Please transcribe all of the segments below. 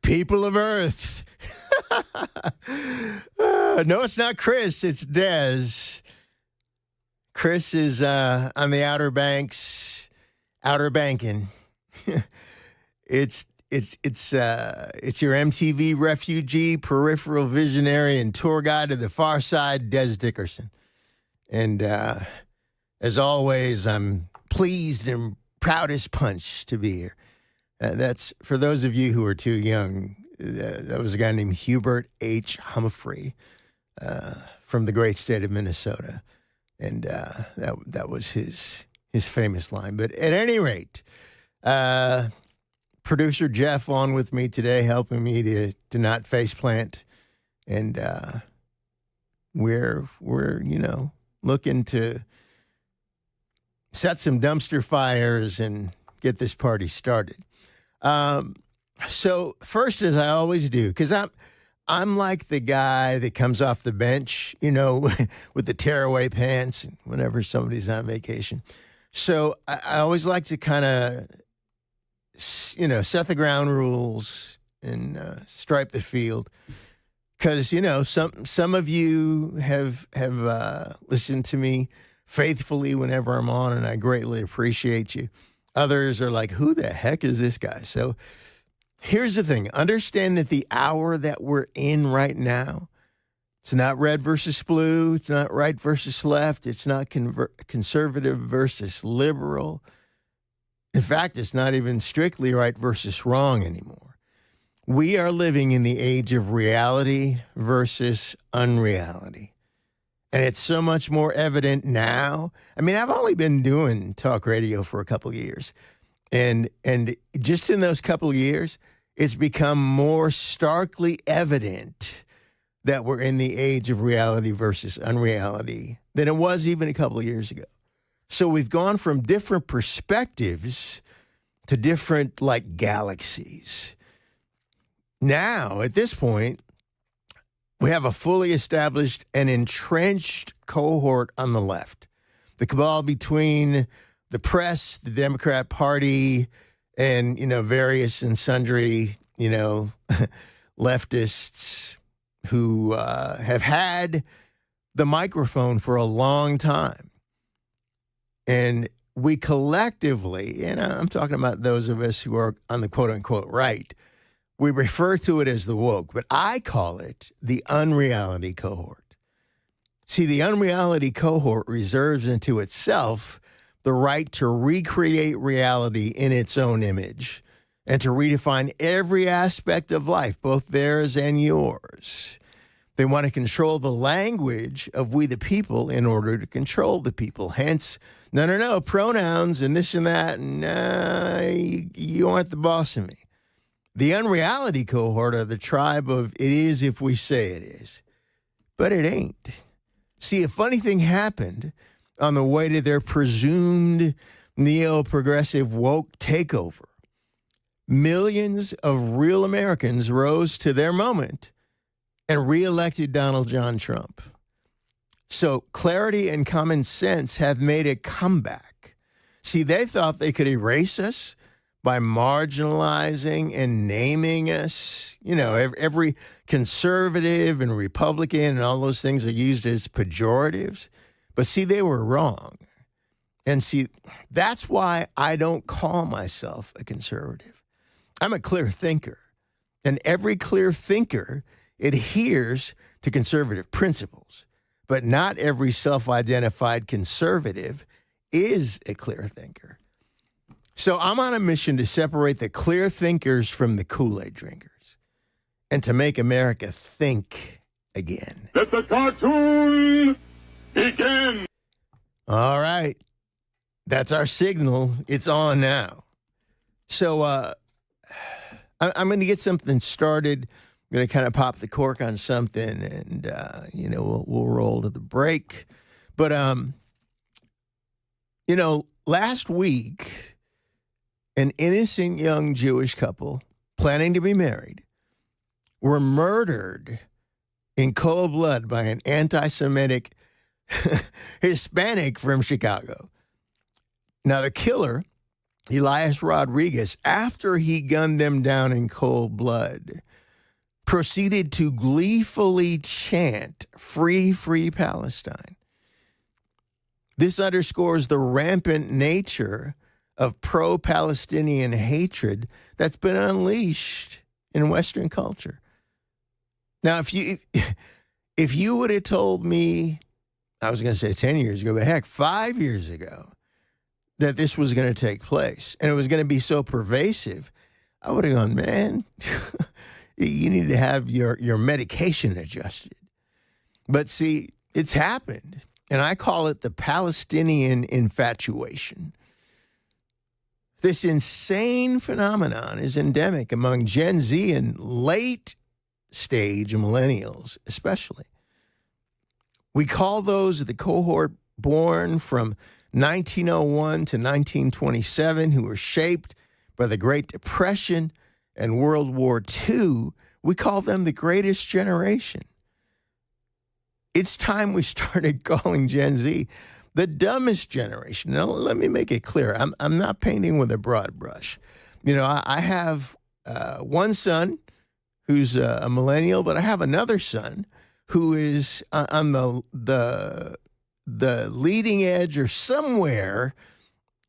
people of Earth. No, it's not Chris. It's Dez. Chris is on the Outer Banks, Outer Banking. It's your MTV refugee, peripheral visionary, and tour guide to the far side, Des Dickerson. And as always, I'm pleased and proud as punch to be here. That's for those of you who are too young. That was a guy named Hubert H. Humphrey from the great state of Minnesota, and that was his famous line. But at any rate, producer Jeff on with me today, helping me to not faceplant, and we're looking to set some dumpster fires and get this party started. So first, as I always do, because I'm like the guy that comes off the bench, with the tearaway pants whenever somebody's on vacation. So I always like to kind of, set the ground rules and stripe the field. Because, some of you have listened to me faithfully whenever I'm on, and I greatly appreciate you. Others are like, who the heck is this guy? So here's the thing. Understand that the hour that we're in right now, it's not red versus blue. It's not right versus left. It's not conservative versus liberal. In fact, it's not even strictly right versus wrong anymore. We are living in the age of reality versus unreality. And it's so much more evident now. I mean, I've only been doing talk radio for a couple of years. And just in those couple of years, it's become more starkly evident that we're in the age of reality versus unreality than it was even a couple of years ago. So we've gone from different perspectives to different, galaxies. Now, at this point, we have a fully established and entrenched cohort on the left. The cabal between the press, the Democrat Party, and, various and sundry, leftists who have had the microphone for a long time. And we collectively, and I'm talking about those of us who are on the quote-unquote right, we refer to it as the woke, but I call it the unreality cohort. See, the unreality cohort reserves into itself the right to recreate reality in its own image and to redefine every aspect of life, both theirs and yours. They want to control the language of we the people in order to control the people. Hence, no, pronouns and this and that, and you aren't the boss of me. The unreality cohort are the tribe of it is if we say it is. But it ain't. See, a funny thing happened on the way to their presumed neo-progressive woke takeover. Millions of real Americans rose to their moment and reelected Donald John Trump. So clarity and common sense have made a comeback. See, they thought they could erase us by marginalizing and naming us. Every conservative and Republican and all those things are used as pejoratives. But see, they were wrong. And see, that's why I don't call myself a conservative. I'm a clear thinker. And every clear thinker adheres to conservative principles. But not every self-identified conservative is a clear thinker. So I'm on a mission to separate the clear thinkers from the Kool-Aid drinkers and to make America think again. Let the cartoon begin. All right. That's our signal. It's on now. So I'm going to get something started. I'm going to kind of pop the cork on something and, we'll roll to the break. But, last week, an innocent young Jewish couple planning to be married were murdered in cold blood by an anti-Semitic Hispanic from Chicago. Now, the killer Elias Rodriguez, after he gunned them down in cold blood, proceeded to gleefully chant, "Free, free Palestine." This underscores the rampant nature of pro-Palestinian hatred that's been unleashed in Western culture. Now, if you would have told me, I was going to say 10 years ago, but heck, 5 years ago, that this was going to take place and it was going to be so pervasive, I would have gone, man, you need to have your medication adjusted. But see, it's happened, and I call it the Palestinian infatuation. This insane phenomenon is endemic among Gen Z and late stage millennials, especially. We call those the cohort born from 1901 to 1927 who were shaped by the Great Depression and World War II. We call them the greatest generation. It's time we started calling Gen Z the dumbest generation. Now, let me make it clear. I'm not painting with a broad brush. You know, I have one son who's a millennial, but I have another son who is on the leading edge or somewhere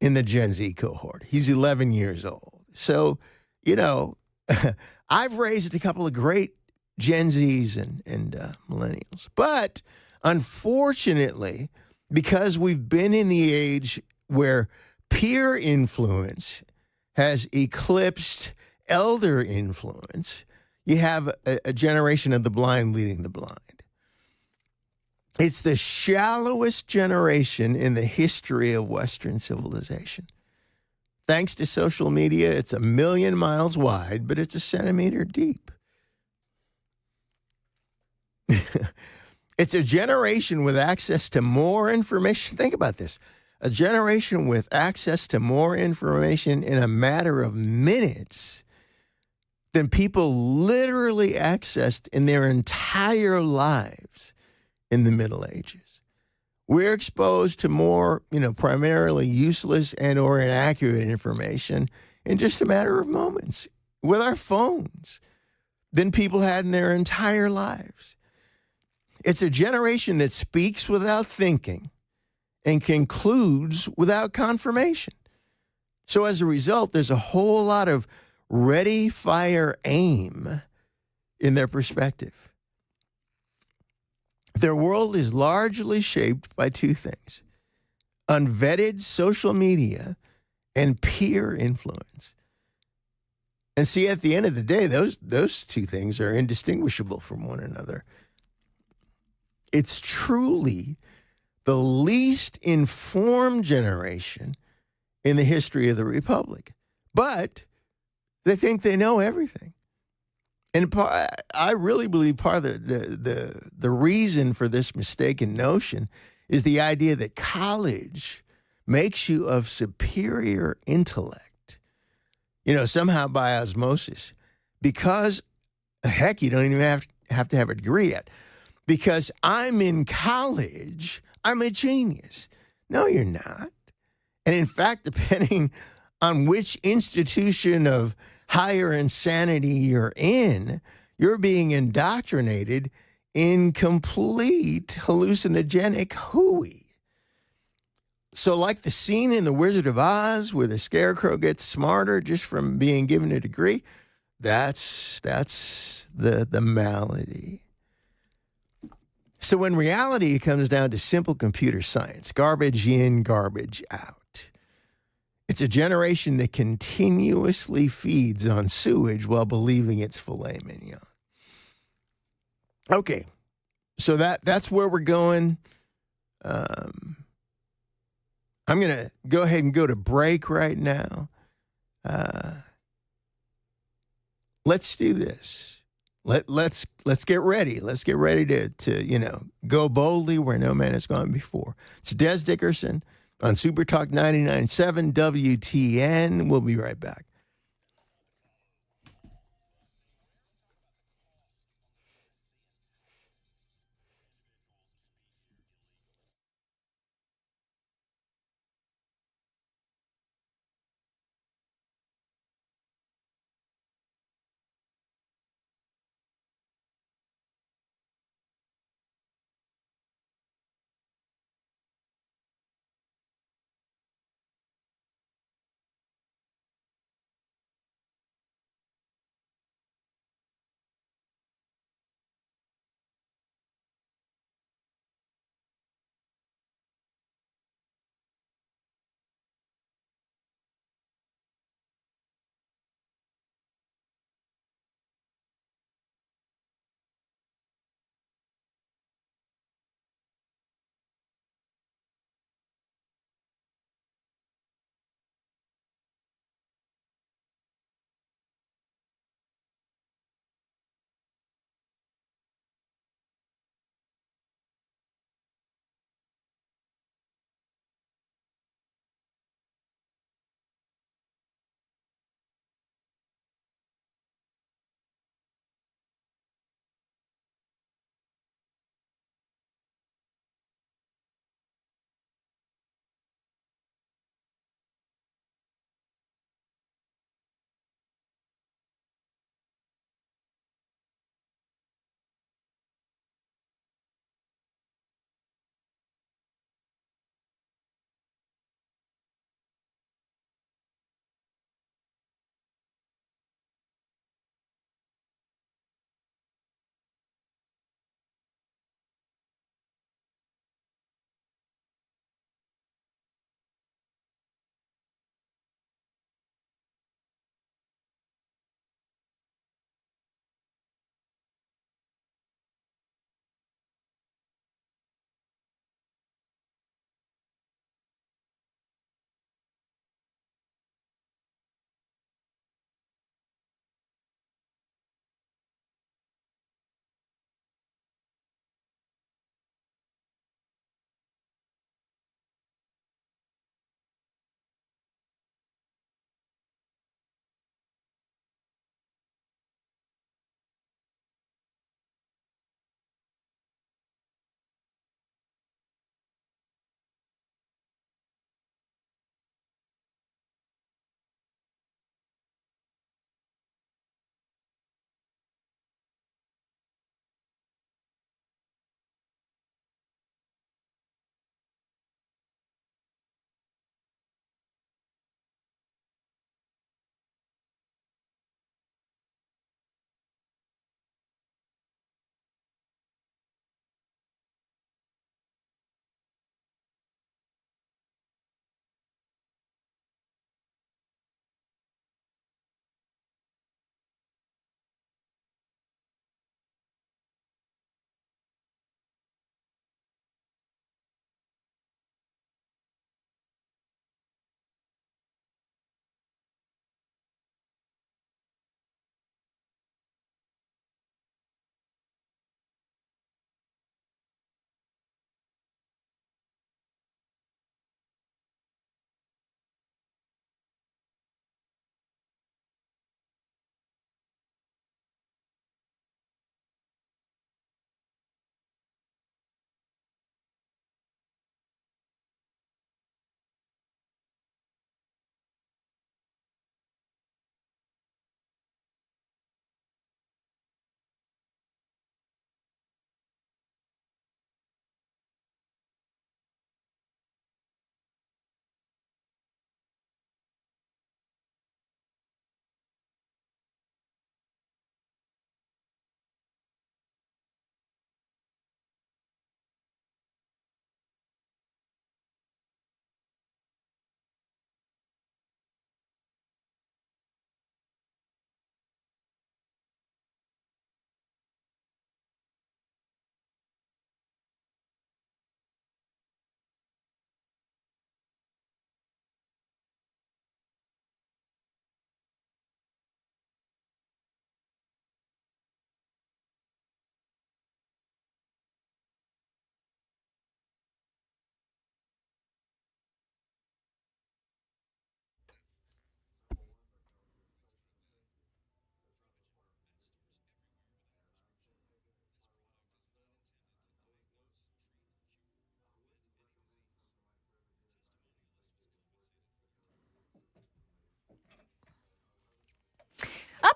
in the Gen Z cohort. He's 11 years old. So, you know, I've raised a couple of great Gen Zs and millennials. But unfortunately, because we've been in the age where peer influence has eclipsed elder influence, you have a generation of the blind leading the blind. It's the shallowest generation in the history of Western civilization. Thanks to social media, it's 1 million miles wide, but it's 1 centimeter deep. It's a generation with access to more information. Think about this. A generation with access to more information in a matter of minutes than people literally accessed in their entire lives in the Middle Ages. We're exposed to more, primarily useless and or inaccurate information in just a matter of moments with our phones than people had in their entire lives. It's a generation that speaks without thinking and concludes without confirmation. So as a result, there's a whole lot of ready, fire, aim in their perspective. Their world is largely shaped by two things: unvetted social media and peer influence. And see, at the end of the day, those two things are indistinguishable from one another. It's truly the least informed generation in the history of the Republic. But they think they know everything. And I really believe part of the reason for this mistaken notion is the idea that college makes you of superior intellect, somehow by osmosis. Because, heck, you don't even have to have a degree yet. Because I'm in college, I'm a genius. No, you're not. And in fact, depending on which institution of higher insanity you're in, you're being indoctrinated in complete hallucinogenic hooey. So like the scene in The Wizard of Oz where the scarecrow gets smarter just from being given a degree, that's the malady. So in reality, it comes down to simple computer science, garbage in, garbage out. It's a generation that continuously feeds on sewage while believing it's filet mignon. Okay, so that's where we're going. I'm going to go ahead and go to break right now. Let's do this. Let's get ready. Let's get ready to go boldly where no man has gone before. It's Des Dickerson on Super Talk 99.7 WTN. We'll be right back.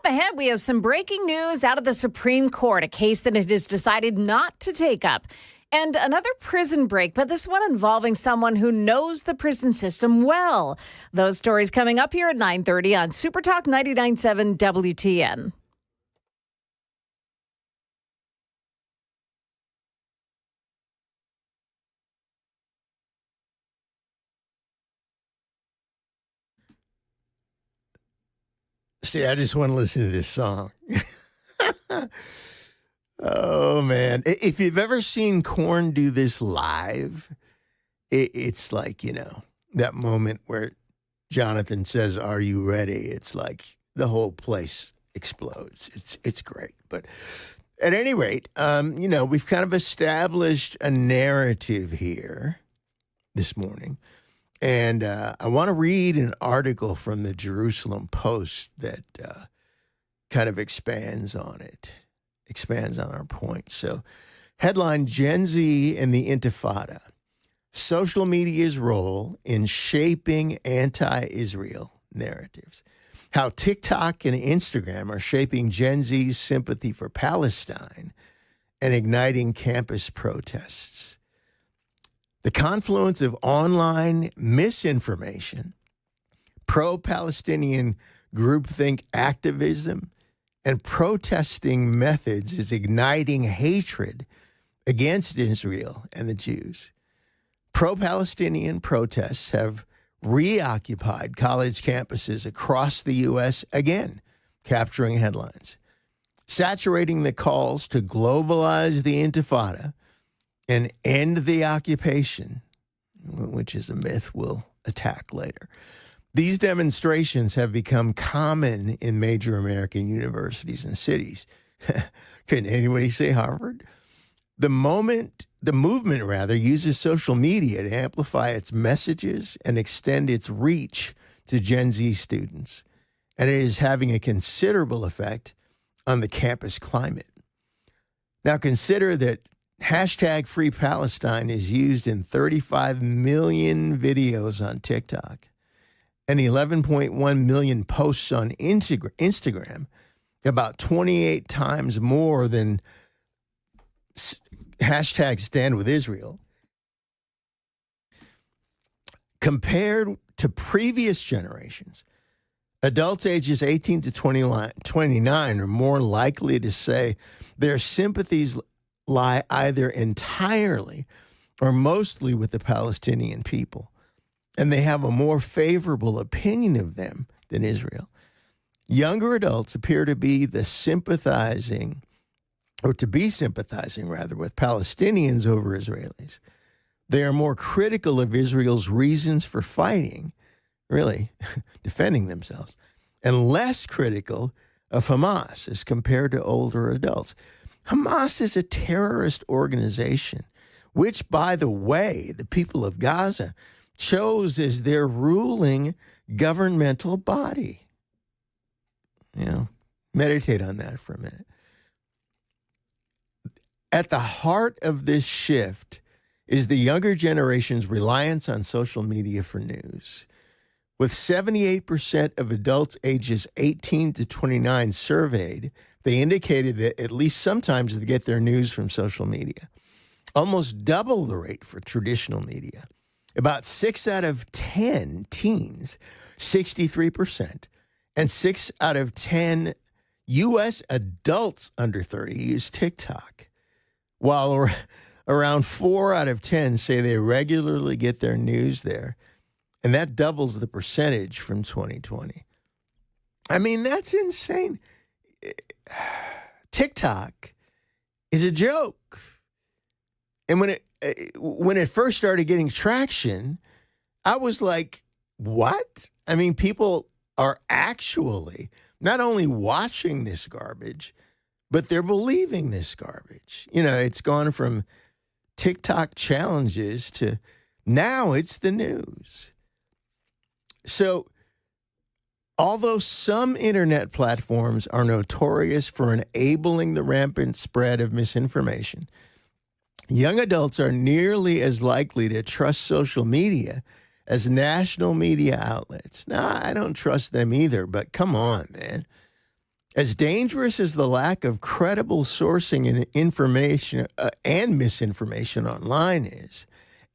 Up ahead, we have some breaking news out of the Supreme Court, a case that it has decided not to take up. And another prison break, but this one involving someone who knows the prison system well. Those stories coming up here at 9:30 on Super Talk 99.7 WTN. See, I just want to listen to this song. Oh, man. If you've ever seen Korn do this live, it's like, that moment where Jonathan says, "Are you ready?" It's like the whole place explodes. It's great. But at any rate, we've kind of established a narrative here this morning. And I want to read an article from the Jerusalem Post that kind of expands on our point. So, headline: Gen Z and the Intifada. Social media's role in shaping anti-Israel narratives. How TikTok and Instagram are shaping Gen Z's sympathy for Palestine and igniting campus protests. The confluence of online misinformation, pro-Palestinian groupthink activism, and protesting methods is igniting hatred against Israel and the Jews. Pro-Palestinian protests have reoccupied college campuses across the U.S. again, capturing headlines, saturating the calls to globalize the Intifada and end the occupation, which is a myth we'll attack later. These demonstrations have become common in major American universities and cities. Couldn't anybody say Harvard? The movement uses social media to amplify its messages and extend its reach to Gen Z students, and it is having a considerable effect on the campus climate. Now consider that hashtag Free Palestine is used in 35 million videos on TikTok and 11.1 million posts on Instagram, about 28 times more than hashtag Stand With Israel. Compared to previous generations, adults ages 18 to 29 are more likely to say their sympathies lie either entirely or mostly with the Palestinian people, and they have a more favorable opinion of them than Israel. Younger adults appear to be sympathizing with Palestinians over Israelis. They are more critical of Israel's reasons for fighting, really, defending themselves, and less critical of Hamas as compared to older adults. Hamas is a terrorist organization, which, by the way, the people of Gaza chose as their ruling governmental body. Meditate on that for a minute. At the heart of this shift is the younger generation's reliance on social media for news. With 78% of adults ages 18 to 29 surveyed, they indicated that at least sometimes they get their news from social media, almost double the rate for traditional media. About 6 out of 10 teens, 63%, and 6 out of 10 U.S. adults under 30 use TikTok, while around 4 out of 10 say they regularly get their news there, and that doubles the percentage from 2020. I mean, that's insane. TikTok is a joke. And when it first started getting traction, I was like, what? I mean, people are actually not only watching this garbage, but they're believing this garbage. It's gone from TikTok challenges to now it's the news. So, although some internet platforms are notorious for enabling the rampant spread of misinformation, young adults are nearly as likely to trust social media as national media outlets. Now, I don't trust them either, but come on, man. As dangerous as the lack of credible sourcing and information and misinformation online is,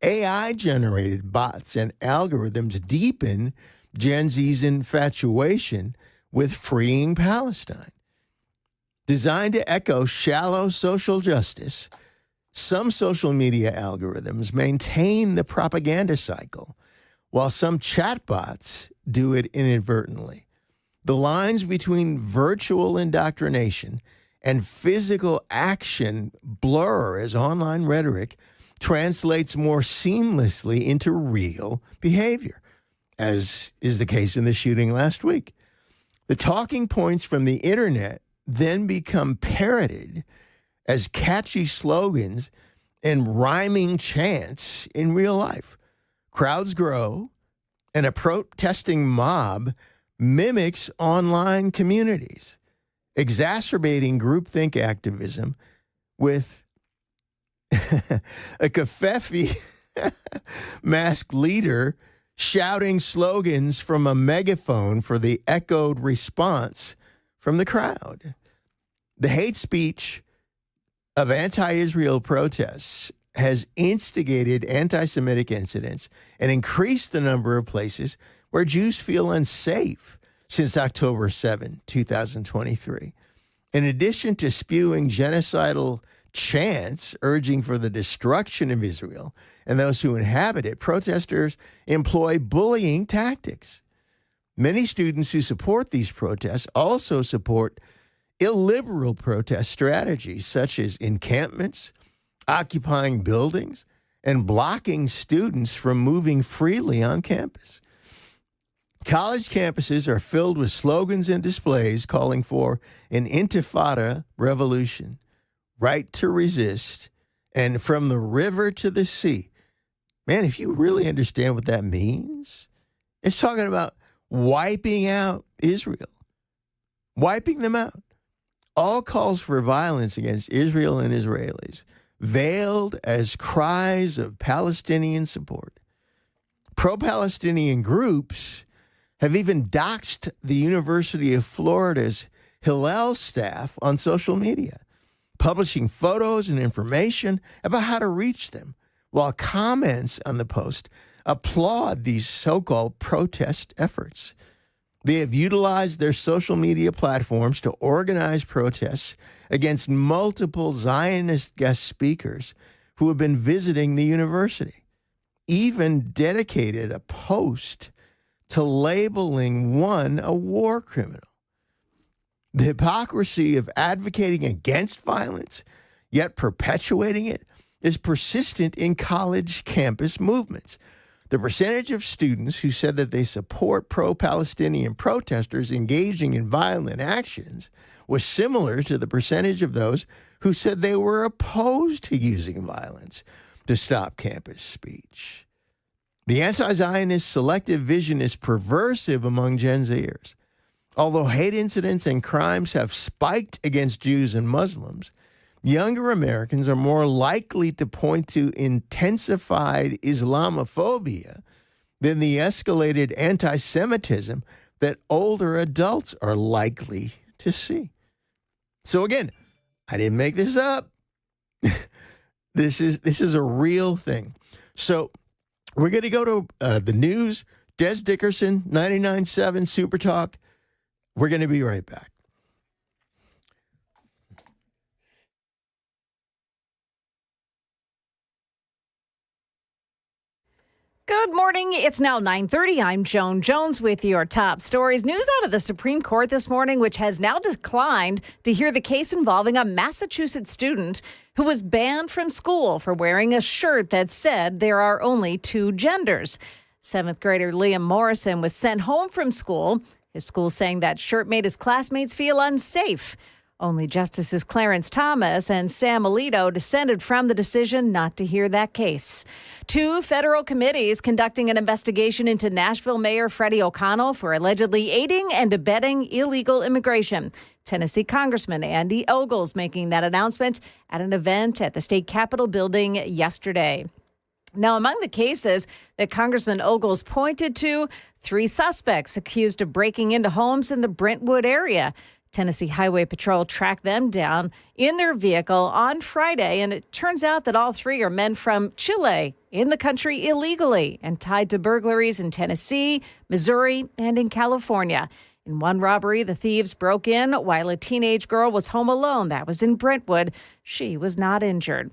AI-generated bots and algorithms deepen Gen Z's infatuation with freeing Palestine. Designed to echo shallow social justice, some social media algorithms maintain the propaganda cycle, while some chatbots do it inadvertently. The lines between virtual indoctrination and physical action blur as online rhetoric translates more seamlessly into real behavior, as is the case in the shooting last week. The talking points from the internet then become parroted as catchy slogans and rhyming chants in real life. Crowds grow, and a protesting mob mimics online communities, exacerbating groupthink activism with a kafefi masked leader shouting slogans from a megaphone for the echoed response from the crowd. The hate speech of anti-Israel protests has instigated anti-Semitic incidents and increased the number of places where Jews feel unsafe since October 7, 2023. In addition to spewing genocidal chants urging for the destruction of Israel and those who inhabit it, protesters employ bullying tactics. Many students who support these protests also support illiberal protest strategies such as encampments, occupying buildings, and blocking students from moving freely on campus. College campuses are filled with slogans and displays calling for an intifada revolution, right to resist, and from the river to the sea. Man, if you really understand what that means, it's talking about wiping out Israel, wiping them out. All calls for violence against Israel and Israelis, veiled as cries of Palestinian support. Pro-Palestinian groups have even doxed the University of Florida's Hillel staff on social media, publishing photos and information about how to reach them, while comments on the post applaud these so-called protest efforts. They have utilized their social media platforms to organize protests against multiple Zionist guest speakers who have been visiting the university, even dedicated a post to labeling one a war criminal. The hypocrisy of advocating against violence, yet perpetuating it, is persistent in college campus movements. The percentage of students who said that they support pro-Palestinian protesters engaging in violent actions was similar to the percentage of those who said they were opposed to using violence to stop campus speech. The anti-Zionist selective vision is perversive among Gen Zers. Although hate incidents and crimes have spiked against Jews and Muslims, younger Americans are more likely to point to intensified Islamophobia than the escalated anti-Semitism that older adults are likely to see. So again, I didn't make this up. This is a real thing. So we're going to go to the news. Des Dickerson, 99.7 Super Talk. We're going to be right back. Good morning. It's now 9:30. I'm Joan Jones with your top stories. News out of the Supreme Court this morning, which has now declined to hear the case involving a Massachusetts student who was banned from school for wearing a shirt that said there are only two genders. Seventh grader Liam Morrison was sent home from school. His school saying that shirt made his classmates feel unsafe. Only Justices Clarence Thomas and Sam Alito dissented from the decision not to hear that case. Two federal committees conducting an investigation into Nashville Mayor Freddie O'Connell for allegedly aiding and abetting illegal immigration. Tennessee Congressman Andy Ogles making that announcement at an event at the state Capitol building yesterday. Now, among the cases that Congressman Ogles pointed to, three suspects accused of breaking into homes in the Brentwood area. Tennessee Highway Patrol tracked them down in their vehicle on Friday, and it turns out that all three are men from Chile in the country illegally and tied to burglaries in Tennessee, Missouri, and in California. In one robbery, the thieves broke in while a teenage girl was home alone. That was in Brentwood. She was not injured.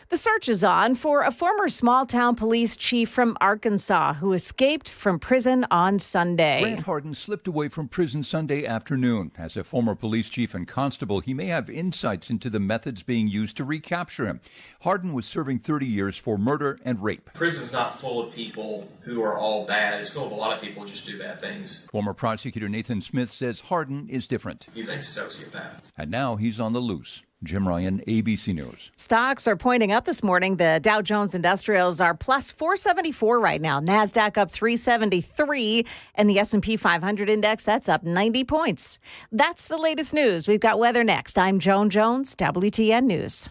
The search is on for a former small-town police chief from Arkansas who escaped from prison on Sunday. Grant Hardin slipped away from prison Sunday afternoon. As a former police chief and constable, he may have insights into the methods being used to recapture him. Hardin was serving 30 years for murder and rape. Prison's not full of people who are all bad. It's full of a lot of people who just do bad things. Former prosecutor Nathan Smith says Hardin is different. He's a sociopath. And now he's on the loose. Jim Ryan, ABC News. Stocks are pointing up this morning. The Dow Jones Industrials are plus 474 right now. NASDAQ up 373. And the S&P 500 index, that's up 90 points. That's the latest news. We've got weather next. I'm Joan Jones, WTN News.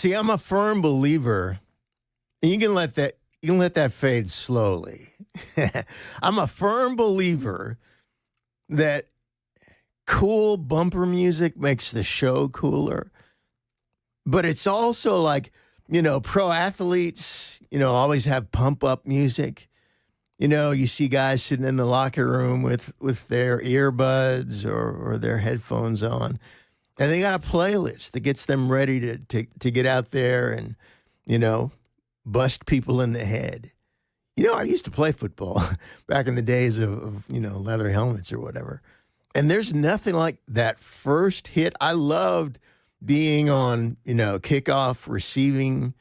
See, I'm a firm believer, and you can let that fade slowly. I'm a firm believer that cool bumper music makes the show cooler. But it's also like, pro athletes, always have pump up music. You see guys sitting in the locker room with their earbuds or their headphones on, and they got a playlist that gets them ready to get out there and, bust people in the head. I used to play football back in the days of leather helmets or whatever. And there's nothing like that first hit. I loved being on, kickoff receiving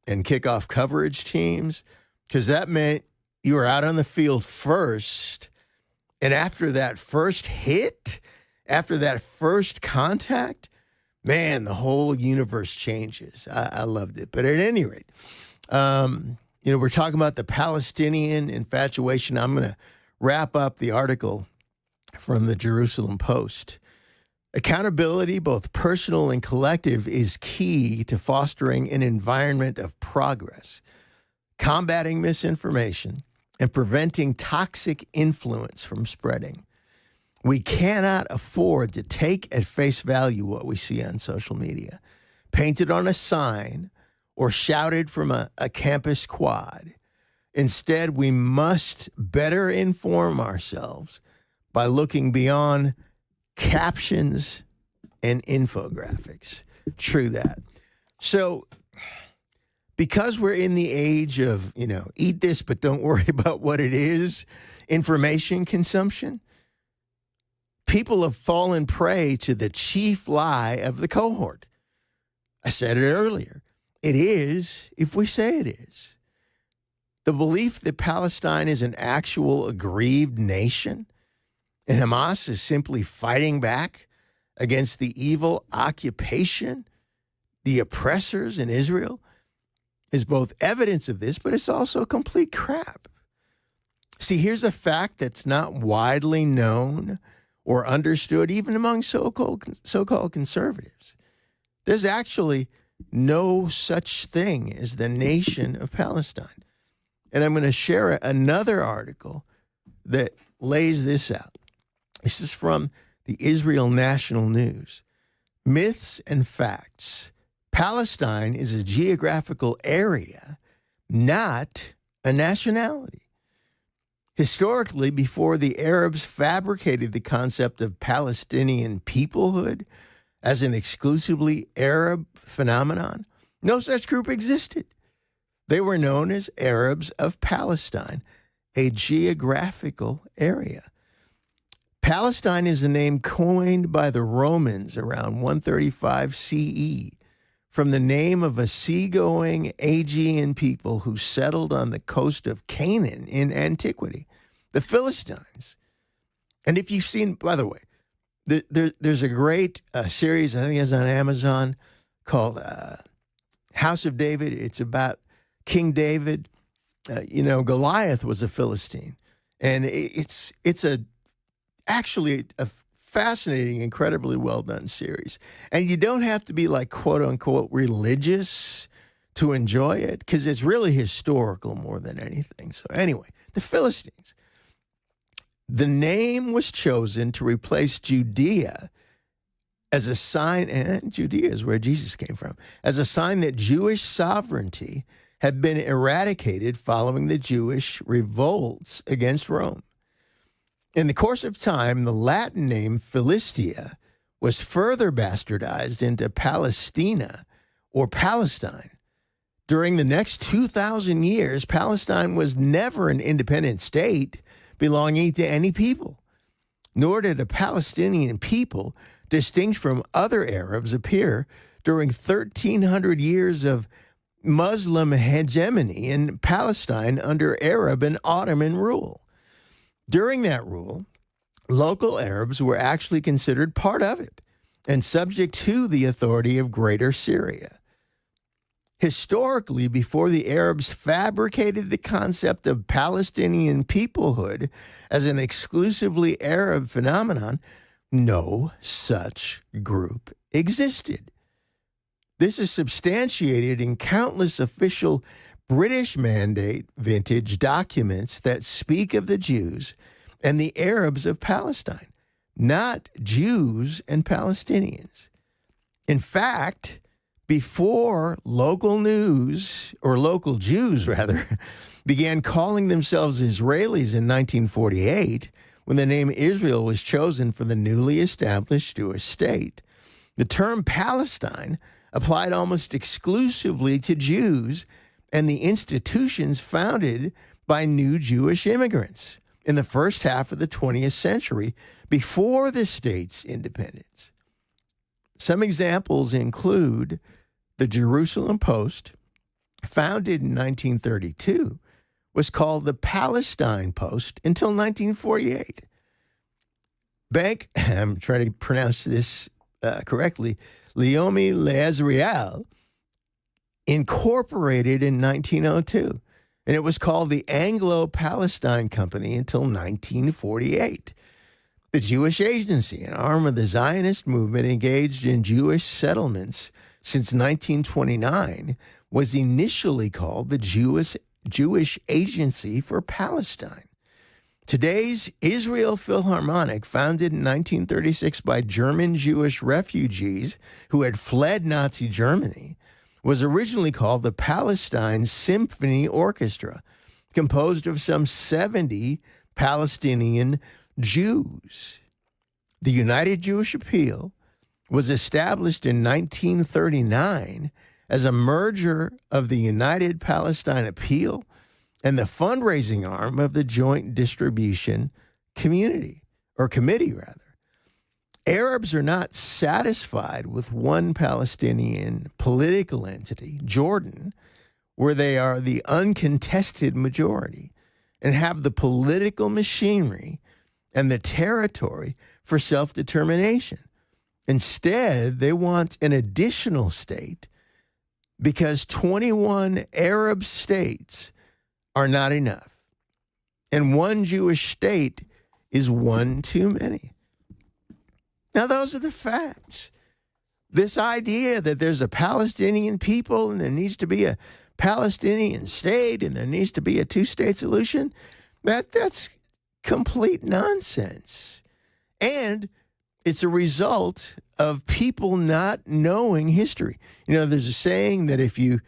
and kickoff coverage teams, because that meant you were out on the field first. And after that first hit, after that first contact, man, the whole universe changes. I loved it. But at any rate, we're talking about the Palestinian infatuation. I'm going to wrap up the article from the Jerusalem Post. Accountability, both personal and collective, is key to fostering an environment of progress, combating misinformation, and preventing toxic influence from spreading. We cannot afford to take at face value what we see on social media, painted on a sign or shouted from a campus quad. Instead, we must better inform ourselves by looking beyond captions and infographics. True that. So, because we're in the age of, eat this, but don't worry about what it is, information consumption, people have fallen prey to the chief lie of the cohort. I said it earlier. It is if we say it is. The belief that Palestine is an actual aggrieved nation and Hamas is simply fighting back against the evil occupation, the oppressors in Israel, is both evidence of this, but it's also complete crap. See, here's a fact that's not widely known or understood even among so-called conservatives. There's actually no such thing as the nation of Palestine. And I'm going to share another article that lays this out. This is from the Israel National News. Myths and facts. Palestine is a geographical area, not a nationality. Historically, before the Arabs fabricated the concept of Palestinian peoplehood as an exclusively Arab phenomenon, no such group existed. They were known as Arabs of Palestine, a geographical area. Palestine is a name coined by the Romans around 135 CE from the name of a seagoing Aegean people who settled on the coast of Canaan in antiquity, the Philistines. And if you've seen, by the way, there's a great series, I think it's on Amazon, called House of David. It's about King David. Goliath was a Philistine. And it's actually a fascinating, incredibly well-done series. And you don't have to be like, quote-unquote, religious to enjoy it, because it's really historical more than anything. So anyway, the Philistines. The name was chosen to replace Judea as a sign, and Judea is where Jesus came from, as a sign that Jewish sovereignty had been eradicated following the Jewish revolts against Rome. In the course of time, the Latin name Philistia was further bastardized into Palestina or Palestine. During the next 2,000 years, Palestine was never an independent state belonging to any people, nor did a Palestinian people distinct from other Arabs appear during 1,300 years of Muslim hegemony in Palestine under Arab and Ottoman rule. During that rule, local Arabs were actually considered part of it and subject to the authority of Greater Syria. Historically, before the Arabs fabricated the concept of Palestinian peoplehood as an exclusively Arab phenomenon, no such group existed. This is substantiated in countless official British mandate vintage documents that speak of the Jews and the Arabs of Palestine, not Jews and Palestinians. In fact, before local news, or local Jews rather, began calling themselves Israelis in 1948, when the name Israel was chosen for the newly established Jewish state, the term Palestine applied almost exclusively to Jews and the institutions founded by new Jewish immigrants in the first half of the 20th century before the state's independence. Some examples include the Jerusalem Post, founded in 1932, was called the Palestine Post until 1948. I'm trying to pronounce this correctly, Leomi Leazriel, incorporated in 1902, and it was called the Anglo-Palestine Company until 1948. The Jewish Agency, an arm of the Zionist movement engaged in Jewish settlements since 1929, was initially called the Jewish Agency for Palestine. Today's Israel Philharmonic, founded in 1936 by German Jewish refugees who had fled Nazi Germany, was originally called the Palestine Symphony Orchestra, composed of some 70 Palestinian Jews. The United Jewish Appeal was established in 1939 as a merger of the United Palestine Appeal and the fundraising arm of the Joint Distribution Committee. Arabs are not satisfied with one Palestinian political entity, Jordan, where they are the uncontested majority and have the political machinery and the territory for self-determination. Instead, they want an additional state because 21 Arab states are not enough. And one Jewish state is one too many. Now, those are the facts. This idea that there's a Palestinian people and there needs to be a Palestinian state and there needs to be a two-state solution, that's complete nonsense. And it's a result of people not knowing history. You know, there's a saying that if you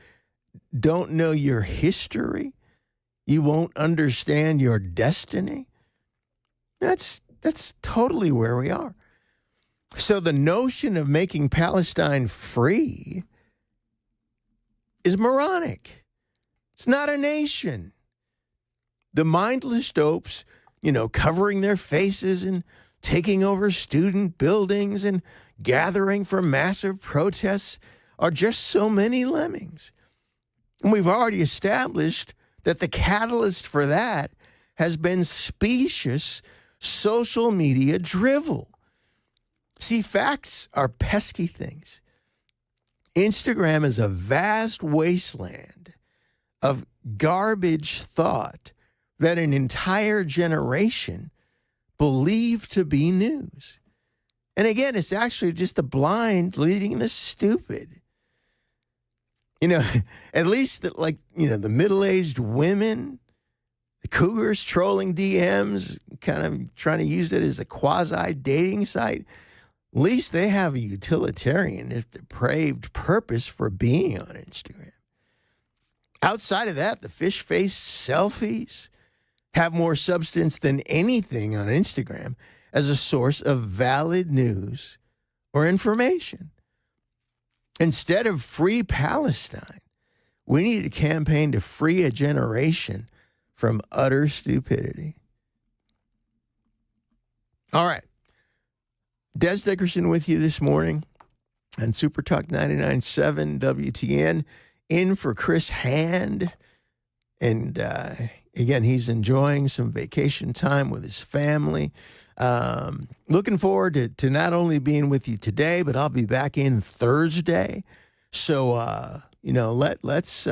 don't know your history, you won't understand your destiny. That's totally where we are. So the notion of making Palestine free is moronic. It's not a nation. The mindless dopes, covering their faces and taking over student buildings and gathering for massive protests are just so many lemmings. And we've already established that the catalyst for that has been specious social media drivel. See, facts are pesky things. Instagram is a vast wasteland of garbage thought that an entire generation believe to be news. And again, it's actually just the blind leading the stupid. At least the middle-aged women, the cougars trolling DMs, kind of trying to use it as a quasi-dating site. At least they have a utilitarian, if depraved purpose for being on Instagram. Outside of that, the fish-faced selfies have more substance than anything on Instagram as a source of valid news or information. Instead of free Palestine, we need a campaign to free a generation from utter stupidity. All right. Des Dickerson with you this morning on Super Talk 99.7 WTN, in for Chris Hand. And again, he's enjoying some vacation time with his family. Looking forward to not only being with you today, but I'll be back in Thursday. So, let's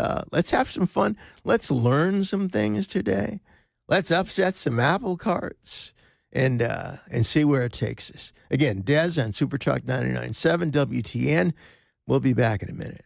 have some fun. Let's learn some things today. Let's upset some apple carts and see where it takes us. Again, Des on Super Talk 99.7 WTN. We'll be back in a minute.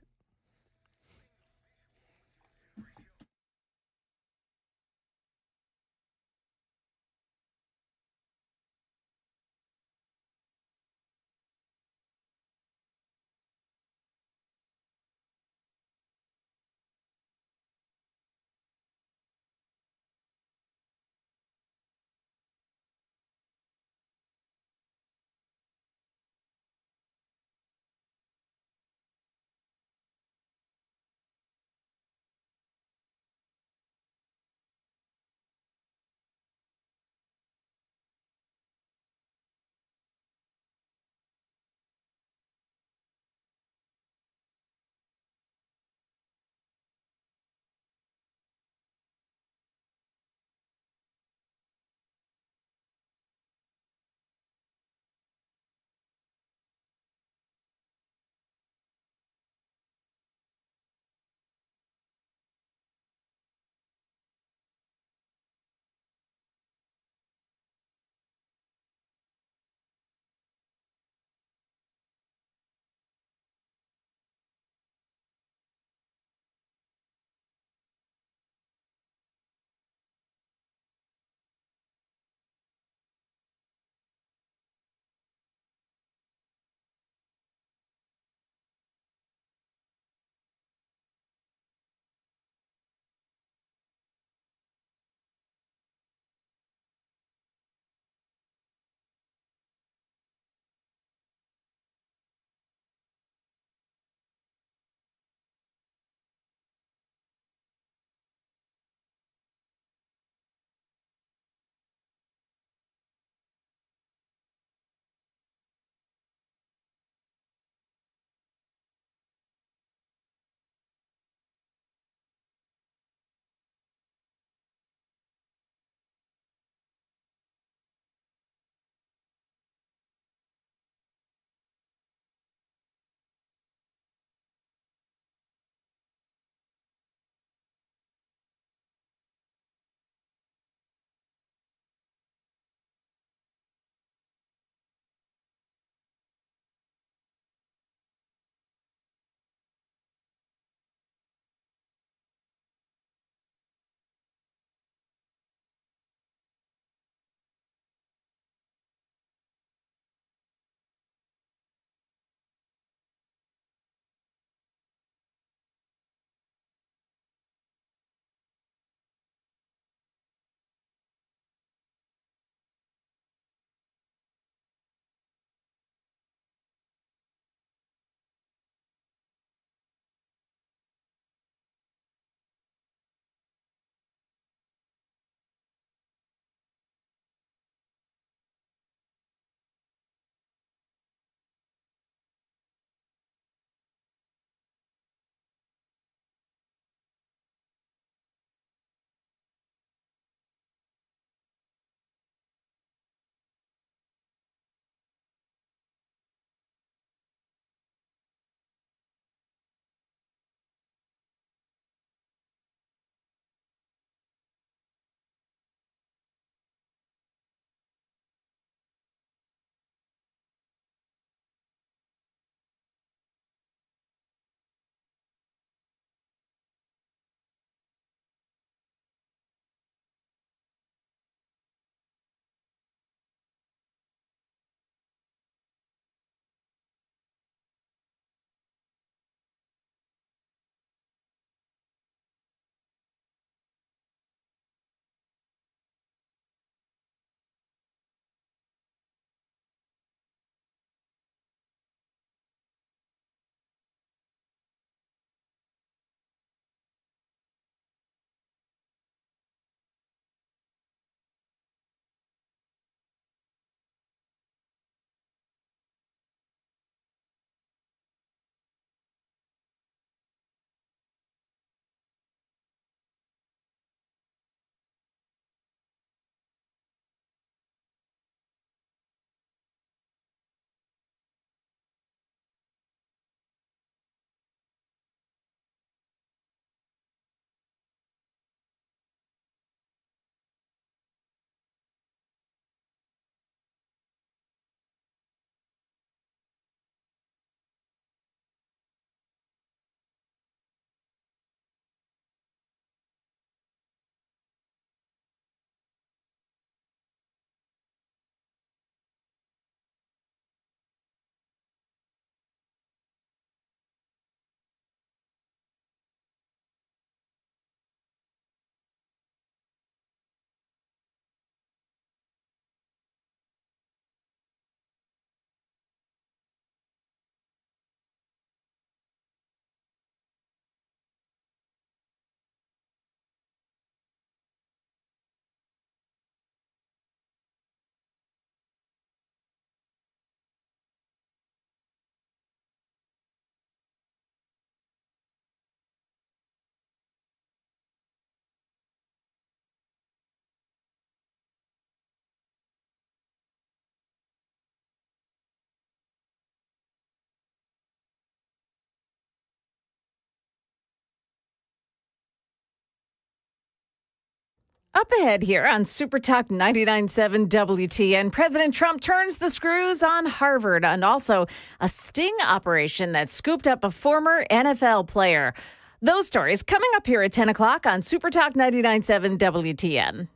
Up ahead here on Super Talk 99.7 WTN, President Trump turns the screws on Harvard, and also a sting operation that scooped up a former NFL player. Those stories coming up here at 10 o'clock on Super Talk 99.7 WTN.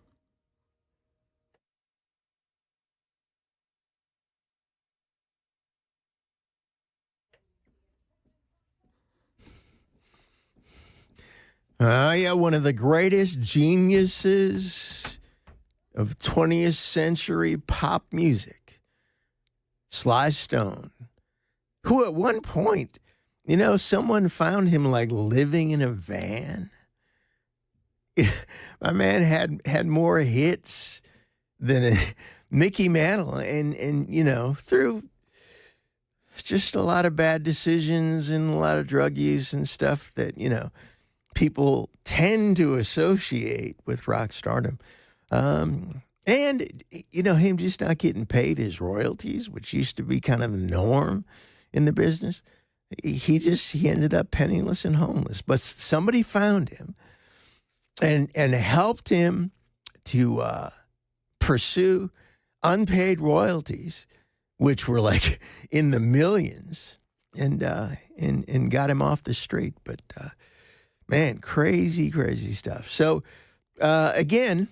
Yeah, one of the greatest geniuses of 20th century pop music, Sly Stone, who at one point, someone found him like living in a van. My man had more hits than Mickey Mantle, and through just a lot of bad decisions and a lot of drug use and stuff that, people tend to associate with rock stardom. And, him just not getting paid his royalties, which used to be kind of the norm in the business. He ended up penniless and homeless. But somebody found him and helped him to pursue unpaid royalties, which were like in the millions, and got him off the street. But man, crazy stuff. So, again,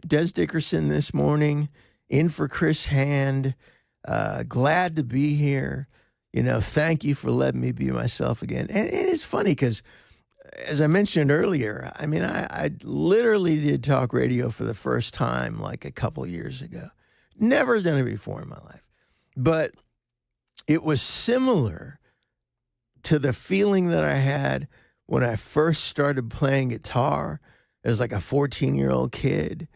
Des Dickerson this morning, in for Chris Hand. Glad to be here. Thank you for letting me be myself again. And it's funny because, as I mentioned earlier, I literally did talk radio for the first time like a couple years ago. Never done it before in my life. But it was similar to the feeling that I had when I first started playing guitar as like a 14-year-old kid,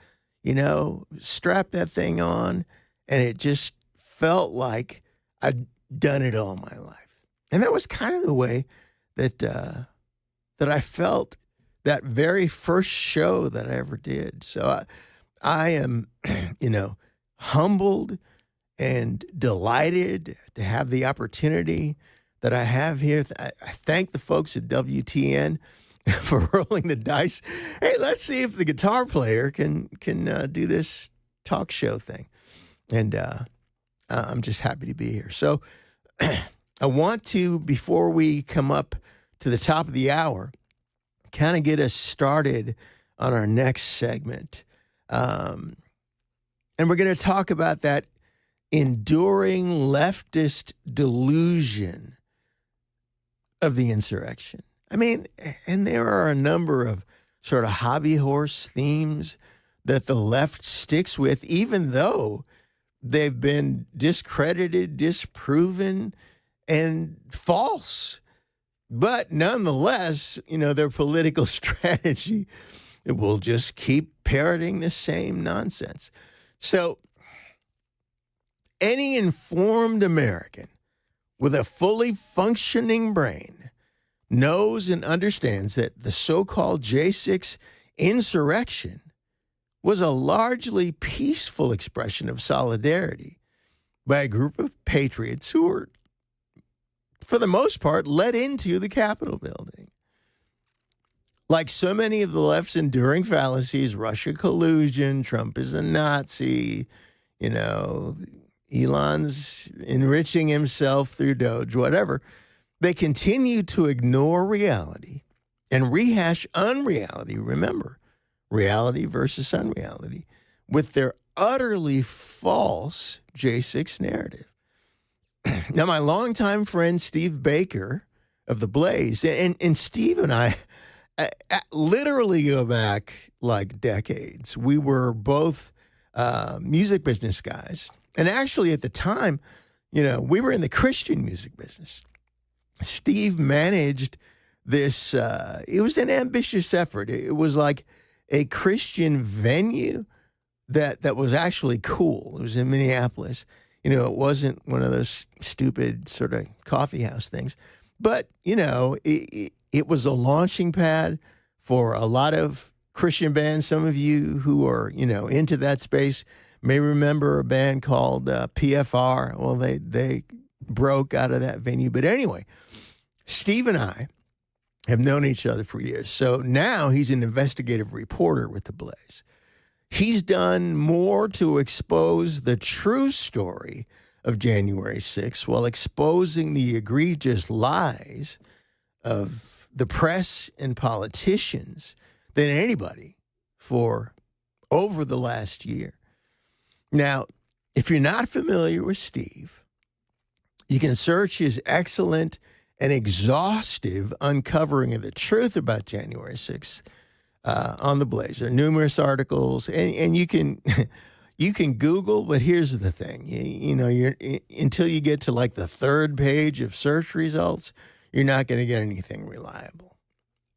strapped that thing on, and it just felt like I'd done it all my life. And that was kind of the way that I felt that very first show that I ever did. So I am, humbled and delighted to have the opportunity that I have here. I thank the folks at WTN for rolling the dice. Hey, let's see if the guitar player can do this talk show thing. And I'm just happy to be here. So I want to, before we come up to the top of the hour, kind of get us started on our next segment. And we're going to talk about that enduring leftist delusion of the insurrection. And there are a number of sort of hobby horse themes that the left sticks with, even though they've been discredited, disproven, and false. But nonetheless, their political strategy, it will just keep parroting the same nonsense. So any informed American with a fully functioning brain knows and understands that the so-called J6 insurrection was a largely peaceful expression of solidarity by a group of patriots who were, for the most part, led into the Capitol building. Like so many of the left's enduring fallacies, Russia collusion, Trump is a Nazi, Elon's enriching himself through Doge, whatever, they continue to ignore reality and rehash unreality. Remember, reality versus unreality, with their utterly false J6 narrative. Now, my longtime friend Steve Baker of The Blaze, and Steve and I literally go back like decades. We were both music business guys. And actually, at the time, we were in the Christian music business. Steve managed this. It was an ambitious effort. It was like a Christian venue that was actually cool. It was in Minneapolis. It wasn't one of those stupid sort of coffee house things. But, it was a launching pad for a lot of Christian bands. Some of you who are, into that space may remember a band called PFR. Well, they broke out of that venue. But anyway, Steve and I have known each other for years. So now he's an investigative reporter with the Blaze. He's done more to expose the true story of January 6th while exposing the egregious lies of the press and politicians than anybody for over the last year. Now, if you're not familiar with Steve, you can search his excellent and exhaustive uncovering of the truth about January 6th on the Blaze. There are numerous articles, and you can you can Google, but here's the thing. You're until you get to like the third page of search results, you're not going to get anything reliable.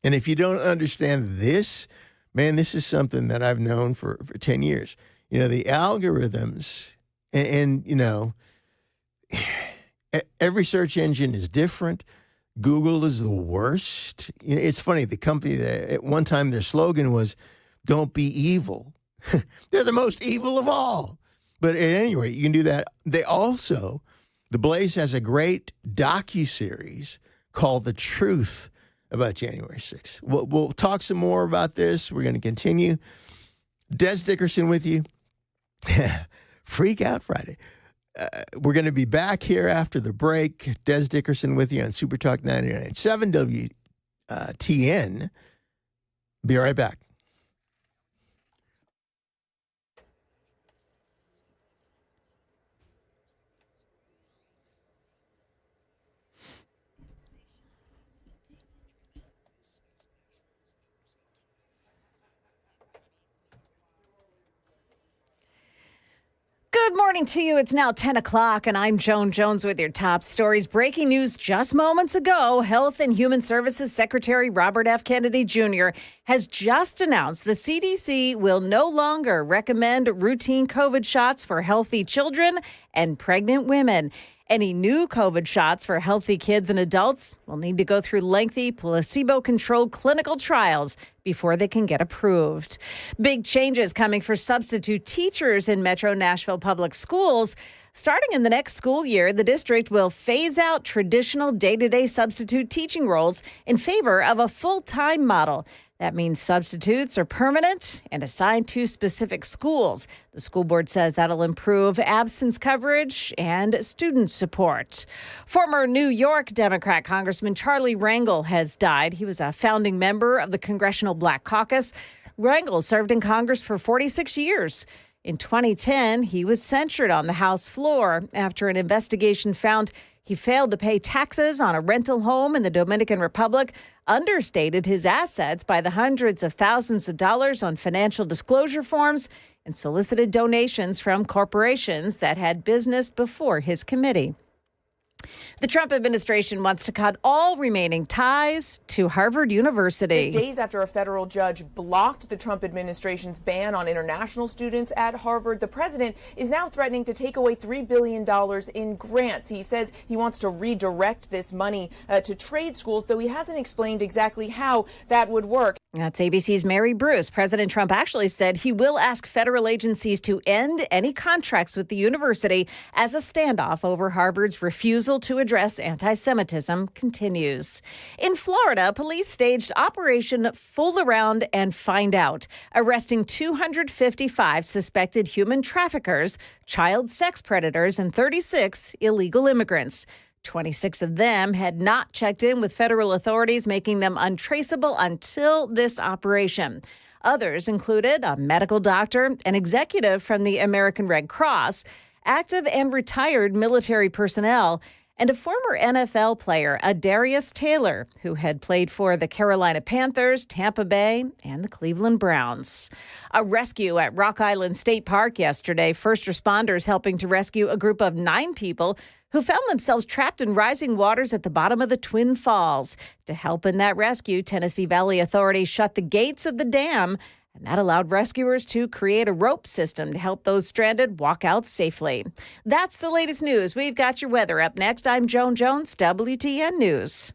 And if you don't understand this, man, this is something that I've known for 10 years. The algorithms and every search engine is different. Google is the worst. It's funny. The company that at one time their slogan was, "Don't be evil." They're the most evil of all. But at any rate, you can do that. The Blaze has a great docuseries called "The Truth About January 6th." We'll talk some more about this. We're going to continue. Des Dickerson with you. Freak Out Friday. We're going to be back here after the break. Des Dickerson with you on Super Talk 99.7 WTN. Be right back. Good morning to you. It's now 10 o'clock, and I'm Joan Jones with your top stories. Breaking news just moments ago. Health and Human Services Secretary Robert F. Kennedy Jr. has just announced the CDC will no longer recommend routine COVID shots for healthy children and pregnant women. Any new COVID shots for healthy kids and adults will need to go through lengthy placebo-controlled clinical trials before they can get approved. Big changes coming for substitute teachers in Metro Nashville Public Schools. Starting in the next school year, the district will phase out traditional day-to-day substitute teaching roles in favor of a full-time model. That means substitutes are permanent and assigned to specific schools. The school board says that'll improve absence coverage and student support. Former New York Democrat Congressman Charlie Rangel has died. He was a founding member of the Congressional Black Caucus. Rangel served in Congress for 46 years. In 2010, he was censured on the House floor after an investigation found he failed to pay taxes on a rental home in the Dominican Republic, understated his assets by the hundreds of thousands of dollars on financial disclosure forms, and solicited donations from corporations that had business before his committee. The Trump administration wants to cut all remaining ties to Harvard University. Just days after a federal judge blocked the Trump administration's ban on international students at Harvard, the president is now threatening to take away $3 billion in grants. He says he wants to redirect this money to trade schools, though he hasn't explained exactly how that would work. That's ABC's Mary Bruce. President Trump actually said he will ask federal agencies to end any contracts with the university as a standoff over Harvard's refusal to address anti-Semitism continues. In Florida, police staged Operation Fool Around and Find Out, arresting 255 suspected human traffickers, child sex predators, and 36 illegal immigrants. 26 of them had not checked in with federal authorities, making them untraceable until this operation. Others included a medical doctor, an executive from the American Red Cross, active and retired military personnel, and a former NFL player, Adarius Taylor, who had played for the Carolina Panthers, Tampa Bay, and the Cleveland Browns. A rescue at Rock Island State Park yesterday. First responders helping to rescue a group of 9 people who found themselves trapped in rising waters at the bottom of the Twin Falls. To help in that rescue, Tennessee Valley authorities shut the gates of the dam, and that allowed rescuers to create a rope system to help those stranded walk out safely. That's the latest news. We've got your weather up next. I'm Joan Jones, WTN News.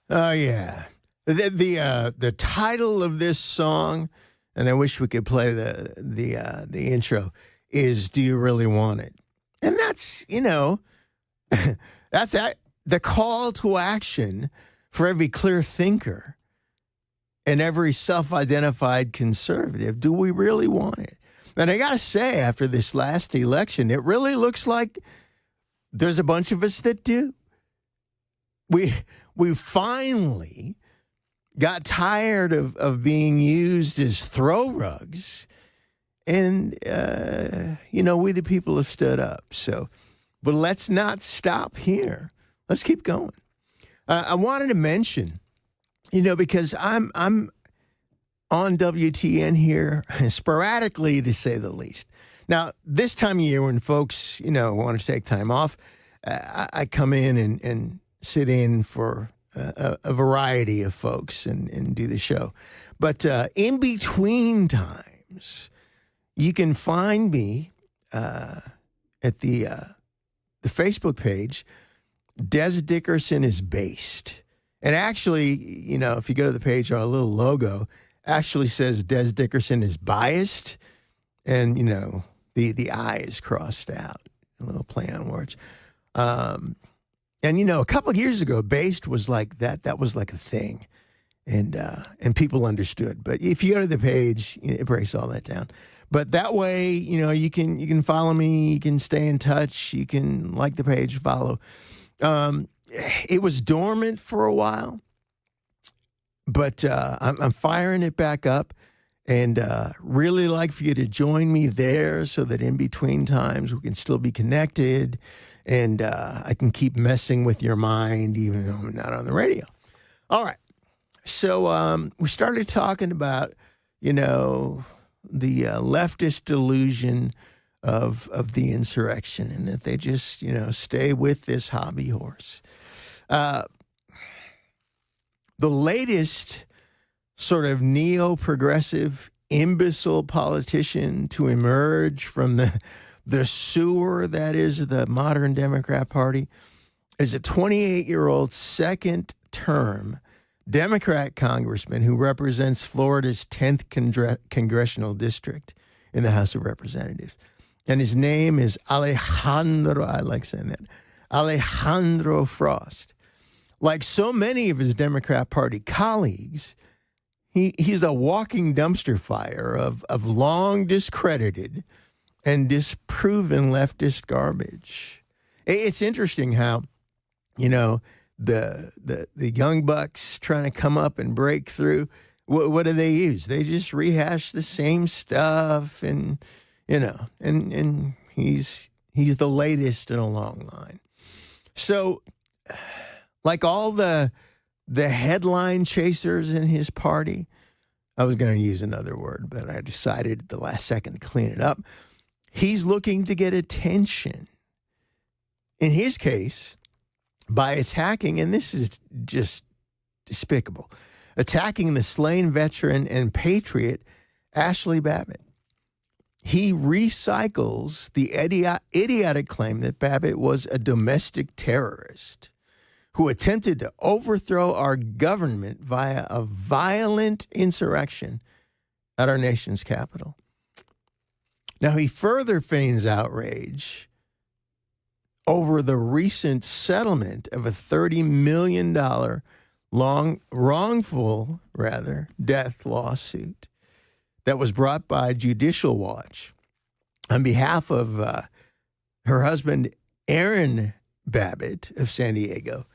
Oh, yeah. The title of this song, and I wish we could play the intro, is "Do You Really Want It?" And that's, that's the call to action for every clear thinker and every self-identified conservative. Do we really want it? And I got to say, after this last election, it really looks like there's a bunch of us that do. We finally got tired of being used as throw rugs. And, we the people have stood up. So, but let's not stop here. Let's keep going. I wanted to mention, because I'm on WTN here sporadically, to say the least. Now, this time of year when folks, want to take time off, I come in and sit in for a variety of folks and do the show. But in between times, you can find me at the Facebook page, Des Dickerson is Based. And actually, if you go to the page, our little logo actually says Des Dickerson is Biased. And, the I is crossed out, a little play on words. And, a couple of years ago, Based was like that. That was like a thing. And people understood. But if you go to the page, it breaks all that down. But that way, you can follow me, you can stay in touch, you can like the page, follow. It was dormant for a while, but I'm firing it back up, and really like for you to join me there so that in between times we can still be connected, and I can keep messing with your mind even though I'm not on the radio. All right. So we started talking about, the leftist delusion of the insurrection, and that they just, stay with this hobby horse. The latest sort of neo-progressive imbecile politician to emerge from the sewer that is the modern Democrat Party is a 28-year-old second-term Democrat congressman who represents Florida's 10th congressional district in the House of Representatives. And his name is Alejandro, I like saying that, Alejandro Frost. Like so many of his Democrat Party colleagues, he's a walking dumpster fire of long discredited and disproven leftist garbage. It's interesting how, the young bucks trying to come up and break through, what do they use? They just rehash the same stuff, and and he's the latest in a long line. So, like all the headline chasers in his party, I was going to use another word, but I decided at the last second to clean it up. He's looking to get attention. In his case, by attacking, and this is just despicable, attacking the slain veteran and patriot Ashley Babbitt. He recycles the idiotic claim that Babbitt was a domestic terrorist who attempted to overthrow our government via a violent insurrection at our nation's capital. Now, he further feigns outrage over the recent settlement of a $30 million wrongful death lawsuit that was brought by Judicial Watch on behalf of her husband, Aaron Babbitt of San Diego,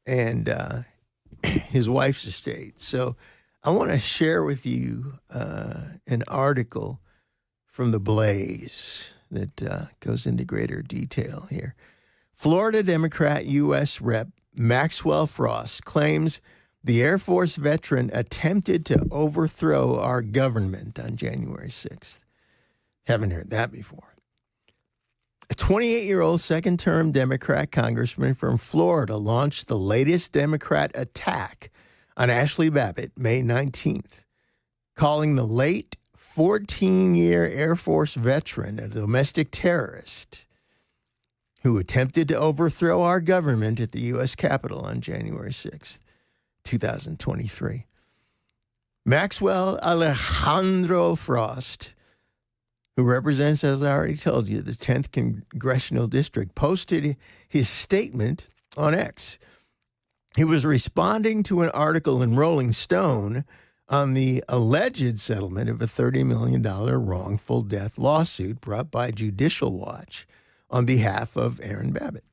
and his wife's estate. So I want to share with you an article from The Blaze that goes into greater detail here. Florida Democrat U.S. Rep. Maxwell Frost claims the Air Force veteran attempted to overthrow our government on January 6th. Haven't heard that before. A 28-year-old second-term Democrat congressman from Florida launched the latest Democrat attack on Ashley Babbitt May 19th, calling the late 14-year Air Force veteran a domestic terrorist who attempted to overthrow our government at the U.S. Capitol on January 6th. 2023. Maxwell Alejandro Frost, who represents, as I already told you, the 10th Congressional District, posted his statement on X. He was responding to an article in Rolling Stone on the alleged settlement of a $30 million wrongful death lawsuit brought by Judicial Watch on behalf of Aaron Babbitt.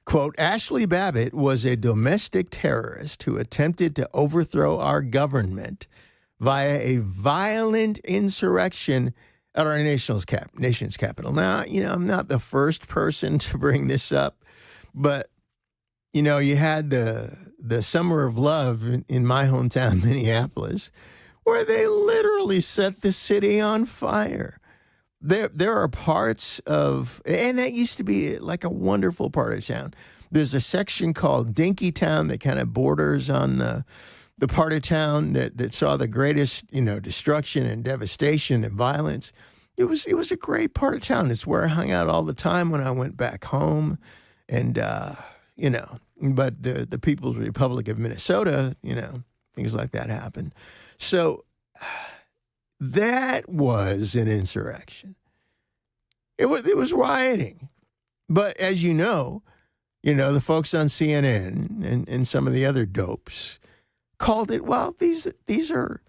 Quote, Ashley Babbitt was a domestic terrorist who attempted to overthrow our government via a violent insurrection at our nation's capital. Now, I'm not the first person to bring this up, but, you had the Summer of Love in my hometown, Minneapolis, where they literally set the city on fire. There are parts of, and that used to be like a wonderful part of town. There's a section called Dinkytown that kind of borders on the part of town that saw the greatest, destruction and devastation and violence. It was a great part of town. It's where I hung out all the time when I went back home, and but the People's Republic of Minnesota, things like that happened. So that was an insurrection. It was rioting. But as you know, the folks on CNN and some of the other dopes called it, well, these are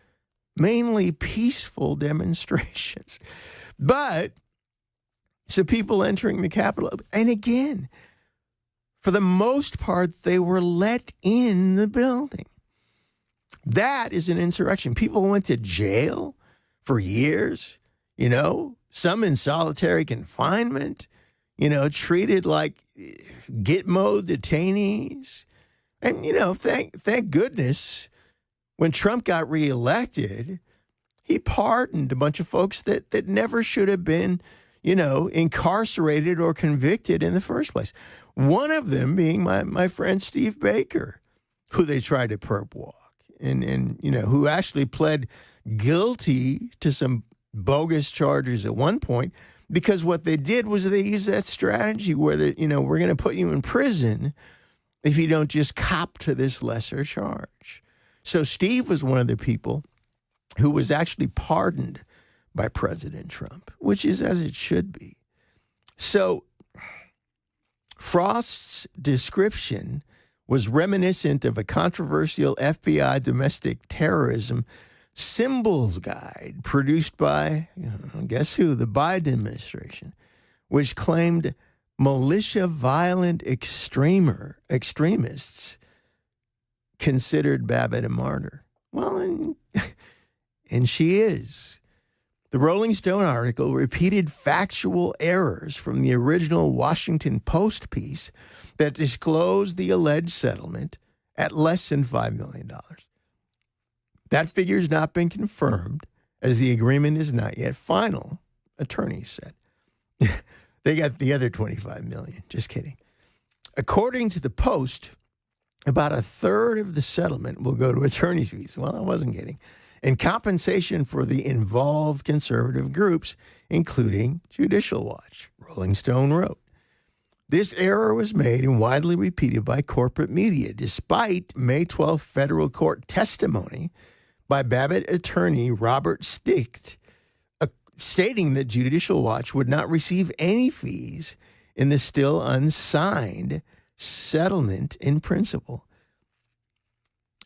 mainly peaceful demonstrations. But so people entering the Capitol, and again, for the most part, they were let in the building. That is an insurrection. People went to jail for years, some in solitary confinement, treated like Gitmo detainees. And, thank goodness, when Trump got reelected, he pardoned a bunch of folks that never should have been, incarcerated or convicted in the first place. One of them being my friend Steve Baker, who they tried to perp walk. And who actually pled guilty to some bogus charges at one point, because what they did was they used that strategy where we're going to put you in prison if you don't just cop to this lesser charge. So Steve was one of the people who was actually pardoned by President Trump, which is as it should be. So Frost's description was reminiscent of a controversial FBI domestic terrorism symbols guide produced by, guess who, the Biden administration, which claimed militia violent extremists considered Babbitt a martyr. Well, and she is. The Rolling Stone article repeated factual errors from the original Washington Post piece that disclosed the alleged settlement at less than $5 million. That figure has not been confirmed, as the agreement is not yet final, attorneys said. They got the other $25 million. Just kidding. According to the Post, about a third of the settlement will go to attorney's fees. Well, I wasn't kidding. And compensation for the involved conservative groups, including Judicial Watch, Rolling Stone wrote. This error was made and widely repeated by corporate media, despite May 12th federal court testimony by Babbitt attorney Robert Sticht, stating that Judicial Watch would not receive any fees in the still unsigned settlement in principle.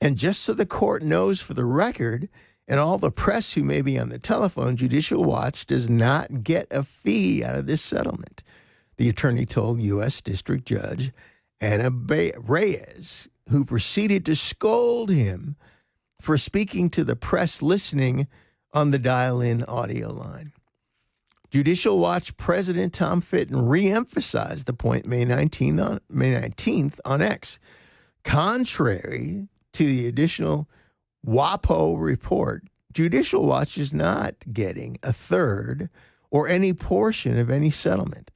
And just so the court knows for the record, and all the press who may be on the telephone, Judicial Watch does not get a fee out of this settlement, the attorney told U.S. District Judge Anna Reyes, who proceeded to scold him for speaking to the press listening on the dial-in audio line. Judicial Watch President Tom Fitton reemphasized the point May 19th on X. Contrary to the additional WAPO report, Judicial Watch is not getting a third or any portion of any settlement.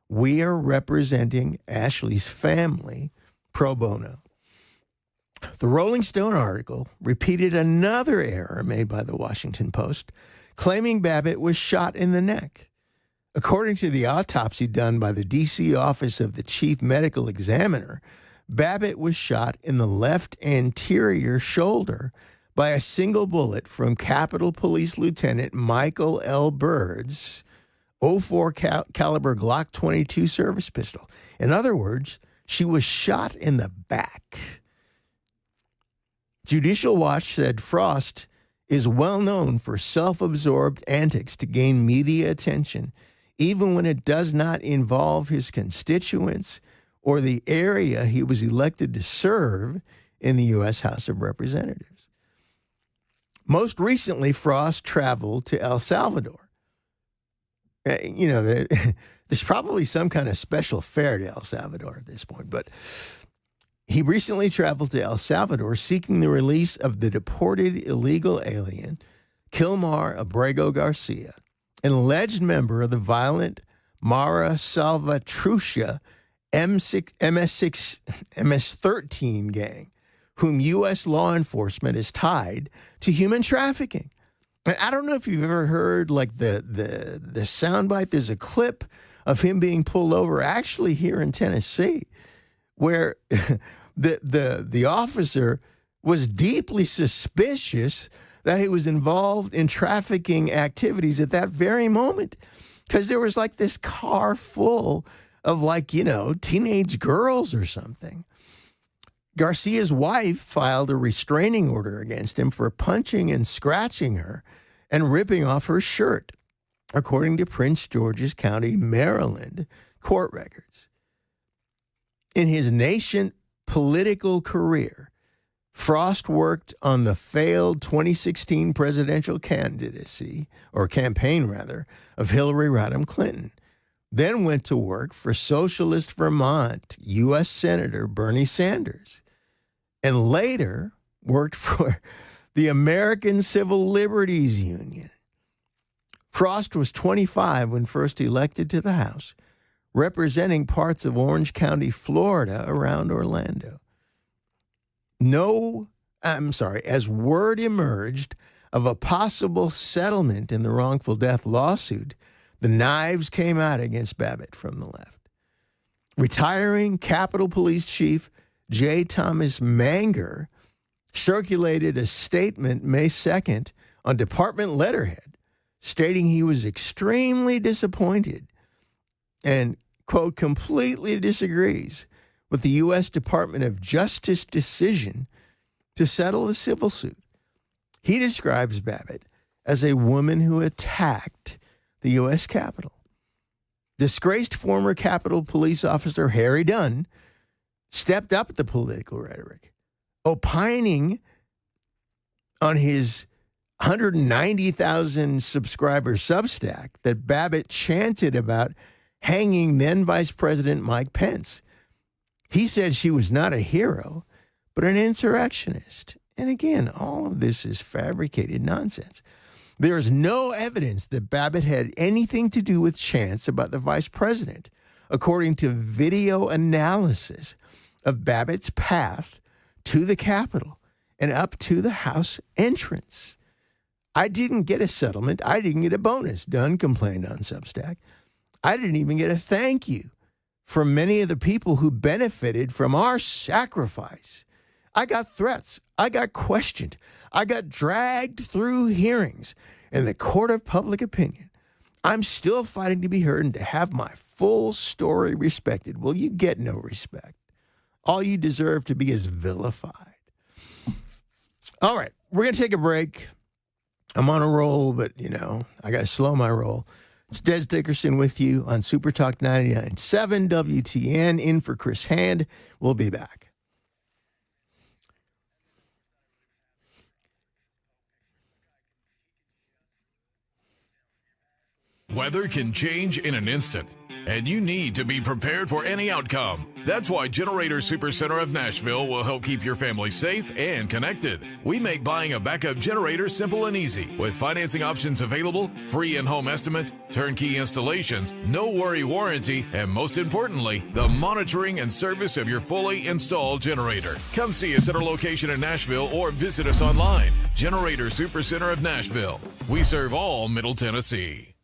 We are representing Ashley's family pro bono. The Rolling Stone article repeated another error made by the Washington Post, claiming Babbitt was shot in the neck. According to the autopsy done by the D.C. Office of the Chief Medical Examiner, Babbitt was shot in the left anterior shoulder by a single bullet from Capitol Police Lieutenant Michael L. Bird's .04 caliber Glock 22 service pistol. In other words, she was shot in the back. Judicial Watch said Frost is well known for self-absorbed antics to gain media attention, even when it does not involve his constituents or the area he was elected to serve in the U.S. House of Representatives. Most recently, Frost traveled to El Salvador. There's probably some kind of special fare to El Salvador at this point, but he recently traveled to El Salvador seeking the release of the deported illegal alien, Kilmar Abrego Garcia, an alleged member of the violent Mara Salvatrucha MS-13 gang, whom U.S. law enforcement is tied to human trafficking. And I don't know if you've ever heard like the soundbite. There's a clip of him being pulled over actually here in Tennessee where the officer was deeply suspicious that he was involved in trafficking activities at that very moment, because there was like this car full of teenage girls or something. Garcia's wife filed a restraining order against him for punching and scratching her and ripping off her shirt, according to Prince George's County, Maryland court records. In his nascent political career, Frost worked on the failed 2016 presidential campaign of Hillary Rodham Clinton, then went to work for Socialist Vermont U.S. Senator Bernie Sanders, and later worked for the American Civil Liberties Union. Frost was 25 when first elected to the House, representing parts of Orange County, Florida, around Orlando. As word emerged of a possible settlement in the wrongful death lawsuit, the knives came out against Babbitt from the left. Retiring Capitol Police Chief J. Thomas Manger circulated a statement May 2nd on department letterhead, stating he was extremely disappointed and, quote, completely disagrees with the U.S. Department of Justice decision to settle the civil suit. He describes Babbitt as a woman who attacked the U.S. Capitol. Disgraced former Capitol Police officer Harry Dunn stepped up the political rhetoric, opining on his 190,000 subscriber Substack that Babbitt chanted about hanging then Vice President Mike Pence. He said she was not a hero, but an insurrectionist. And again, all of this is fabricated nonsense. There is no evidence that Babbitt had anything to do with chants about the vice president, according to video analysis of Babbitt's path to the Capitol and up to the House entrance. I didn't get a settlement. I didn't get a bonus, Dunn complained on Substack. I didn't even get a thank you from many of the people who benefited from our sacrifice. I got threats. I got questioned. I got dragged through hearings in the court of public opinion. I'm still fighting to be heard and to have my full story respected. Well, you get no respect. All you deserve to be is vilified. All right, we're going to take a break. I'm on a roll, but, I got to slow my roll. It's Des Dickerson with you on Super Talk 99.7 WTN, in for Chris Hand. We'll be back. Weather can change in an instant, and you need to be prepared for any outcome. That's why Generator Supercenter of Nashville will help keep your family safe and connected. We make buying a backup generator simple and easy, with financing options available, free in-home estimate, turnkey installations, no worry warranty, and most importantly, the monitoring and service of your fully installed generator. Come see us at our location in Nashville or visit us online. Generator Supercenter of Nashville. We serve all Middle Tennessee.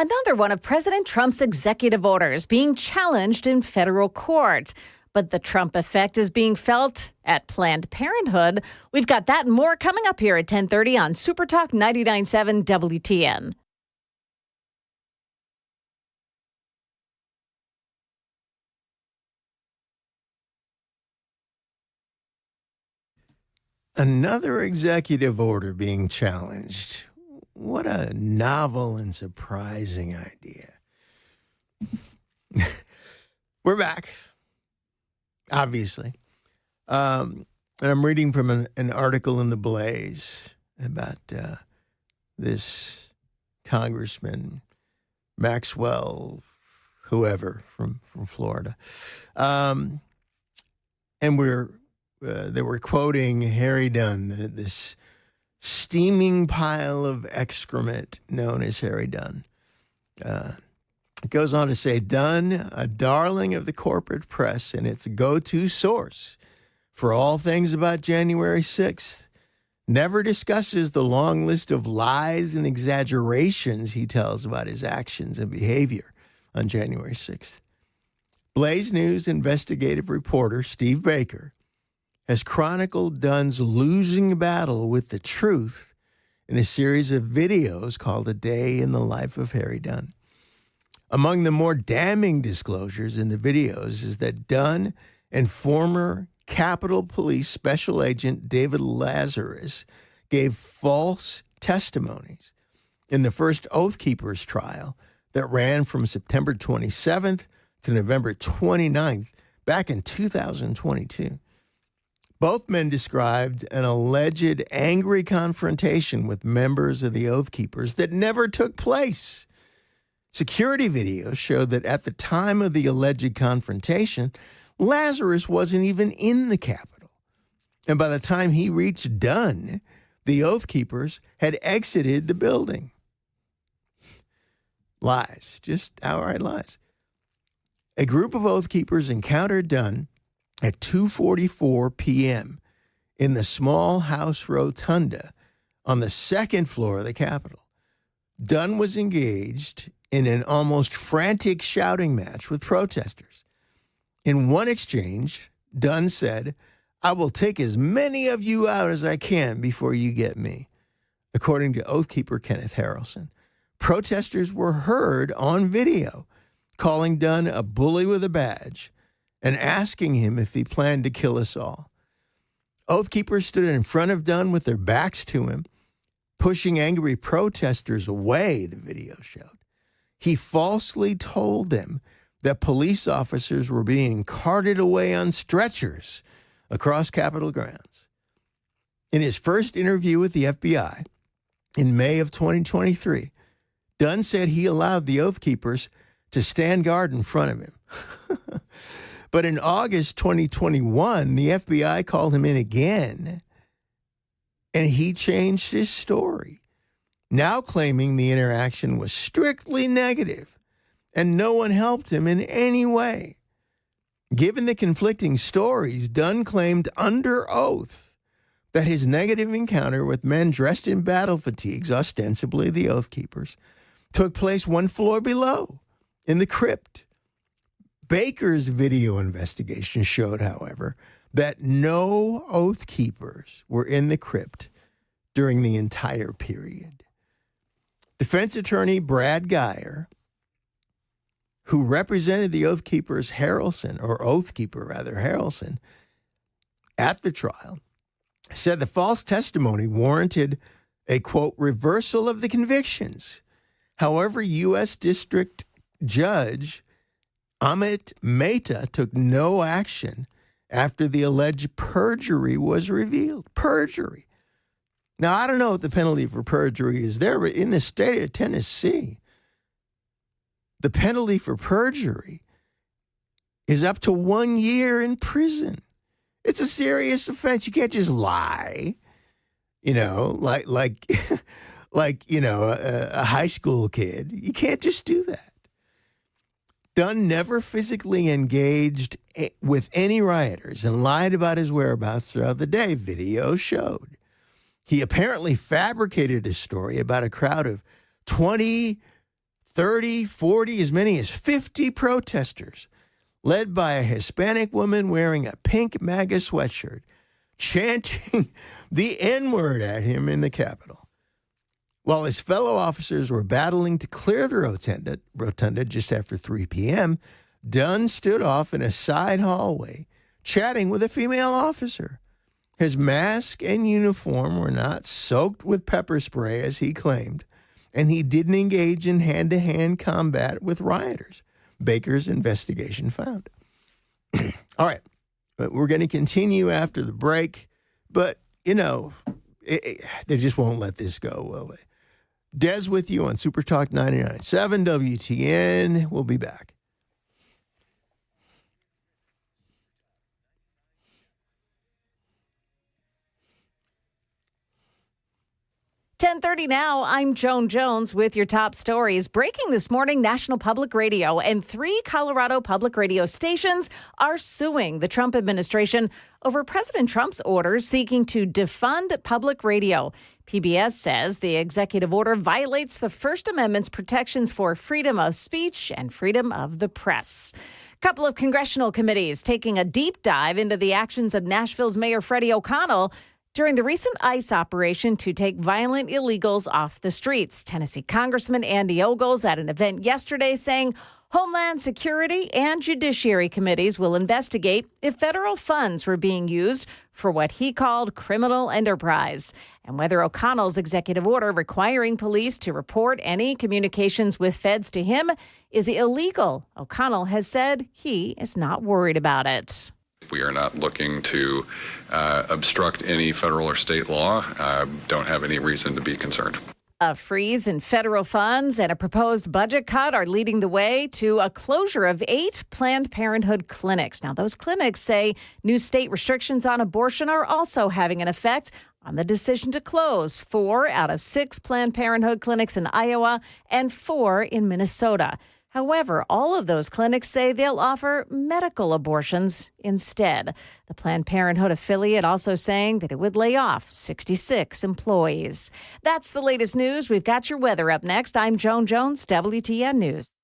Another one of President Trump's executive orders being challenged in federal court. But the Trump effect is being felt at Planned Parenthood. We've got that and more coming up here at 10:30 on Super Talk 99.7 WTN. Another executive order being challenged. What a novel and surprising idea. We're back, obviously. And I'm reading from an article in The Blaze about this Congressman Maxwell, whoever, from Florida. And they were quoting Harry Dunn, this steaming pile of excrement known as Harry Dunn. It goes on to say, Dunn, a darling of the corporate press and its go-to source for all things about January 6th, never discusses the long list of lies and exaggerations he tells about his actions and behavior on January 6th. Blaze News investigative reporter Steve Baker has chronicled Dunn's losing battle with the truth in a series of videos called A Day in the Life of Harry Dunn. Among the more damning disclosures in the videos is that Dunn and former Capitol Police Special Agent David Lazarus gave false testimonies in the first Oath Keepers trial that ran from September 27th to November 29th back in 2022. Both men described an alleged angry confrontation with members of the Oath Keepers that never took place. Security videos showed that at the time of the alleged confrontation, Lazarus wasn't even in the Capitol. And by the time he reached Dunn, the Oath Keepers had exited the building. Lies, just outright lies. A group of Oath Keepers encountered Dunn at 2:44 p.m. in the small house rotunda on the second floor of the Capitol. Dunn was engaged in an almost frantic shouting match with protesters. In one exchange, Dunn said, "I will take as many of you out as I can before you get me." According to Oath Keeper Kenneth Harrelson, protesters were heard on video calling Dunn a bully with a badge and asking him if he planned to kill us all. Oath Keepers stood in front of Dunn with their backs to him, pushing angry protesters away, the video showed. He falsely told them that police officers were being carted away on stretchers across Capitol grounds. In his first interview with the FBI in May of 2023, Dunn said he allowed the Oath Keepers to stand guard in front of him. But in August 2021, the FBI called him in again, and he changed his story, now claiming the interaction was strictly negative and no one helped him in any way. Given the conflicting stories, Dunn claimed under oath that his negative encounter with men dressed in battle fatigues, ostensibly the Oath Keepers, took place one floor below, in the crypt. Baker's video investigation showed, however, that no Oath Keepers were in the crypt during the entire period. Defense attorney Brad Geyer, who represented the Oath Keepers Oath Keeper Harrelson, at the trial, said the false testimony warranted a, quote, reversal of the convictions. However, U.S. District Judge Amit Mehta took no action after the alleged perjury was revealed. Perjury. Now, I don't know what the penalty for perjury is there, but in the state of Tennessee, the penalty for perjury is up to 1 year in prison. It's a serious offense. You can't just lie, like a high school kid. You can't just do that. Dunn never physically engaged with any rioters and lied about his whereabouts throughout the day, video showed. He apparently fabricated a story about a crowd of 20 30, 40, as many as 50 protesters, led by a Hispanic woman wearing a pink MAGA sweatshirt, chanting the N-word at him in the Capitol. While his fellow officers were battling to clear the rotunda just after 3 p.m., Dunn stood off in a side hallway, chatting with a female officer. His mask and uniform were not soaked with pepper spray, as he claimed, and he didn't engage in hand-to-hand combat with rioters, Baker's investigation found. All right, but we're going to continue after the break, but, they just won't let this go, will they? Des with you on Super Talk 99.7 WTN. We'll be back. .30 now, I'm Joan Jones with your top stories. Breaking this morning, National Public Radio and 3 Colorado public radio stations are suing the Trump administration over President Trump's orders seeking to defund public radio. PBS says the executive order violates the First Amendment's protections for freedom of speech and freedom of the press. A couple of congressional committees taking a deep dive into the actions of Nashville's Mayor Freddie O'Connell during the recent ICE operation to take violent illegals off the streets. Tennessee Congressman Andy Ogles at an event yesterday saying Homeland Security and Judiciary committees will investigate if federal funds were being used for what he called criminal enterprise, and whether O'Connell's executive order requiring police to report any communications with feds to him is illegal. O'Connell has said he is not worried about it. We are not looking to obstruct any federal or state law. Don't have any reason to be concerned. A freeze in federal funds and a proposed budget cut are leading the way to a closure of 8 Planned Parenthood clinics. Now, those clinics say new state restrictions on abortion are also having an effect on the decision to close 4 out of 6 Planned Parenthood clinics in Iowa and 4 in Minnesota. However, all of those clinics say they'll offer medical abortions instead. The Planned Parenthood affiliate also saying that it would lay off 66 employees. That's the latest news. We've got your weather up next. I'm Joan Jones, WTN News.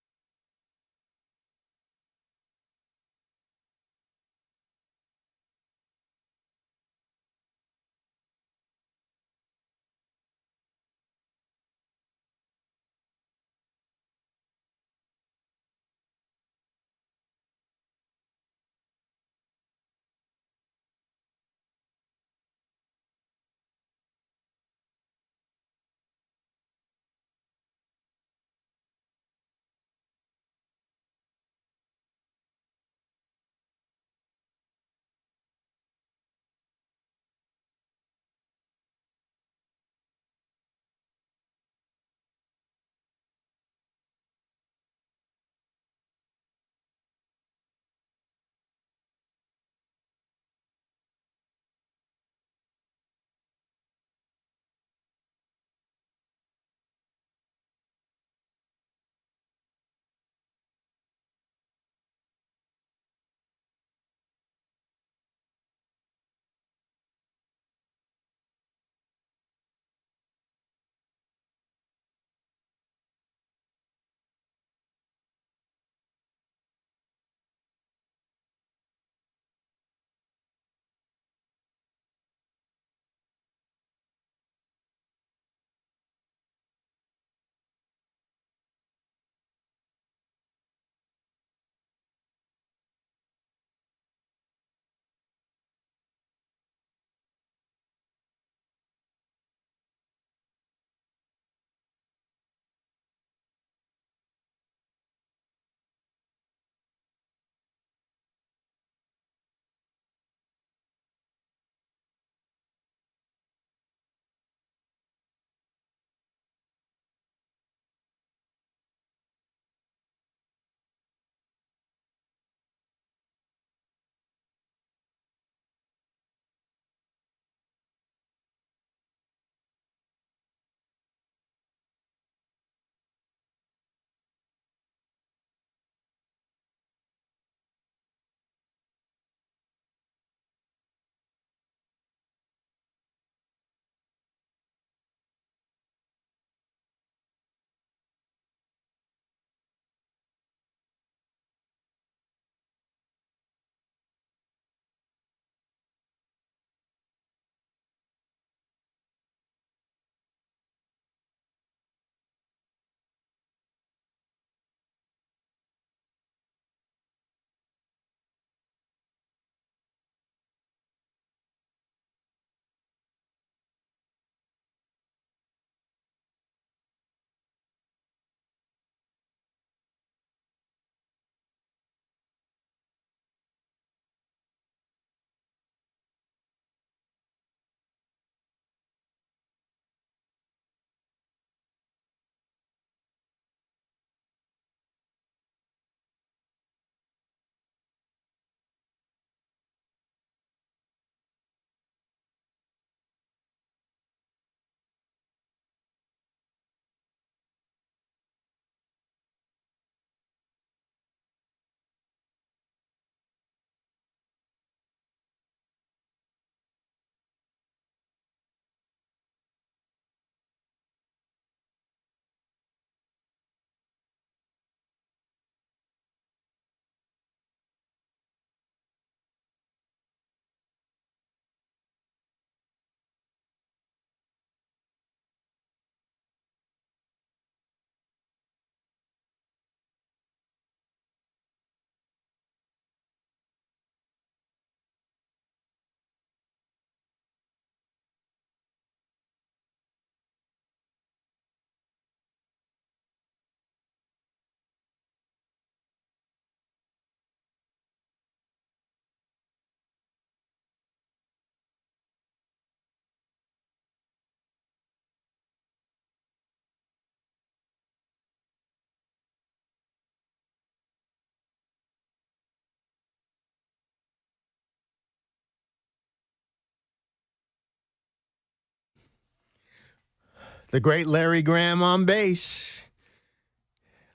the great Larry Graham on bass.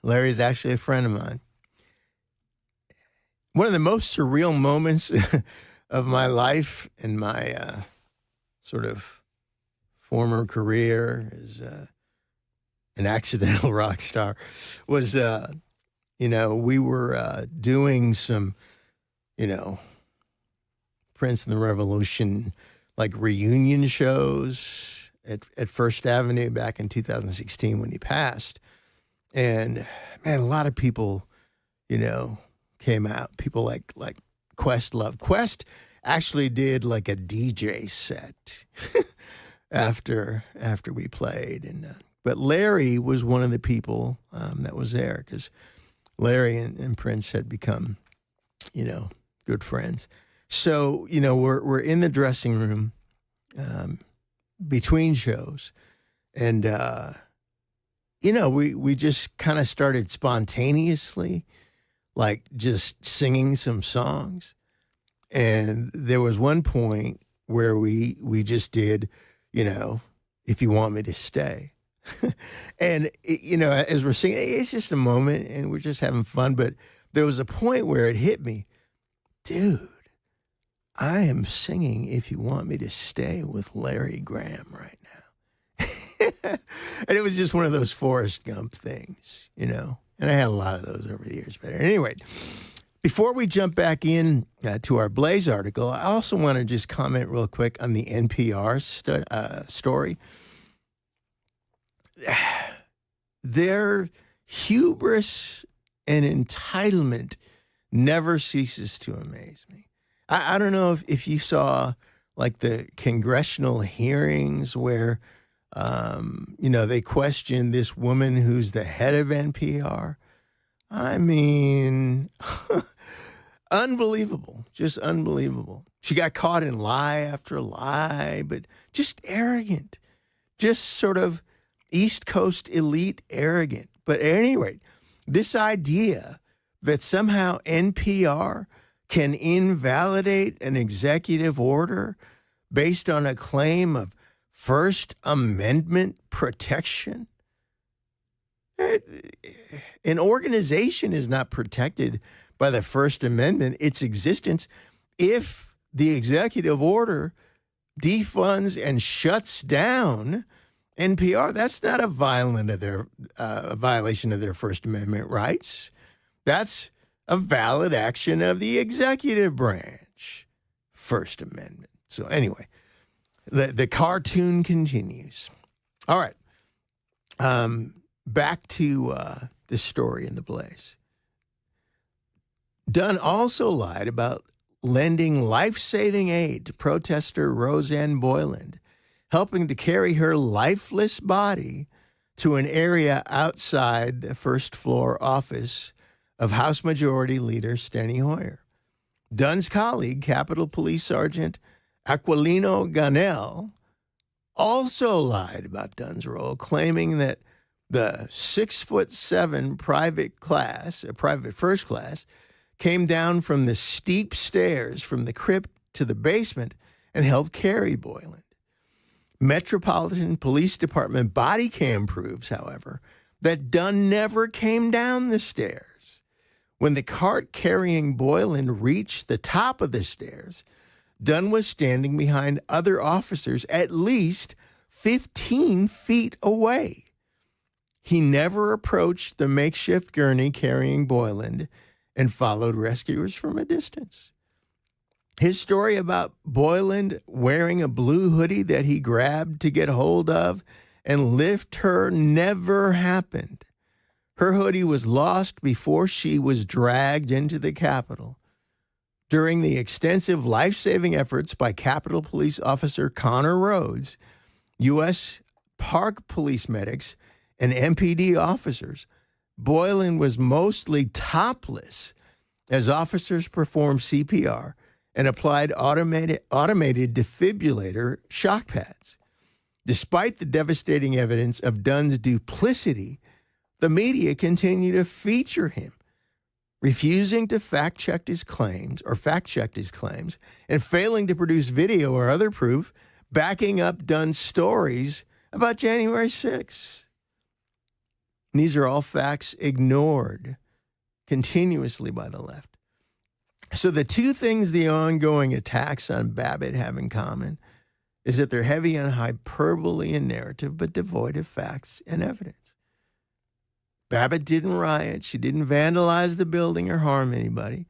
Larry is actually a friend of mine. One of the most surreal moments of my life and my sort of former career as an accidental rock star was, we were doing some, Prince and the Revolution, like reunion shows at First Avenue back in 2016 when he passed. And man, a lot of people, came out. People like Questlove. Quest actually did like a DJ set after we played, and but Larry was one of the people that was there because Larry and Prince had become, good friends. So we're in the dressing room between shows, and we just kind of started spontaneously, like just singing some songs. And there was one point where we just did, If You Want Me to Stay. And, as we're singing, it's just a moment and we're just having fun. But there was a point where it hit me, dude, I am singing If You Want Me to Stay with Larry Graham right now. And it was just one of those Forrest Gump things, And I had a lot of those over the years. But anyway, before we jump back in to our Blaze article, I also want to just comment real quick on the NPR story. Their hubris and entitlement never ceases to amaze me. I don't know if you saw like the congressional hearings where, they questioned this woman who's the head of NPR. I mean, unbelievable, just unbelievable. She got caught in lie after lie, but just arrogant, just sort of East Coast elite arrogant. But at any rate, this idea that somehow NPR can invalidate an executive order based on a claim of First Amendment protection. An organization is not protected by the First Amendment, its existence, if the executive order defunds and shuts down NPR. That's not a violation of their First Amendment rights. That's a valid action of the executive branch. First Amendment. So anyway, the cartoon continues. All right. Back to the story in the Blaze. Dunn also lied about lending life-saving aid to protester Roseanne Boyland, helping to carry her lifeless body to an area outside the first-floor office of House Majority Leader Steny Hoyer. Dunn's colleague, Capitol Police Sergeant Aquilino Ganell, also lied about Dunn's role, claiming that the 6'7" private first class, came down from the steep stairs from the crypt to the basement and helped carry Boyland. Metropolitan Police Department body cam proves, however, that Dunn never came down the stairs. When the cart carrying Boyland reached the top of the stairs, Dunn was standing behind other officers at least 15 feet away. He never approached the makeshift gurney carrying Boyland and followed rescuers from a distance. His story about Boyland wearing a blue hoodie that he grabbed to get hold of and lift her never happened. Her hoodie was lost before she was dragged into the Capitol. During the extensive life-saving efforts by Capitol Police Officer Connor Rhodes, U.S. Park Police medics, and MPD officers, Boyland was mostly topless as officers performed CPR and applied automated defibrillator shock pads. Despite the devastating evidence of Dunn's duplicity, the media continued to feature him, refusing to fact-check his claims, and failing to produce video or other proof backing up Dunn's stories about January 6th. These are all facts ignored continuously by the left. So the two things the ongoing attacks on Babbitt have in common is that they're heavy on hyperbole and narrative, but devoid of facts and evidence. Babbitt didn't riot. She didn't vandalize the building or harm anybody.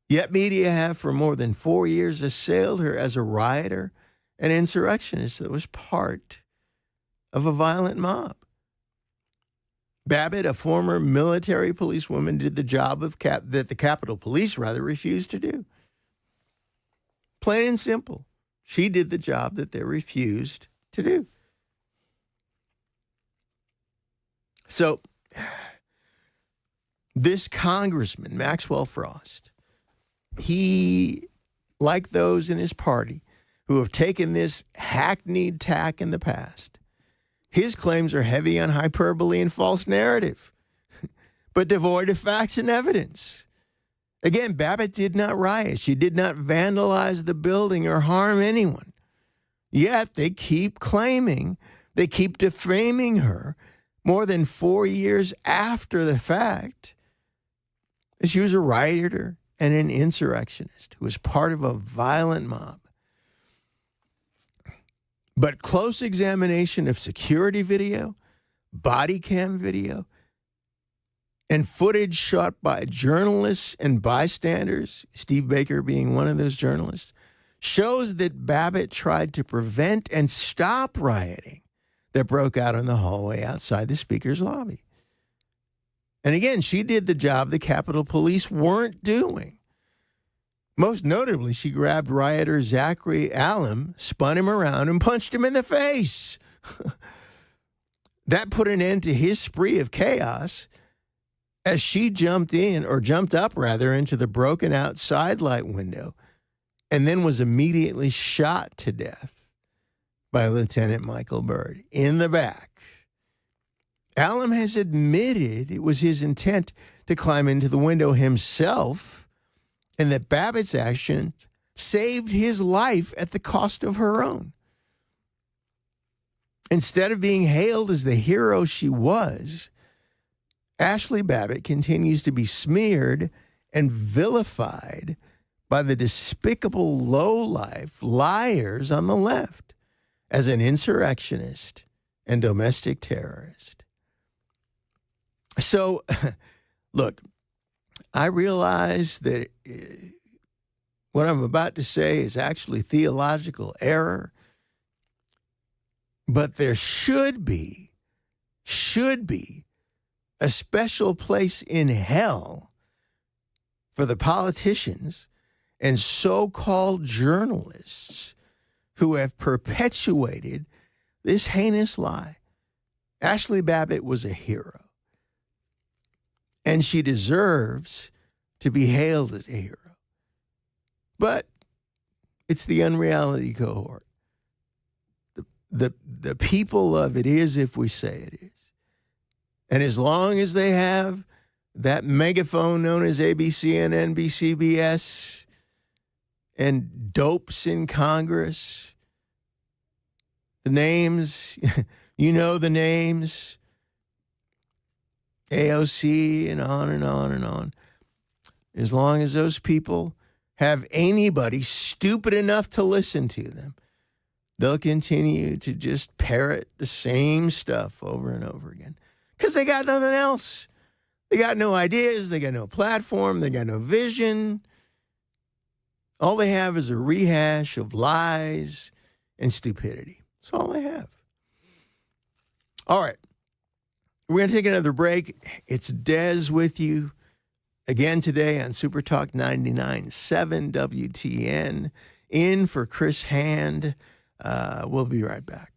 Yet media have for more than 4 years assailed her as a rioter and insurrectionist that was part of a violent mob. Babbitt, a former military policewoman, did the job that the Capitol Police refused to do. Plain and simple. She did the job that they refused to do. So, this congressman, Maxwell Frost, he, like those in his party who have taken this hackneyed tack in the past, his claims are heavy on hyperbole and false narrative, but devoid of facts and evidence. Again, Babbitt did not riot. She did not vandalize the building or harm anyone. Yet they keep claiming, they keep defaming her more than 4 years after the fact that she was a rioter and an insurrectionist who was part of a violent mob. But close examination of security video, body cam video, and footage shot by journalists and bystanders, Steve Baker being one of those journalists, shows that Babbitt tried to prevent and stop rioting that broke out in the hallway outside the Speaker's lobby. And again, she did the job the Capitol Police weren't doing. Most notably, she grabbed rioter Zachary Allen, spun him around, and punched him in the face. That put an end to his spree of chaos as she jumped up into the broken out side light window and then was immediately shot to death by Lieutenant Michael Byrd in the back. Allen has admitted it was his intent to climb into the window himself and that Babbitt's action saved his life at the cost of her own. Instead of being hailed as the hero she was, Ashley Babbitt continues to be smeared and vilified by the despicable lowlife liars on the left as an insurrectionist and domestic terrorist. So, look, I realize that what I'm about to say is actually theological error, but there should be a special place in hell for the politicians and so-called journalists who have perpetuated this heinous lie. Ashley Babbitt was a hero, and she deserves to be hailed as a hero. But it's the unreality cohort. The people of it is if we say it is. And as long as they have that megaphone known as ABC and NBCBS and dopes in Congress, the names, you know the names, AOC and on and on and on. As long as those people have anybody stupid enough to listen to them, they'll continue to just parrot the same stuff over and over again. Because they got nothing else. They got no ideas. They got no platform. They got no vision. All they have is a rehash of lies and stupidity. That's all they have. All right. We're going to take another break. It's Des with you again today on Super Talk 99.7 WTN. In for Chris Hand. We'll be right back.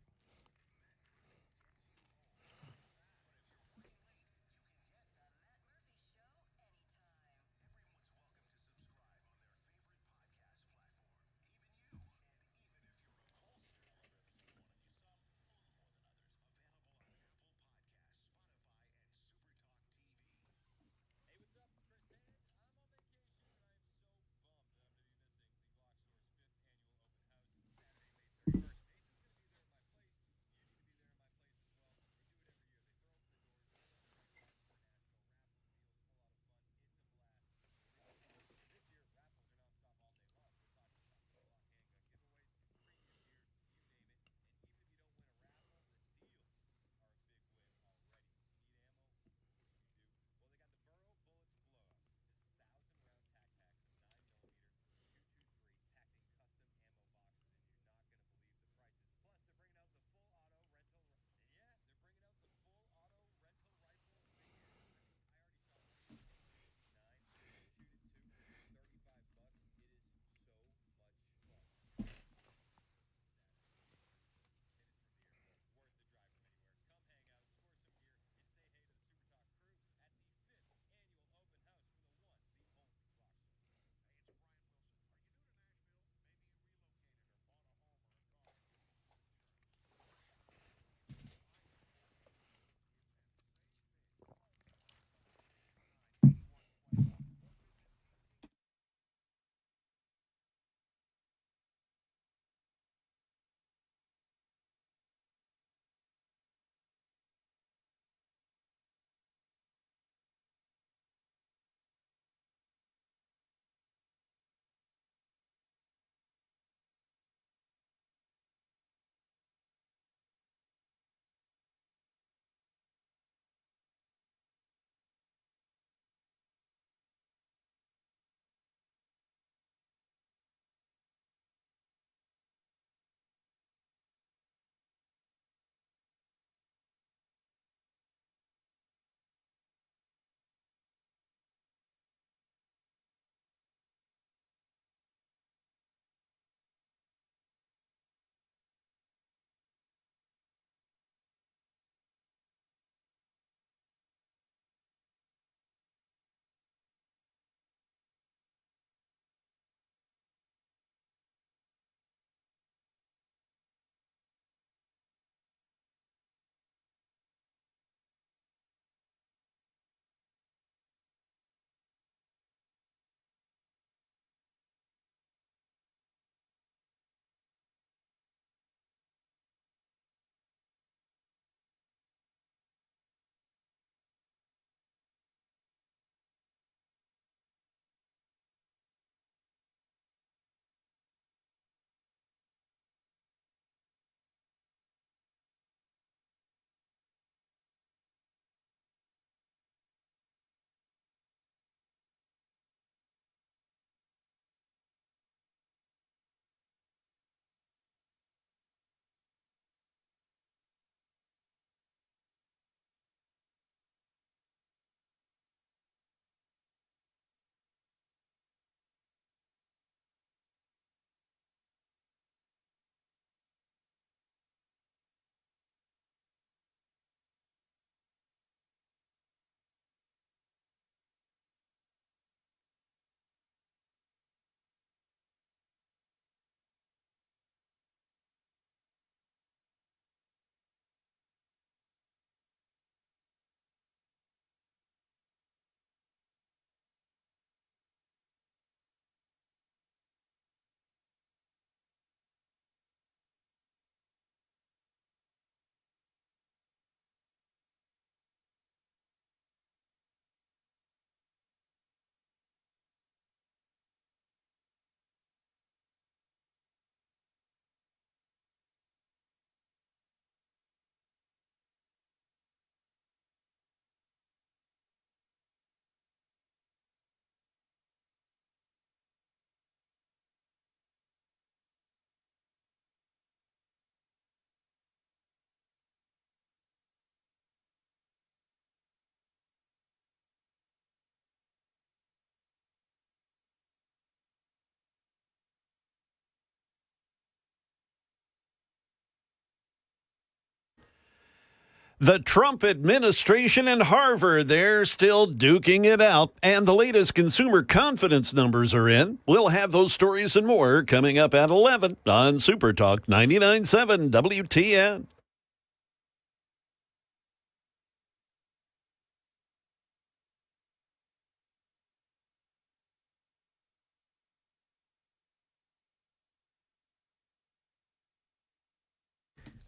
The Trump administration and Harvard, they're still duking it out, and the latest consumer confidence numbers are in. We'll have those stories and more coming up at 11 on Super Talk 99.7 WTN.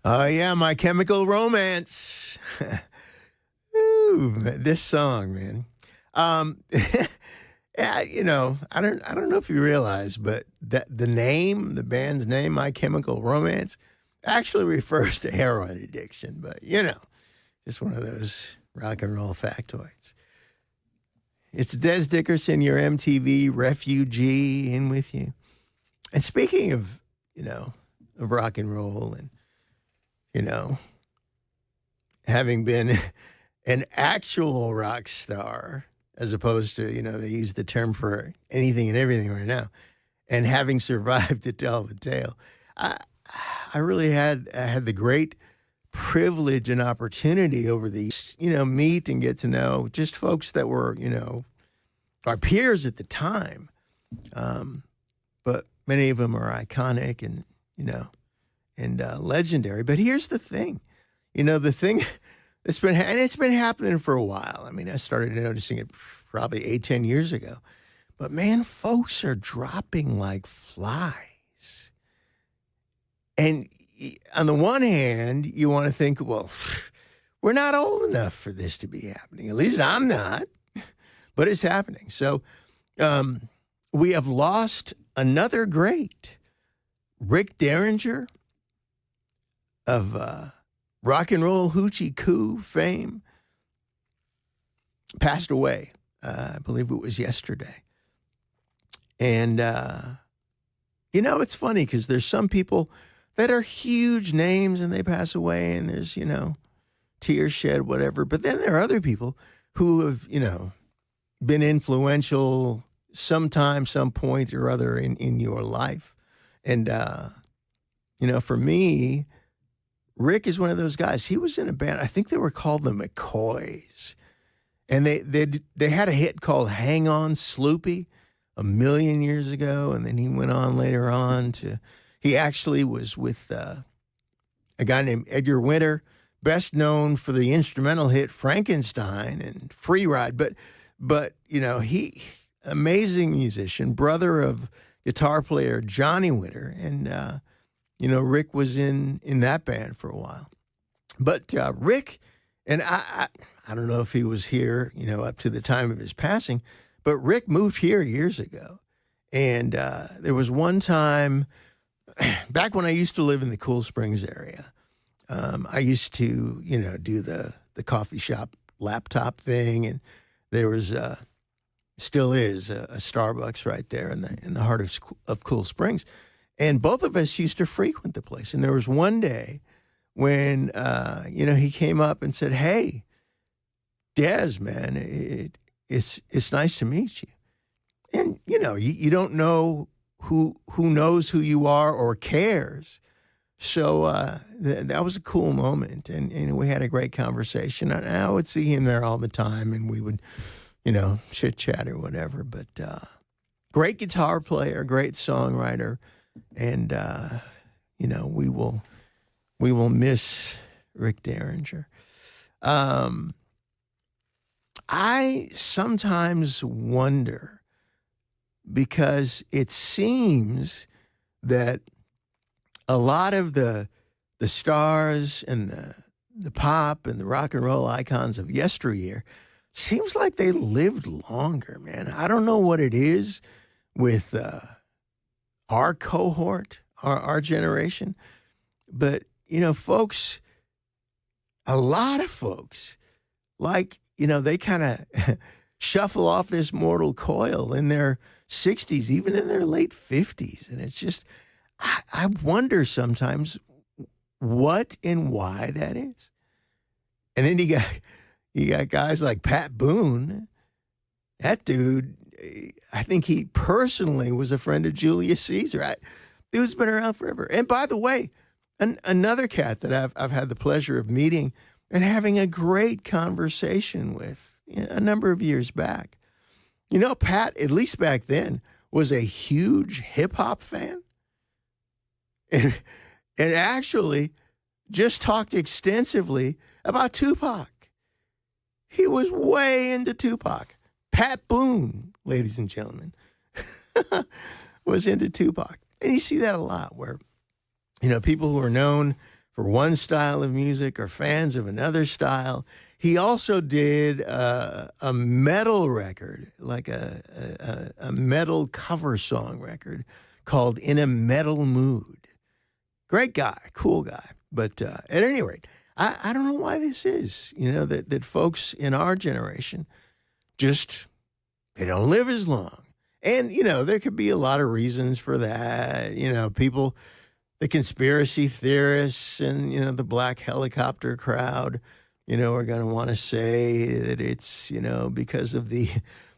Oh, yeah, My Chemical Romance. Ooh, this song, man. Yeah, you know, I don't know if you realize, but that the band's name, My Chemical Romance, actually refers to heroin addiction. But, you know, just one of those rock and roll factoids. It's Des Dickerson, your MTV refugee, in with you. And speaking of, you know, of rock and roll and, you know, having been an actual rock star, as opposed to, you know, they use the term for anything and everything right now, and having survived to tell the tale, I really had the great privilege and opportunity over these, you know, meet and get to know just folks that were, you know, our peers at the time. But many of them are iconic and, you know, and legendary. But here's the thing, you know, the thing it's been happening for a while. I mean, I started noticing it probably 8-10 years ago. But man, folks are dropping like flies. And on the one hand, you want to think, well, we're not old enough for this to be happening. At least I'm not. But it's happening. So we have lost another great, Rick Derringer, of rock and roll hoochie coo fame, passed away. I believe it was yesterday. And, you know, it's funny because there's some people that are huge names and they pass away and there's, you know, tears shed, whatever. But then there are other people who have, you know, been influential sometime, some point or other in your life. And, you know, for me, Rick is one of those guys. He was in a band, I think they were called the McCoys. And they had a hit called Hang On Sloopy a million years ago. And then he went on later on to, he actually was with a guy named Edgar Winter, best known for the instrumental hit Frankenstein and Free Ride. But you know, he, amazing musician, brother of guitar player Johnny Winter. And, you know, Rick was in that band for a while. But Rick, and I don't know if he was here, you know, up to the time of his passing, but Rick moved here years ago. And there was one time, back when I used to live in the Cool Springs area, I used to, you know, do the coffee shop laptop thing. And there was, still is, a Starbucks right there in the heart of Cool Springs. And both of us used to frequent the place. And there was one day when, you know, he came up and said, "Hey, Des, man, it's nice to meet you." And, you know, you don't know who knows who you are or cares. So that was a cool moment. And we had a great conversation. And I would see him there all the time and we would, you know, chit-chat or whatever. But great guitar player, great songwriter. And, you know, we will miss Rick Derringer. I sometimes wonder, because it seems that a lot of the stars and the pop and the rock and roll icons of yesteryear seems like they lived longer, man. I don't know what it is with our cohort, our generation. But, you know, folks, a lot of folks, like, you know, they kind of shuffle off this mortal coil in their 60s, even in their late 50s. And it's just, I wonder sometimes what and why that is. And then you got guys like Pat Boone. That dude, I think he personally was a friend of Julius Caesar. Dude's been around forever. And by the way, another cat that I've had the pleasure of meeting and having a great conversation with a number of years back. You know, Pat, at least back then, was a huge hip-hop fan and actually just talked extensively about Tupac. He was way into Tupac. Pat Boone, ladies and gentlemen, was into Tupac. And you see that a lot where, you know, people who are known for one style of music are fans of another style. He also did a metal record, like a metal cover song record called In a Metal Mood. Great guy, cool guy. But at any rate, I don't know why this is, you know, that folks in our generation just, they don't live as long. And, you know, there could be a lot of reasons for that. You know, people, the conspiracy theorists and, you know, the black helicopter crowd, you know, are going to want to say that it's, you know, because of the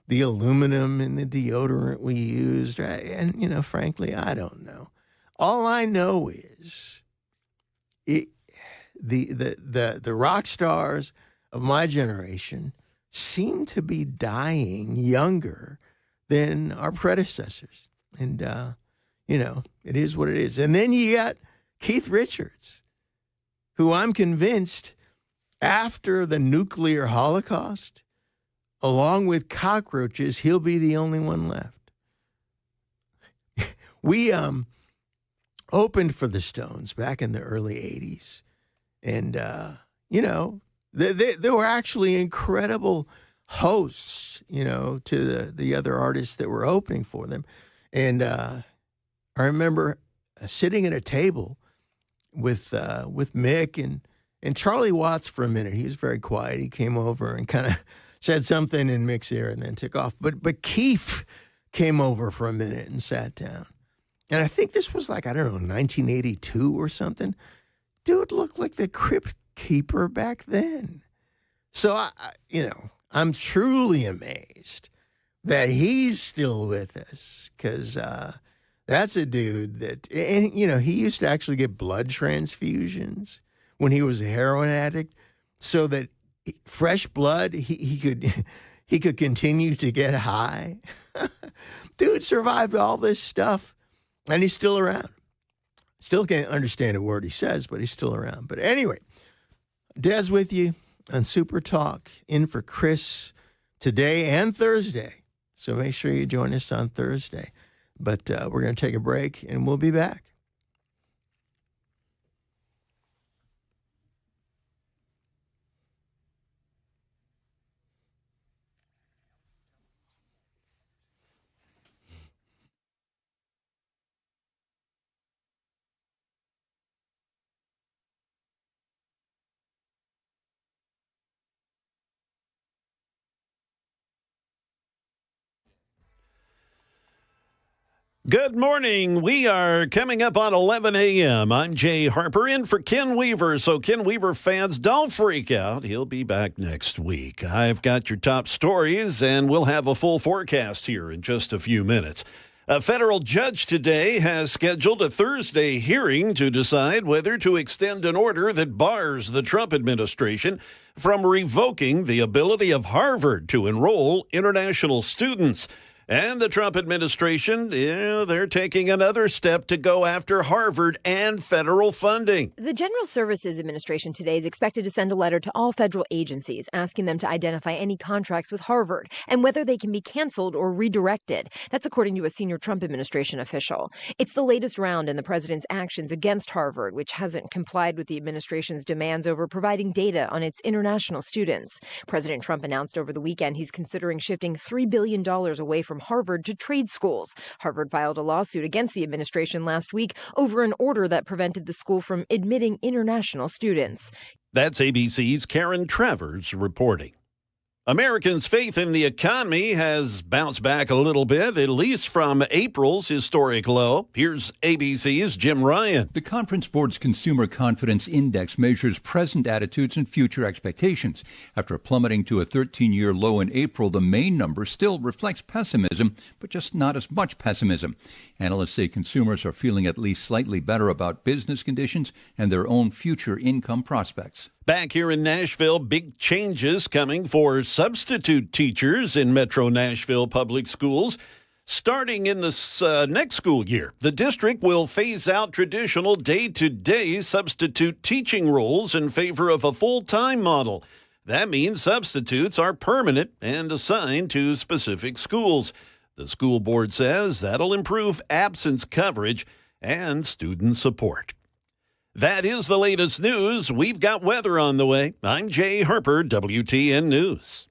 aluminum in the deodorant we used. Right? And, you know, frankly, I don't know. All I know is the rock stars of my generation seem to be dying younger than our predecessors. And, you know, it is what it is. And then you got Keith Richards, who I'm convinced after the nuclear holocaust, along with cockroaches, he'll be the only one left. We opened for the Stones back in the early 80s. And, you know, they were actually incredible hosts, you know, to the other artists that were opening for them. And I remember sitting at a table with Mick and Charlie Watts for a minute. He was very quiet. He came over and kind of said something in Mick's ear and then took off. But Keith came over for a minute and sat down. And I think this was like, I don't know, 1982 or something. Dude looked like the crypt keeper back then. So, you know, I'm truly amazed that he's still with us because that's a dude that, and, you know, he used to actually get blood transfusions when he was a heroin addict so that fresh blood, he could continue to get high. Dude survived all this stuff and he's still around. Still can't understand a word he says, but he's still around. But anyway, Des with you on Super Talk, in for Chris today and Thursday. So make sure you join us on Thursday. But we're going to take a break, and we'll be back. Good morning. We are coming up on 11 a.m. I'm Jay Harper in for Ken Weaver. So Ken Weaver fans, don't freak out. He'll be back next week. I've got your top stories, and we'll have a full forecast here in just a few minutes. A federal judge today has scheduled a Thursday hearing to decide whether to extend an order that bars the Trump administration from revoking the ability of Harvard to enroll international students. And the Trump administration, they're taking another step to go after Harvard and federal funding. The General Services Administration today is expected to send a letter to all federal agencies asking them to identify any contracts with Harvard and whether they can be canceled or redirected. That's according to a senior Trump administration official. It's the latest round in the president's actions against Harvard, which hasn't complied with the administration's demands over providing data on its international students. President Trump announced over the weekend he's considering shifting $3 billion away from Harvard to trade schools. Harvard filed a lawsuit against the administration last week over an order that prevented the school from admitting international students. That's ABC's Karen Travers reporting. Americans' faith in the economy has bounced back a little bit, at least from April's historic low. Here's ABC's Jim Ryan. The Conference Board's Consumer Confidence Index measures present attitudes and future expectations. After plummeting to a 13-year low in April, the main number still reflects pessimism, but just not as much pessimism. Analysts say consumers are feeling at least slightly better about business conditions and their own future income prospects. Back here in Nashville, big changes coming for substitute teachers in Metro Nashville Public Schools. Starting in this next school year, the district will phase out traditional day-to-day substitute teaching roles in favor of a full-time model. That means substitutes are permanent and assigned to specific schools. The school board says that'll improve absence coverage and student support. That is the latest news. We've got weather on the way. I'm Jay Harper, WTN News.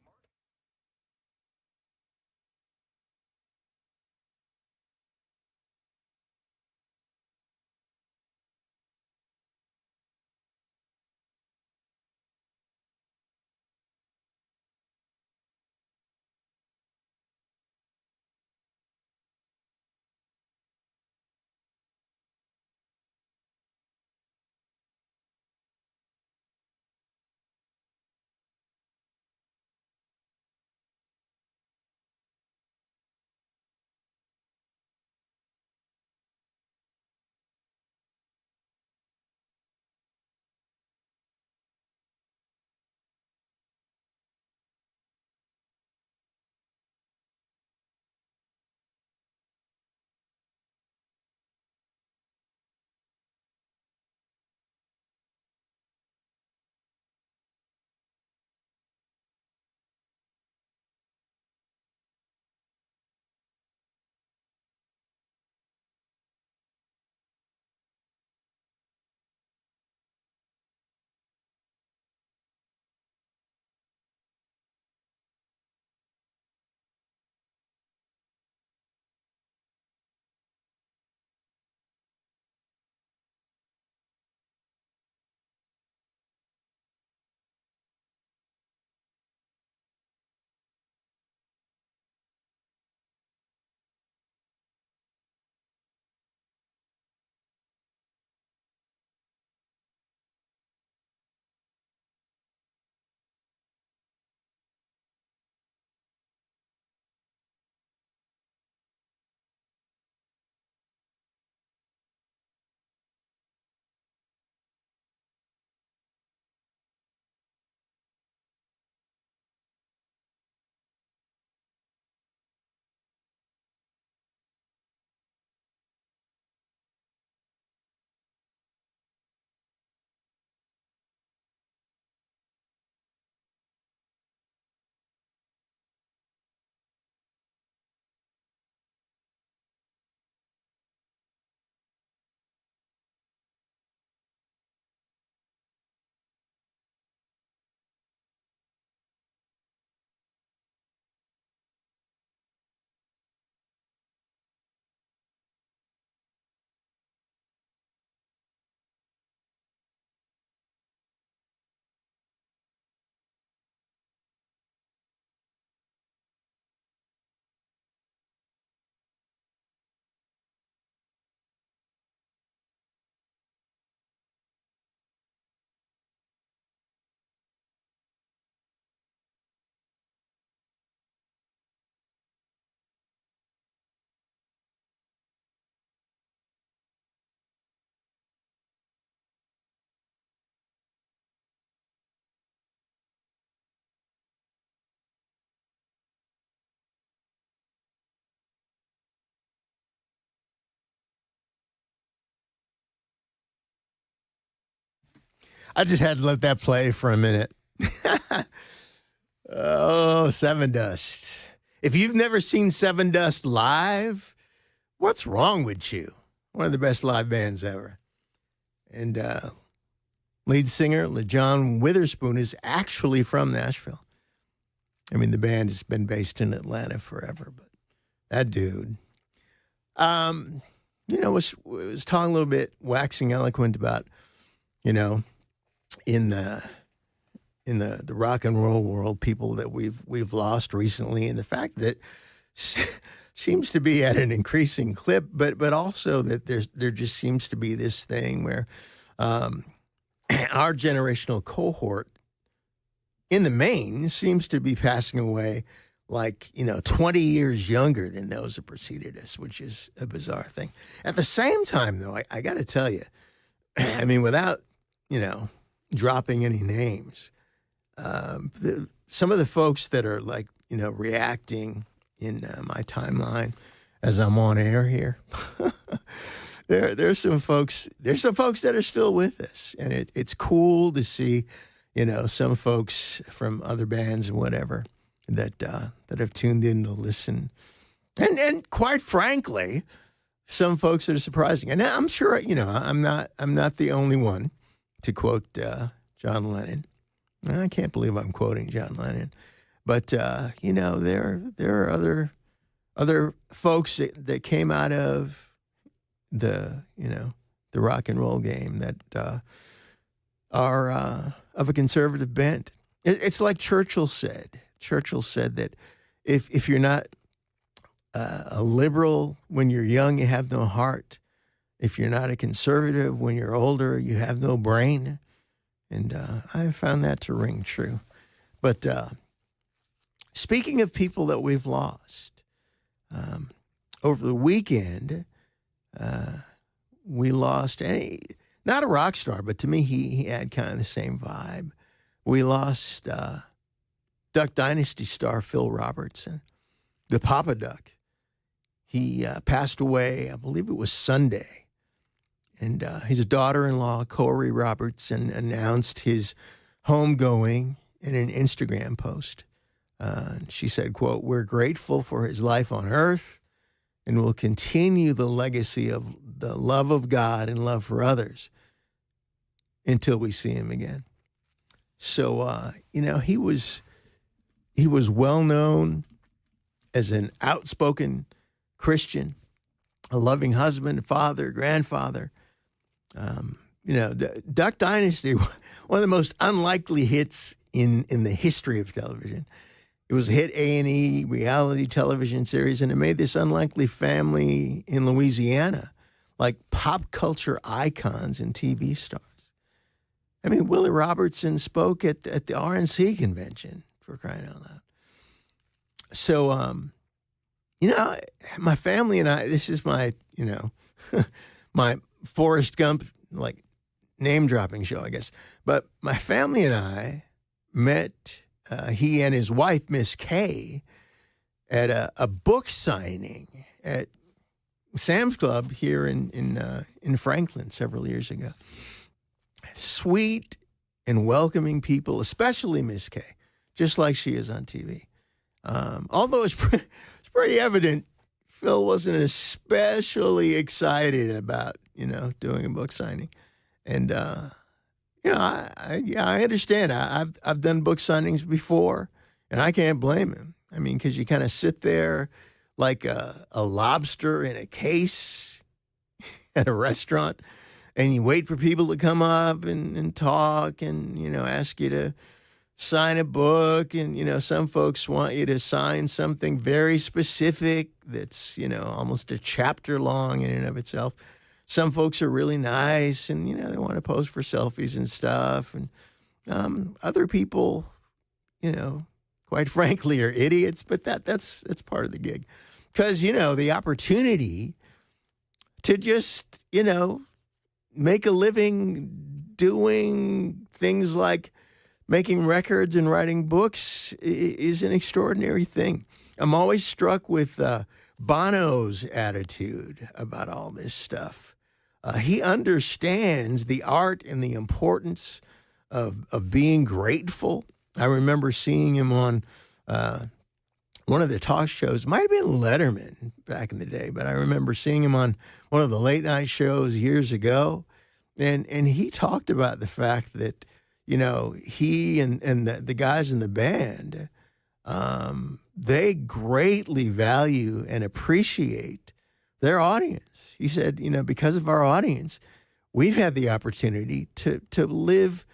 I just had to let that play for a minute. Oh, Seven Dust. If you've never seen Seven Dust live, what's wrong with you? One of the best live bands ever. And lead singer LaJohn Witherspoon is actually from Nashville. I mean, the band has been based in Atlanta forever, but that dude, was talking a little bit, waxing eloquent about, in the rock and roll world, people that we've lost recently, and the fact that seems to be at an increasing clip, but also that there just seems to be this thing where our generational cohort, in the main, seems to be passing away 20 years younger than those that preceded us, which is a bizarre thing. At the same time, though, I got to tell you, I mean, without, dropping any names, some of the folks that are like, reacting in my timeline as I'm on air here, there's some folks that are still with us, and it's cool to see, some folks from other bands and whatever that have tuned in to listen, and quite frankly, some folks that are surprising. And I'm sure, I'm not the only one to quote John Lennon. I can't believe I'm quoting John Lennon, but there are other folks that came out of the rock and roll game that are of a conservative bent. It's like Churchill said. Churchill said that if you're not a liberal when you're young, you have no heart. If you're not a conservative when you're older, you have no brain. And I found that to ring true. But speaking of people that we've lost, over the weekend, we lost not a rock star, but to me, he had kind of the same vibe. We lost Duck Dynasty star Phil Robertson, the Papa Duck. He passed away, I believe it was Sunday. And his daughter-in-law, Corey Robertson, announced his homegoing in an Instagram post. She said, quote, "We're grateful for his life on earth and will continue the legacy of the love of God and love for others until we see him again." So, he was well known as an outspoken Christian, a loving husband, father, grandfather. Duck Dynasty, one of the most unlikely hits in the history of television. It was a hit A&E reality television series, and it made this unlikely family in Louisiana like pop culture icons and TV stars. I mean, Willie Robertson spoke at the RNC convention, for crying out loud. So, my family and I, this is my, my Forrest Gump, like, name-dropping show, I guess. But my family and I met he and his wife, Miss Kay, at a book signing at Sam's Club here in Franklin several years ago. Sweet and welcoming people, especially Miss Kay, just like she is on TV. Although it's pretty evident Phil wasn't especially excited about, doing a book signing. And, I understand. I've done book signings before, and I can't blame him. I mean, because you kind of sit there like a lobster in a case at a restaurant, and you wait for people to come up and talk and, ask you to sign a book. And, some folks want you to sign something very specific that's, almost a chapter long in and of itself. Some folks are really nice and, they want to pose for selfies and stuff. And other people, quite frankly, are idiots, but that's part of the gig. Because, the opportunity to just, make a living doing things like making records and writing books is an extraordinary thing. I'm always struck with Bono's attitude about all this stuff. He understands the art and the importance of being grateful. I remember seeing him on one of the talk shows. Might have been Letterman back in the day, but I remember seeing him on one of the late night shows years ago. And he talked about the fact that, he and the guys in the band, they greatly value and appreciate their audience. He said, because of our audience, we've had the opportunity to live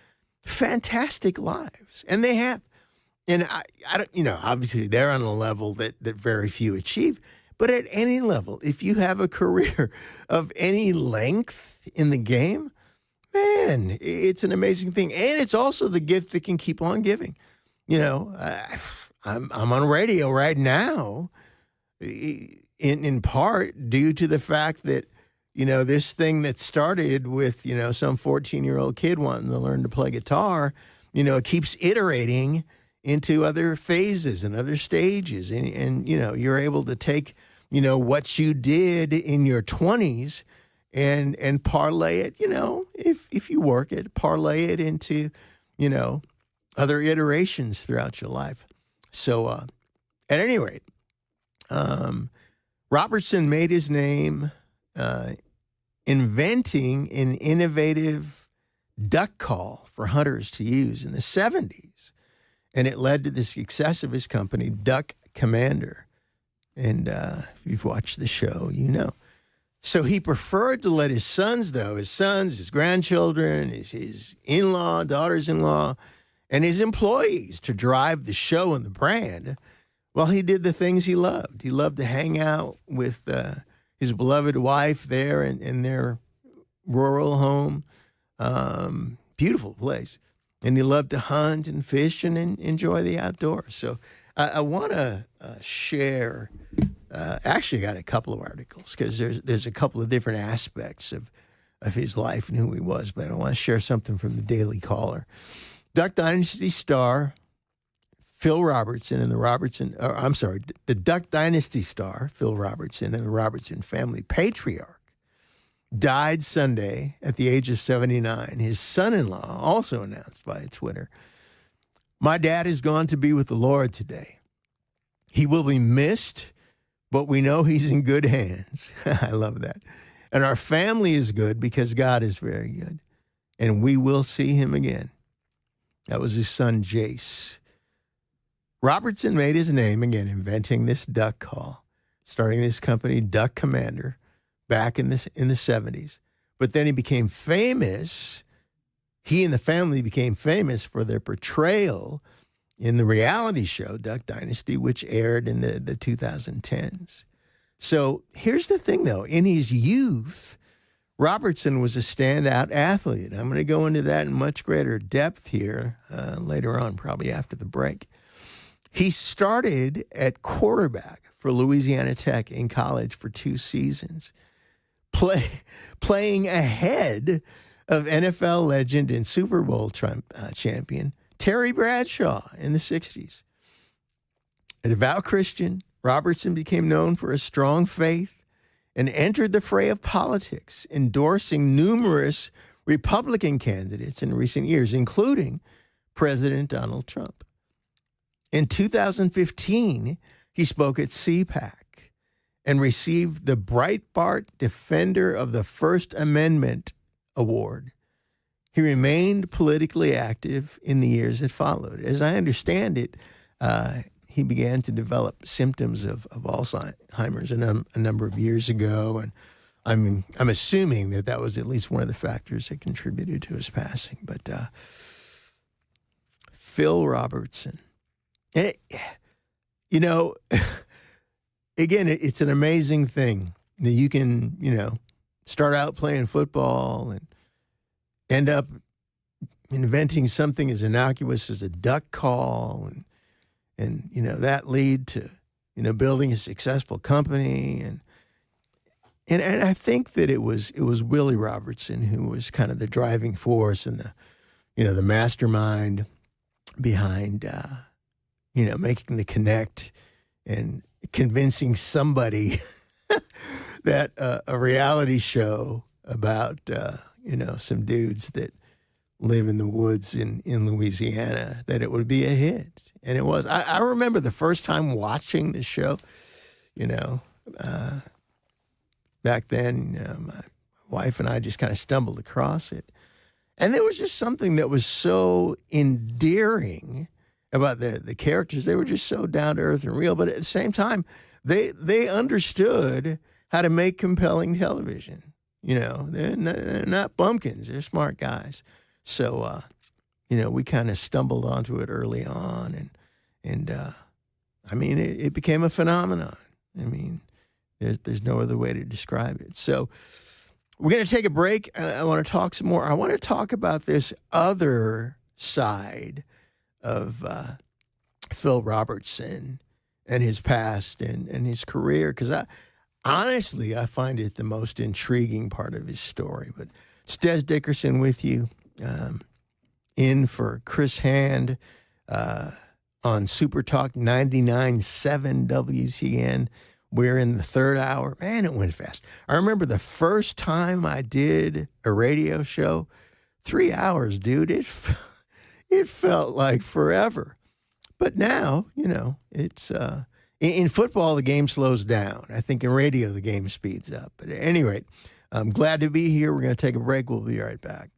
fantastic lives. And they have. And I don't, obviously they're on a level that very few achieve. But at any level, if you have a career of any length in the game, man, it's an amazing thing. And it's also the gift that can keep on giving. I'm on radio right now in part due to the fact that, this thing that started with, some 14-year-old kid wanting to learn to play guitar, it keeps iterating into other phases and other stages. And you're able to take, what you did in your 20s and parlay it, if you work it, parlay it into, other iterations throughout your life. So at any rate, Robertson made his name inventing an innovative duck call for hunters to use in the 70s. And it led to the success of his company, Duck Commander. And if you've watched the show, you know. So he preferred to let his sons, his grandchildren, his in-law, daughters-in-law, and his employees to drive the show and the brand while he did the things he loved. He loved to hang out with his beloved wife there in their rural home. Beautiful place. And he loved to hunt and fish and enjoy the outdoors. So I want to share, actually got a couple of articles because there's a couple of different aspects of his life and who he was, but I want to share something from the Daily Caller. Duck Dynasty star Phil Robertson and the Duck Dynasty star Phil Robertson and the Robertson family patriarch died Sunday at the age of 79. His son-in-law also announced via Twitter, "My dad has gone to be with the Lord today. He will be missed, but we know he's in good hands." I love that. "And our family is good because God is very good. And we will see him again." That was his son, Jace. Robertson made his name again inventing this duck call, starting this company, Duck Commander, back in the 70s. But then he became famous. He and the family became famous for their portrayal in the reality show, Duck Dynasty, which aired in the 2010s. So here's the thing, though. In his youth, Robertson was a standout athlete. I'm going to go into that in much greater depth here later on, probably after the break. He started at quarterback for Louisiana Tech in college for 2 seasons, playing ahead of NFL legend and Super Bowl champion Terry Bradshaw in the 60s. A devout Christian, Robertson became known for a strong faith and entered the fray of politics, endorsing numerous Republican candidates in recent years, including President Donald Trump. In 2015, he spoke at CPAC and received the Breitbart Defender of the First Amendment Award. He remained politically active in the years that followed. As I understand it, he began to develop symptoms of Alzheimer's a number of years ago, and I'm assuming that was at least one of the factors that contributed to his passing. But Phil Robertson, and again, it's an amazing thing that you can, start out playing football and end up inventing something as innocuous as a duck call and that lead to, building a successful company. And I think that it was Willie Robertson who was kind of the driving force and the mastermind behind, making the connect and convincing somebody that a reality show about, some dudes that live in the woods in Louisiana, that it would be a hit. And it was. I remember the first time watching the show, back then, my wife and I just kind of stumbled across it. And there was just something that was so endearing about the characters. They were just so down to earth and real. But at the same time, they understood how to make compelling television. They're not bumpkins. They're smart guys. So, we kind of stumbled onto it early on. And it became a phenomenon. There's no other way to describe it. So we're going to take a break. I want to talk some more. I want to talk about this other side of Phil Robertson and his past and his career, because honestly, I find it the most intriguing part of his story. But it's Des Dickerson with you, in for Chris Hand on Super Talk 99.7 WCN. We're in the third hour. Man, it went fast. I remember the first time I did a radio show, 3 hours, dude. It felt like forever. But now, it's in football, the game slows down. I think in radio, the game speeds up. But at any rate, I'm glad to be here. We're going to take a break. We'll be right back.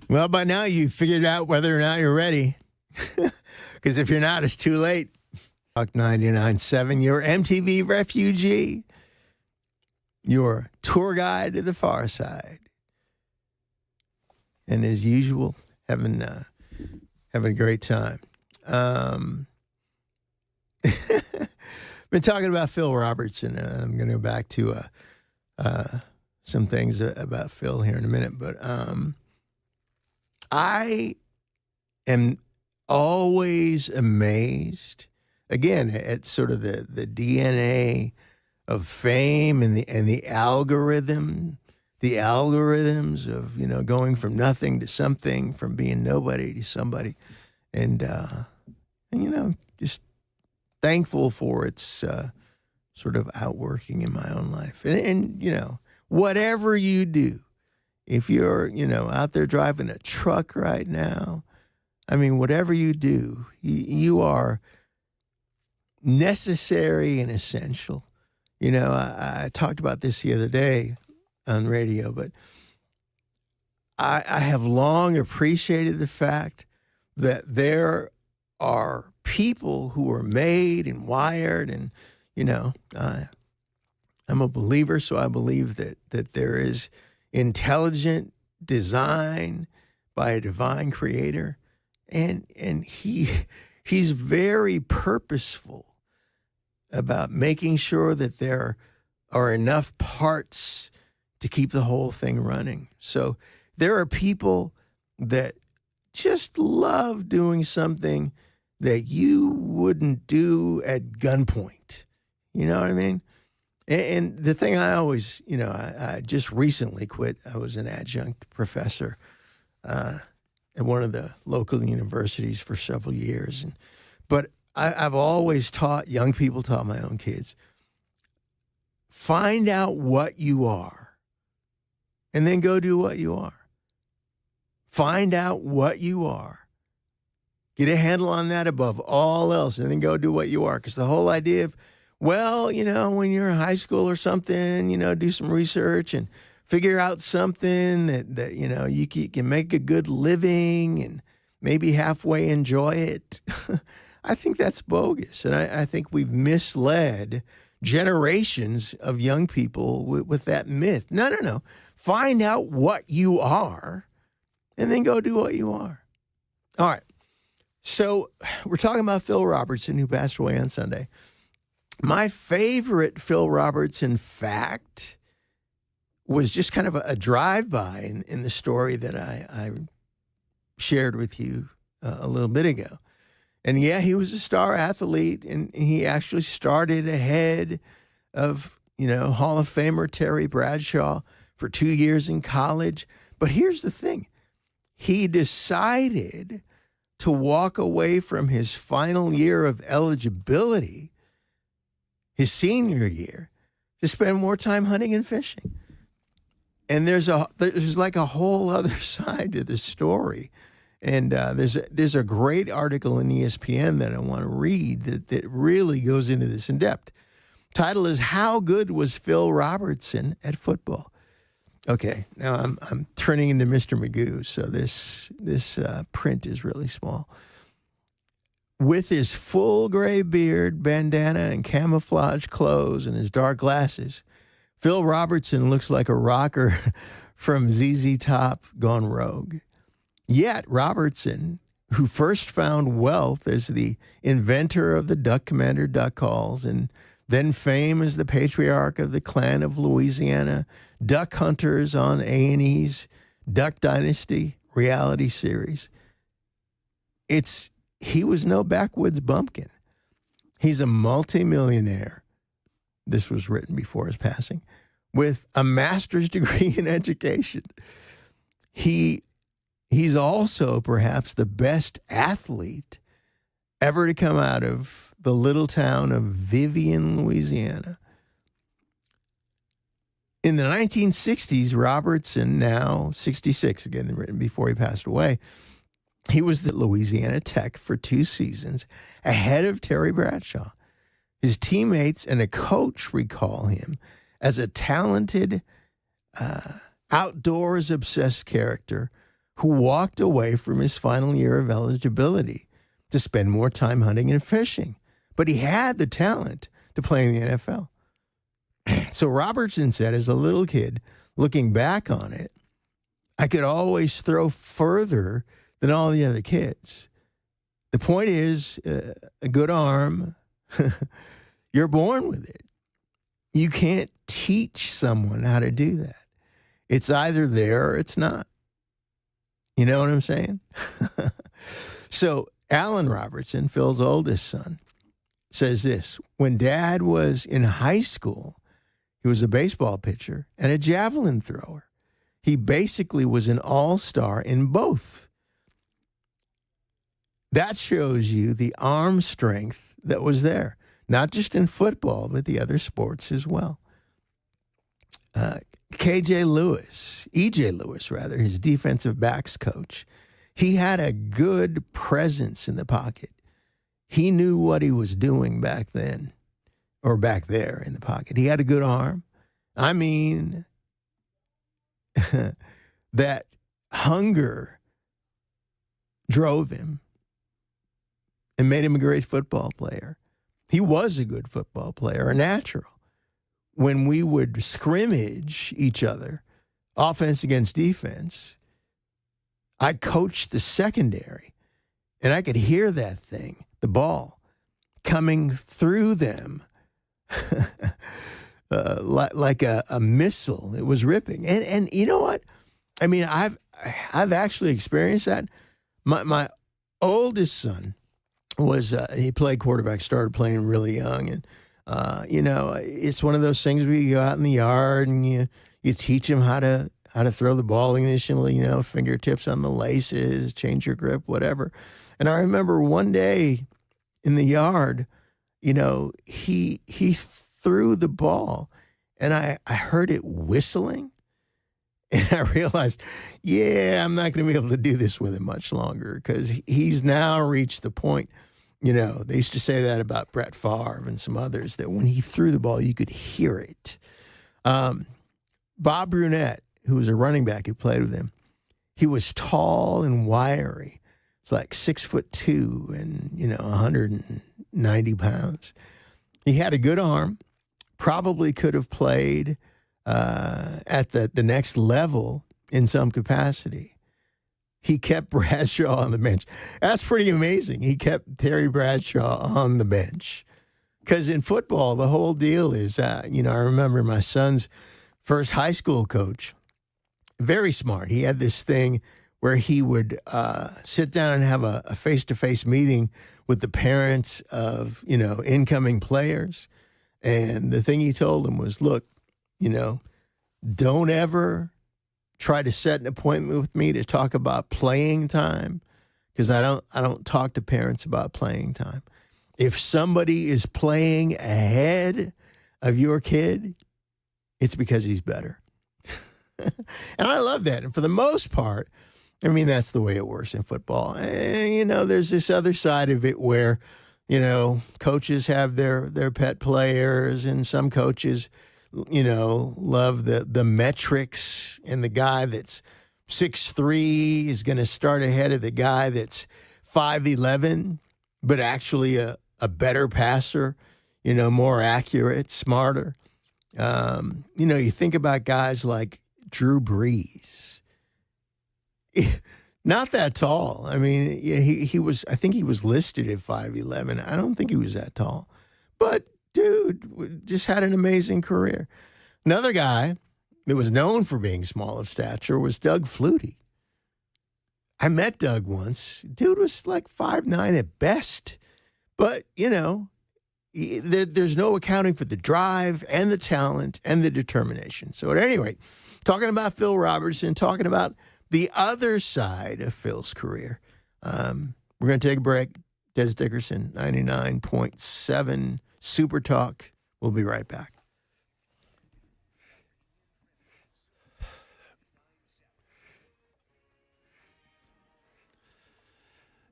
Well, by now you've figured out whether or not you're ready. Because if you're not, it's too late. Talk 99.7, your MTV refugee. your tour guide to the far side. And as usual, having a great time. Been talking about Phil Robertson, and I'm going to go back to some things about Phil here in a minute. But I am always amazed, again, at sort of the DNA of fame and the algorithms of, going from nothing to something, from being nobody to somebody. And just thankful for its sort of outworking in my own life. And whatever you do, if you're, out there driving a truck right now, I mean, whatever you do, you are necessary and essential. I talked about this the other day on radio, but I have long appreciated the fact that there are people who are made and wired, and, I'm a believer, so I believe that there is intelligent design by a divine creator, and he's very purposeful about making sure that there are enough parts to keep the whole thing running. So there are people that just love doing something that you wouldn't do at gunpoint. You know what I mean? And the thing I always, I just recently quit. I was an adjunct professor at one of the local universities for several years. But I've always taught young people, taught my own kids, find out what you are and then go do what you are. Find out what you are. Get a handle on that above all else, and then go do what you are. Because the whole idea of, when you're in high school or something, do some research and figure out something that you can make a good living and maybe halfway enjoy it. I think that's bogus. And I think we've misled generations of young people with that myth. No. Find out what you are and then go do what you are. All right. So we're talking about Phil Robertson, who passed away on Sunday. My favorite Phil Robertson fact was just kind of a drive-by in the story that I shared with you a little bit ago. And yeah, he was a star athlete, and he actually started ahead of, Hall of Famer Terry Bradshaw for 2 years in college. But here's the thing. He decided to walk away from his final year of eligibility, his senior year, to spend more time hunting and fishing. And there's like a whole other side to the story. And there's a great article in ESPN that I want to read that really goes into this in depth. Title is "How Good Was Phil Robertson at Football?" Okay, now I'm turning into Mr. Magoo, so this print is really small. With his full gray beard, bandana, and camouflage clothes, and his dark glasses, Phil Robertson looks like a rocker from ZZ Top gone rogue. Yet Robertson, who first found wealth as the inventor of the Duck Commander duck calls and then fame as the patriarch of the clan of Louisiana duck hunters on A&E's Duck Dynasty reality series, he was no backwoods bumpkin. He's a multimillionaire. This was written before his passing, with a master's degree in education. He's also perhaps the best athlete ever to come out of the little town of Vivian, Louisiana. In the 1960s, Robertson, now 66, again, written before he passed away, he was the Louisiana Tech for 2 seasons, ahead of Terry Bradshaw. His teammates and a coach recall him as a talented, outdoors-obsessed character who walked away from his final year of eligibility to spend more time hunting and fishing. But he had the talent to play in the NFL. So Robertson said, as a little kid, looking back on it, I could always throw further than all the other kids. The point is, a good arm, you're born with it. You can't teach someone how to do that. It's either there or it's not. You know what I'm saying? So Alan Robertson, Phil's oldest son, says this: when Dad was in high school, he was a baseball pitcher and a javelin thrower. He basically was an all-star in both. That shows you the arm strength that was there, not just in football, but the other sports as well. EJ Lewis, his defensive backs coach, he had a good presence in the pocket. He knew what he was doing back then, or back there in the pocket. He had a good arm. I mean, that hunger drove him and made him a great football player. He was a good football player, a natural. When we would scrimmage each other, offense against defense, I coached the secondary, and I could hear that thing, the ball, coming through them like a missile. It was ripping. And you know what? I mean, I've actually experienced that. My oldest son was he played quarterback, started playing really young, and it's one of those things where you go out in the yard and you teach him how to throw the ball initially, fingertips on the laces, change your grip, whatever. And I remember one day in the yard, he threw the ball, and I heard it whistling, and I realized, I'm not going to be able to do this with him much longer, because he's now reached the point. They used to say that about Brett Favre and some others, that when he threw the ball, you could hear it. Bob Brunette, who was a running back who played with him, he was tall and wiry. It's like 6'2" and 190 pounds. He had a good arm. Probably could have played at the next level in some capacity. He kept Bradshaw on the bench. That's pretty amazing. He kept Terry Bradshaw on the bench. Because in football, the whole deal is, I remember my son's first high school coach, very smart. He had this thing where he would sit down and have a face-to-face meeting with the parents of, incoming players. And the thing he told them was, look, don't ever try to set an appointment with me to talk about playing time, because I don't talk to parents about playing time. If somebody is playing ahead of your kid, it's because he's better. And I love that. And for the most part, that's the way it works in football. And, there's this other side of it where, coaches have their pet players, and some coaches love the metrics, and the guy that's 6'3" is going to start ahead of the guy that's 5'11", but actually a better passer, more accurate, smarter. You think about guys like Drew Brees. Not that tall. I think he was listed at 5'11". I don't think he was that tall. But dude just had an amazing career. Another guy that was known for being small of stature was Doug Flutie. I met Doug once. Dude was like 5'9" at best. But, there's no accounting for the drive and the talent and the determination. So at any rate, talking about Phil Robertson, talking about the other side of Phil's career. We're going to take a break. Des Dickerson, 99.7 Super Talk. We'll be right back.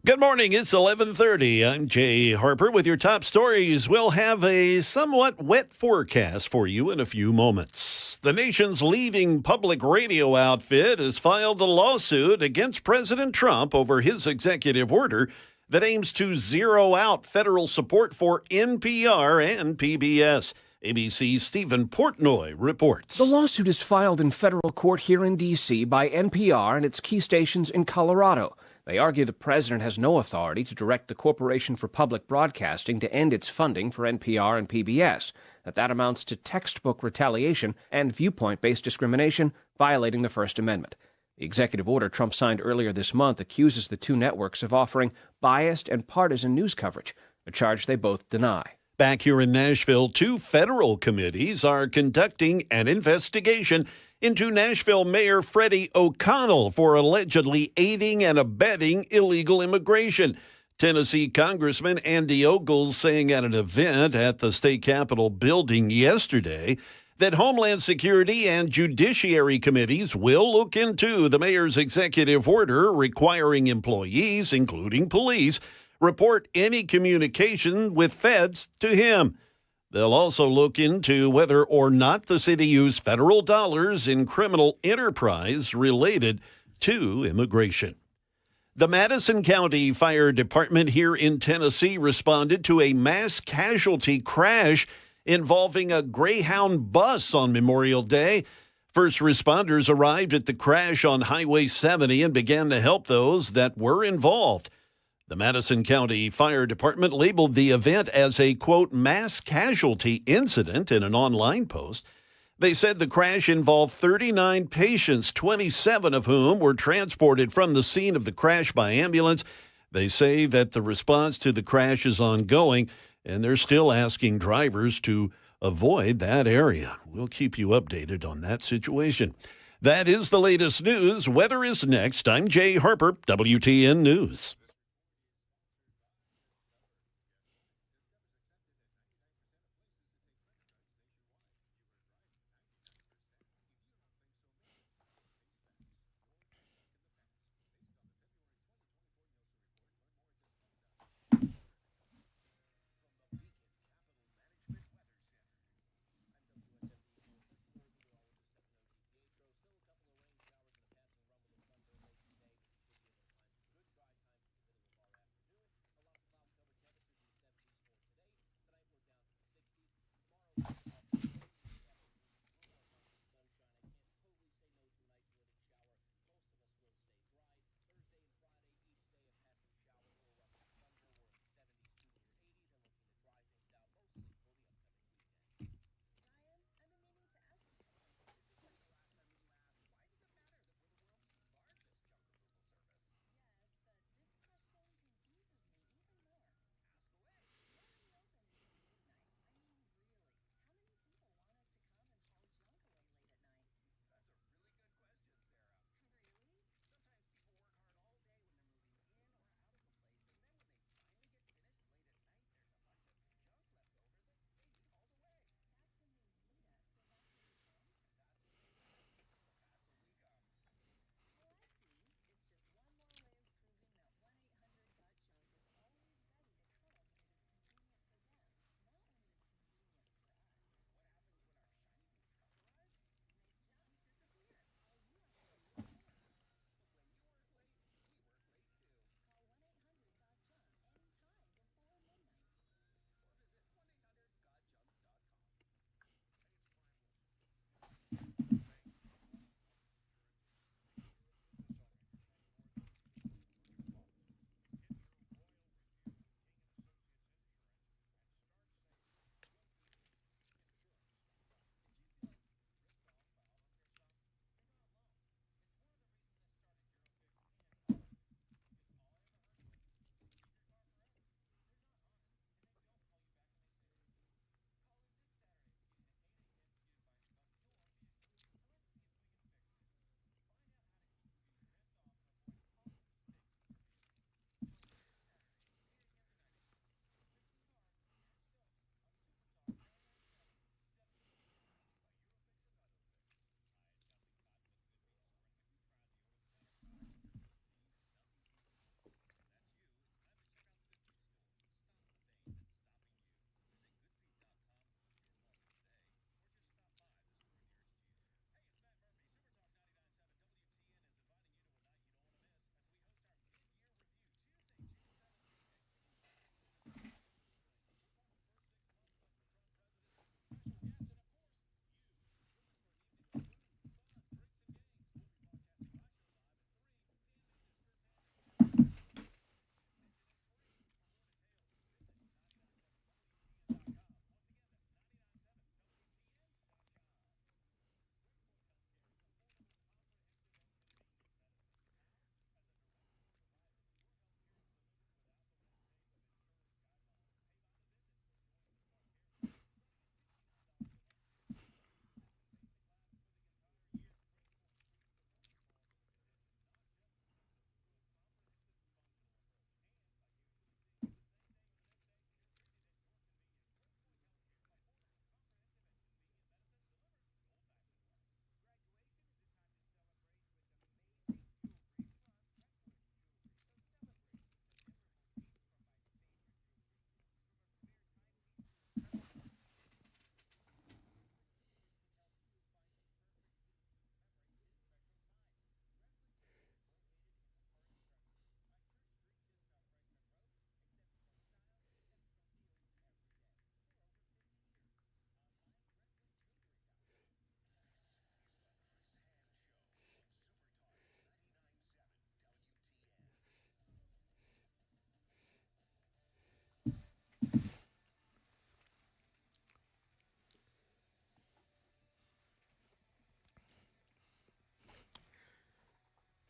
Good morning. It's 11:30. I'm Jay Harper with your top stories. We'll have a somewhat wet forecast for you in a few moments. The nation's leading public radio outfit has filed a lawsuit against President Trump over his executive order that aims to zero out federal support for NPR and PBS. ABC's Stephen Portnoy reports. The lawsuit is filed in federal court here in D.C. by NPR and its key stations in Colorado. They argue the president has no authority to direct the Corporation for Public Broadcasting to end its funding for NPR and PBS, that amounts to textbook retaliation and viewpoint-based discrimination, violating the First Amendment. The executive order Trump signed earlier this month accuses the two networks of offering biased and partisan news coverage, a charge they both deny. Back here in Nashville, two federal committees are conducting an investigation into Nashville Mayor Freddie O'Connell for allegedly aiding and abetting illegal immigration. Tennessee Congressman Andy Ogles saying at an event at the state capitol building yesterday that Homeland Security and Judiciary committees will look into the mayor's executive order requiring employees, including police, report any communication with feds to him. They'll also look into whether or not the city used federal dollars in criminal enterprise related to immigration. The Madison County Fire Department here in Tennessee responded to a mass casualty crash involving a Greyhound bus on Memorial Day. First responders arrived at the crash on Highway 70 and began to help those that were involved. The Madison County Fire Department labeled the event as a, quote, mass casualty incident in an online post. They said the crash involved 39 patients, 27 of whom were transported from the scene of the crash by ambulance. They say that the response to the crash is ongoing, and they're still asking drivers to avoid that area. We'll keep you updated on that situation. That is the latest news. Weather is next. I'm Jay Harper, WTN News.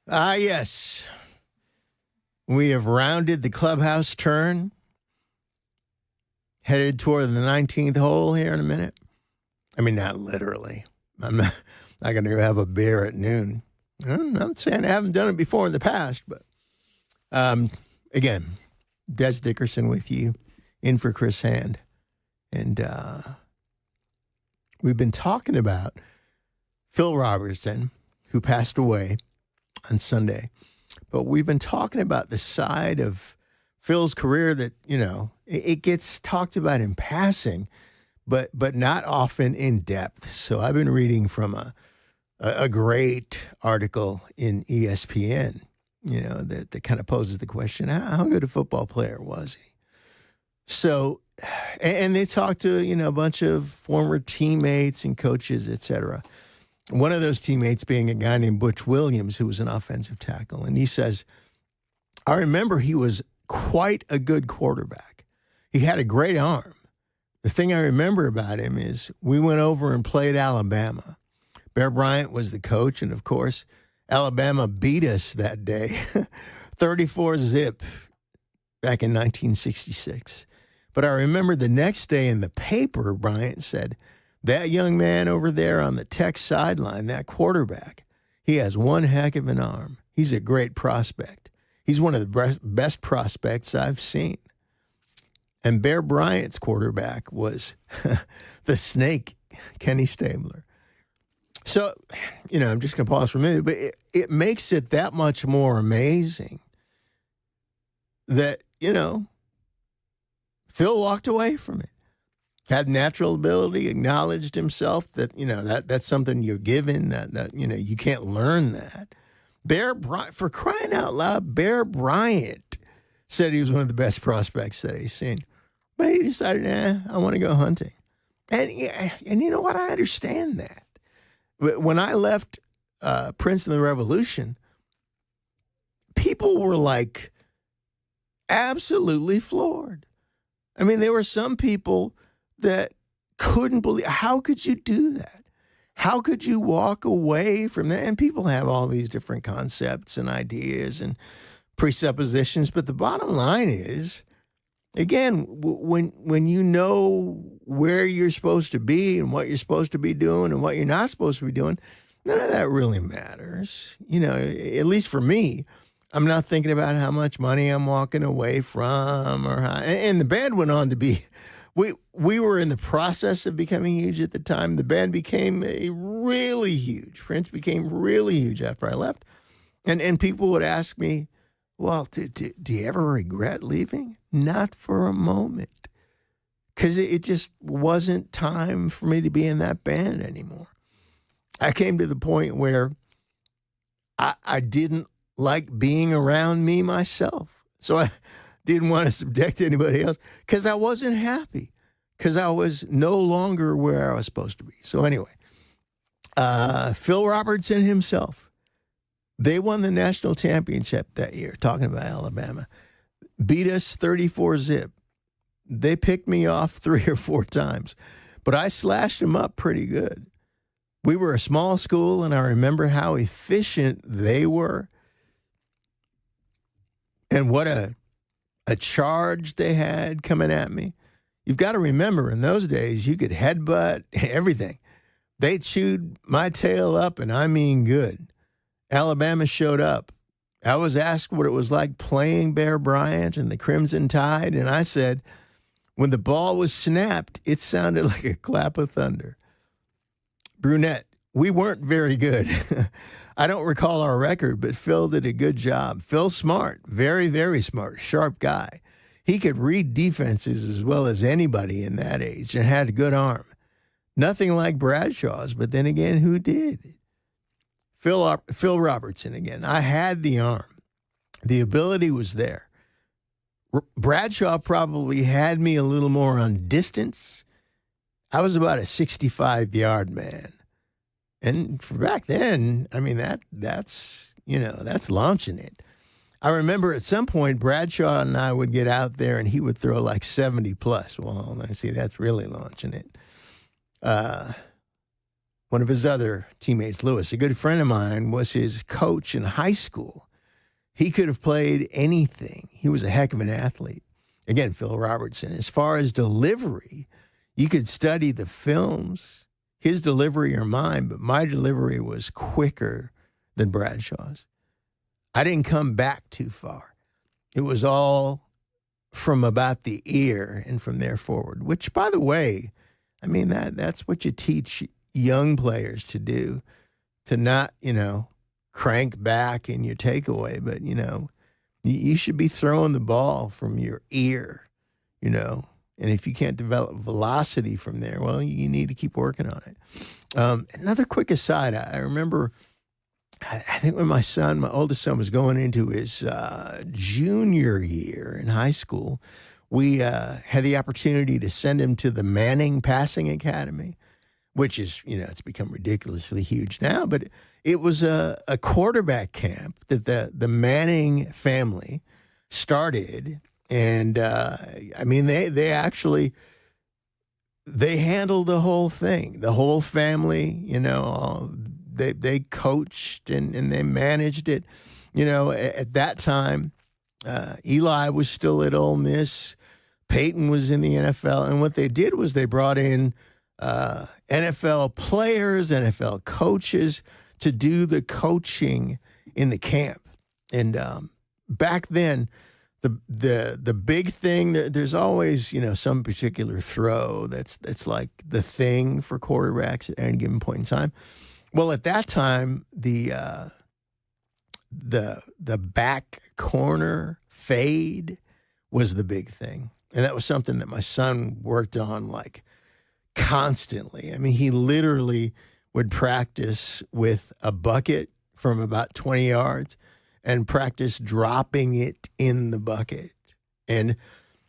Yes. We have rounded the clubhouse turn, headed toward the 19th hole here in a minute. I mean, not literally. I'm not going to have a beer at noon. I'm not saying I haven't done it before in the past, but again, Des Dickerson with you, in for Chris Hand. And we've been talking about Phil Robertson, who passed away on Sunday. But we've been talking about the side of Phil's career that, it gets talked about in passing, but not often in depth. So I've been reading from a great article in ESPN, that kind of poses the question, how good a football player was he? So, and they talked to, a bunch of former teammates and coaches, et cetera. One of those teammates being a guy named Butch Williams, who was an offensive tackle. And he says, I remember he was quite a good quarterback. He had a great arm. The thing I remember about him is we went over and played Alabama. Bear Bryant was the coach, and of course, Alabama beat us that day, 34-0 back in 1966. But I remember the next day in the paper, Bryant said, that young man over there on the Tech sideline, that quarterback, he has one heck of an arm. He's a great prospect. He's one of the best prospects I've seen. And Bear Bryant's quarterback was the snake, Kenny Stabler. So, I'm just going to pause for a minute, but it makes it that much more amazing that, Phil walked away from it. Had natural ability, acknowledged himself that, that's something you're given, that you can't learn that. Bear Bryant, for crying out loud, Bear Bryant said he was one of the best prospects that he's seen. But he decided, I want to go hunting. And you know what? I understand that. When I left Prince and the Revolution, people were like absolutely floored. I mean, there were some people that couldn't believe, how could you do that? How could you walk away from that? And people have all these different concepts and ideas and presuppositions, but the bottom line is, again, when you know where you're supposed to be and what you're supposed to be doing and what you're not supposed to be doing, none of that really matters. At least for me, I'm not thinking about how much money I'm walking away from or how, and the band went on to be, we were in the process of becoming huge at the time. The band became really huge. Prince became really huge after I left. And people would ask me, well, do you ever regret leaving? Not for a moment. Because it just wasn't time for me to be in that band anymore. I came to the point where I didn't like being around me myself. So I didn't want to subject anybody else because I wasn't happy, because I was no longer where I was supposed to be. So anyway, Phil Robertson himself, they won the national championship that year, talking about Alabama, beat us 34-0. They picked me off 3 or 4 times, but I slashed them up pretty good. We were a small school, and I remember how efficient they were and what a charge they had coming at me. You've got to remember, in those days, you could headbutt everything. They chewed my tail up, and I mean good. Alabama showed up. I was asked what it was like playing Bear Bryant and the Crimson Tide, and I said, when the ball was snapped, it sounded like a clap of thunder. Brunette, we weren't very good. I don't recall our record, but Phil did a good job. Phil's smart, very, very smart, sharp guy. He could read defenses as well as anybody in that age and had a good arm. Nothing like Bradshaw's, but then again, who did? Phil Robertson again. I had the arm. The ability was there. Bradshaw probably had me a little more on distance. I was about a 65-yard man. And for back then, I mean, that's launching it. I remember at some point, Bradshaw and I would get out there and he would throw like 70 plus. Well, I see, that's really launching it. one of his other teammates, Lewis, a good friend of mine, was his coach in high school. He could have played anything. He was a heck of an athlete. Again, Phil Robertson. As far as delivery, you could study the films, his delivery or mine, but my delivery was quicker than Bradshaw's. I didn't come back too far. It was all from about the ear and from there forward, which, by the way, I mean, that's what you teach young players to do, to not, crank back in your takeaway, but, you should be throwing the ball from your ear, and if you can't develop velocity from there, well, you need to keep working on it. Another quick aside, I remember, I think when my oldest son was going into his junior year in high school, we had the opportunity to send him to the Manning Passing Academy, which is, it's become ridiculously huge now, but it was a quarterback camp that the Manning family started. And, they handled the whole thing, the whole family, they coached and they managed it. At that time, Eli was still at Ole Miss. Peyton was in the NFL. And what they did was they brought in NFL players, NFL coaches to do the coaching in the camp. And back then, the big thing, there's always, some particular throw that's like the thing for quarterbacks at any given point in time. Well, at that time, the back corner fade was the big thing. And that was something that my son worked on like constantly. I mean, he literally would practice with a bucket from about 20 yards and practice dropping it in the bucket. And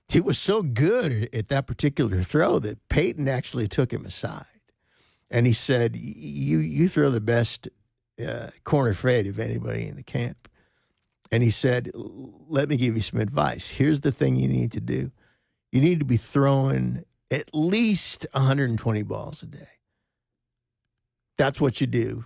he was so good at that particular throw that Peyton actually took him aside. And he said, you throw the best corner fade of anybody in the camp. And he said, let me give you some advice. Here's the thing you need to do. You need to be throwing at least 120 balls a day. That's what you do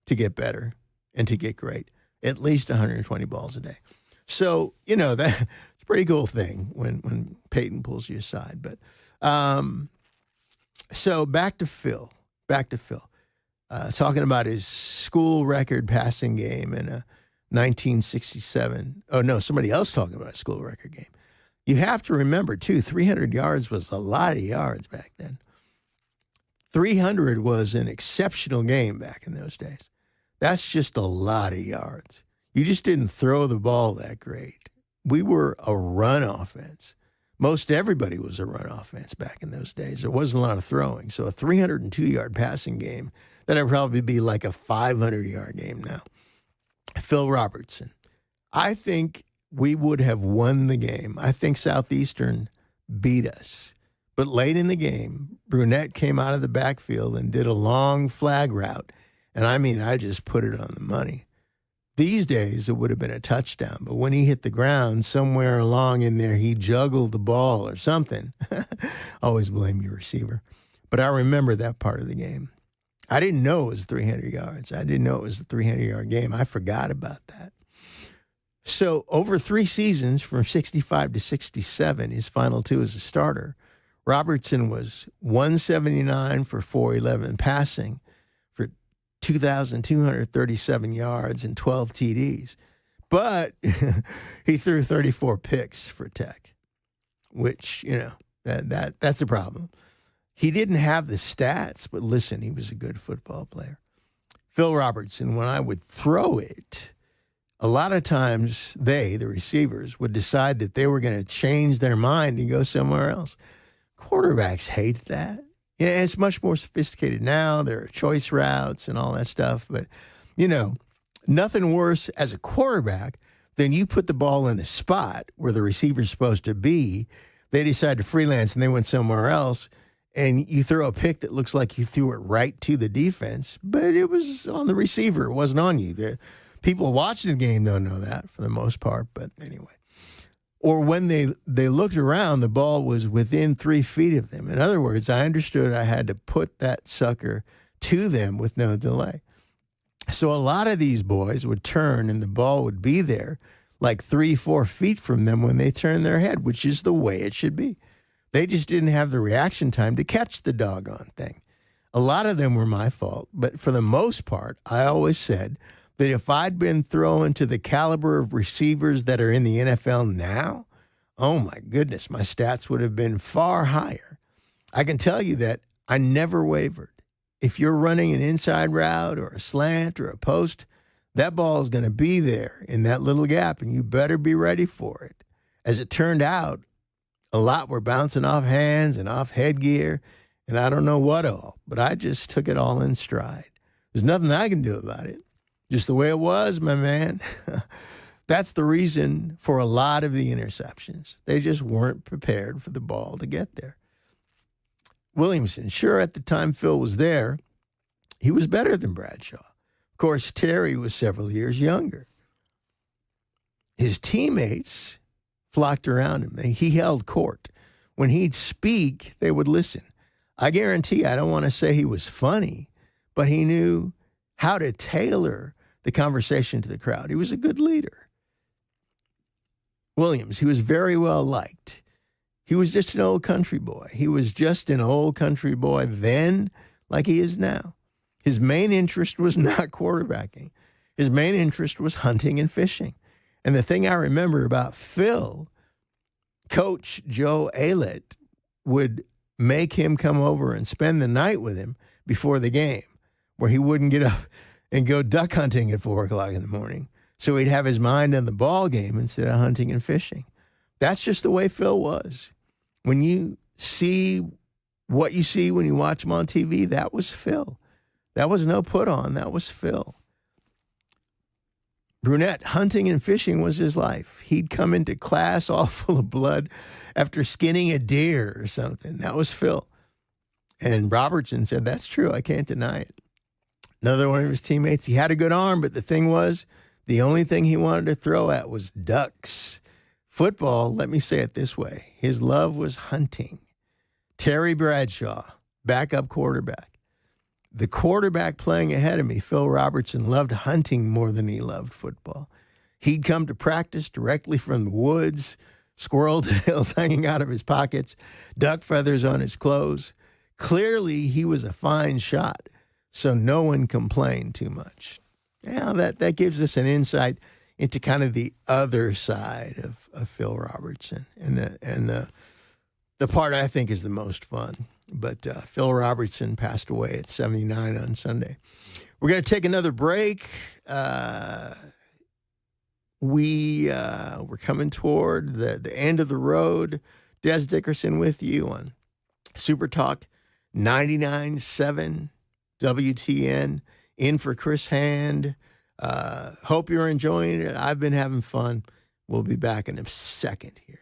to get better and to get great. At least 120 balls a day. So, that's a pretty cool thing when Peyton pulls you aside. But so back to Phil. Talking about his school record passing game in a 1967. Oh, no, somebody else talking about a school record game. You have to remember, too, 300 yards was a lot of yards back then. 300 was an exceptional game back in those days. That's just a lot of yards. You just didn't throw the ball that great. We were a run offense. Most everybody was a run offense back in those days. There wasn't a lot of throwing. So a 302-yard passing game, that'd probably be like a 500-yard game now. Phil Robertson. I think we would have won the game. I think Southeastern beat us. But late in the game, Brunette came out of the backfield and did a long flag route. And I just put it on the money. These days, it would have been a touchdown. But when he hit the ground, somewhere along in there, he juggled the ball or something. Always blame your receiver. But I remember that part of the game. I didn't know it was 300 yards. I didn't know it was a 300-yard game. I forgot about that. So over 3 seasons, from 65 to 67, his final 2 as a starter, Robertson was 179 for 411 passing, 2,237 yards and 12 TDs. But he threw 34 picks for Tech, which, that's a problem. He didn't have the stats, but listen, he was a good football player. Phil Robertson, when I would throw it, a lot of times the receivers, would decide that they were going to change their mind and go somewhere else. Quarterbacks hate that. Yeah, it's much more sophisticated now. There are choice routes and all that stuff. But, nothing worse as a quarterback than you put the ball in a spot where the receiver's supposed to be. They decide to freelance and they went somewhere else. And you throw a pick that looks like you threw it right to the defense, but it was on the receiver. It wasn't on you. The people watching the game don't know that for the most part. But anyway. Or when they looked around, the ball was within 3 feet of them. In other words, I understood I had to put that sucker to them with no delay. So a lot of these boys would turn and the ball would be there like 3-4 feet from them when they turned their head, which is the way it should be. They just didn't have the reaction time to catch the doggone thing. A lot of them were my fault, but for the most part, I always said that if I'd been thrown to the caliber of receivers that are in the NFL now, oh my goodness, my stats would have been far higher. I can tell you that I never wavered. If you're running an inside route or a slant or a post, that ball is going to be there in that little gap, and you better be ready for it. As it turned out, a lot were bouncing off hands and off headgear, and I don't know what all, but I just took it all in stride. There's nothing I can do about it. Just the way it was, my man. That's the reason for a lot of the interceptions. They just weren't prepared for the ball to get there. Williamson, sure, at the time Phil was there, he was better than Bradshaw. Of course, Terry was several years younger. His teammates flocked around him. He held court. When he'd speak, they would listen. I guarantee, I don't want to say he was funny, but he knew how to tailor the conversation to the crowd. He was a good leader. Williams, he was very well liked. He was just an old country boy. He was just an old country boy then, like he is now. His main interest was not quarterbacking. His main interest was hunting and fishing. And the thing I remember about Phil, Coach Joe Aylett would make him come over and spend the night with him before the game, where he wouldn't get up and go duck hunting at 4 o'clock in the morning. So he'd have his mind on the ball game instead of hunting and fishing. That's just the way Phil was. When you see what you see when you watch him on TV, that was Phil. That was no put on. That was Phil. Brunette, hunting and fishing was his life. He'd come into class all full of blood after skinning a deer or something. That was Phil. And Robertson said, that's true. I can't deny it. Another one of his teammates, he had a good arm, but the thing was, the only thing he wanted to throw at was ducks. Football, let me say it this way, his love was hunting. Terry Bradshaw, backup quarterback. The quarterback playing ahead of me, Phil Robertson, loved hunting more than he loved football. He'd come to practice directly from the woods, squirrel tails hanging out of his pockets, duck feathers on his clothes. Clearly, he was a fine shot, so no one complained too much. Yeah, that gives us an insight into kind of the other side of Phil Robertson and the part I think is the most fun. But Phil Robertson passed away at 79 on Sunday. We're going to take another break. We're coming toward the end of the road. Des Dickerson with you on Super Talk 99.7 WTN. In for Chris Hand. Hope you're enjoying it. I've been having fun. We'll be back in a second here.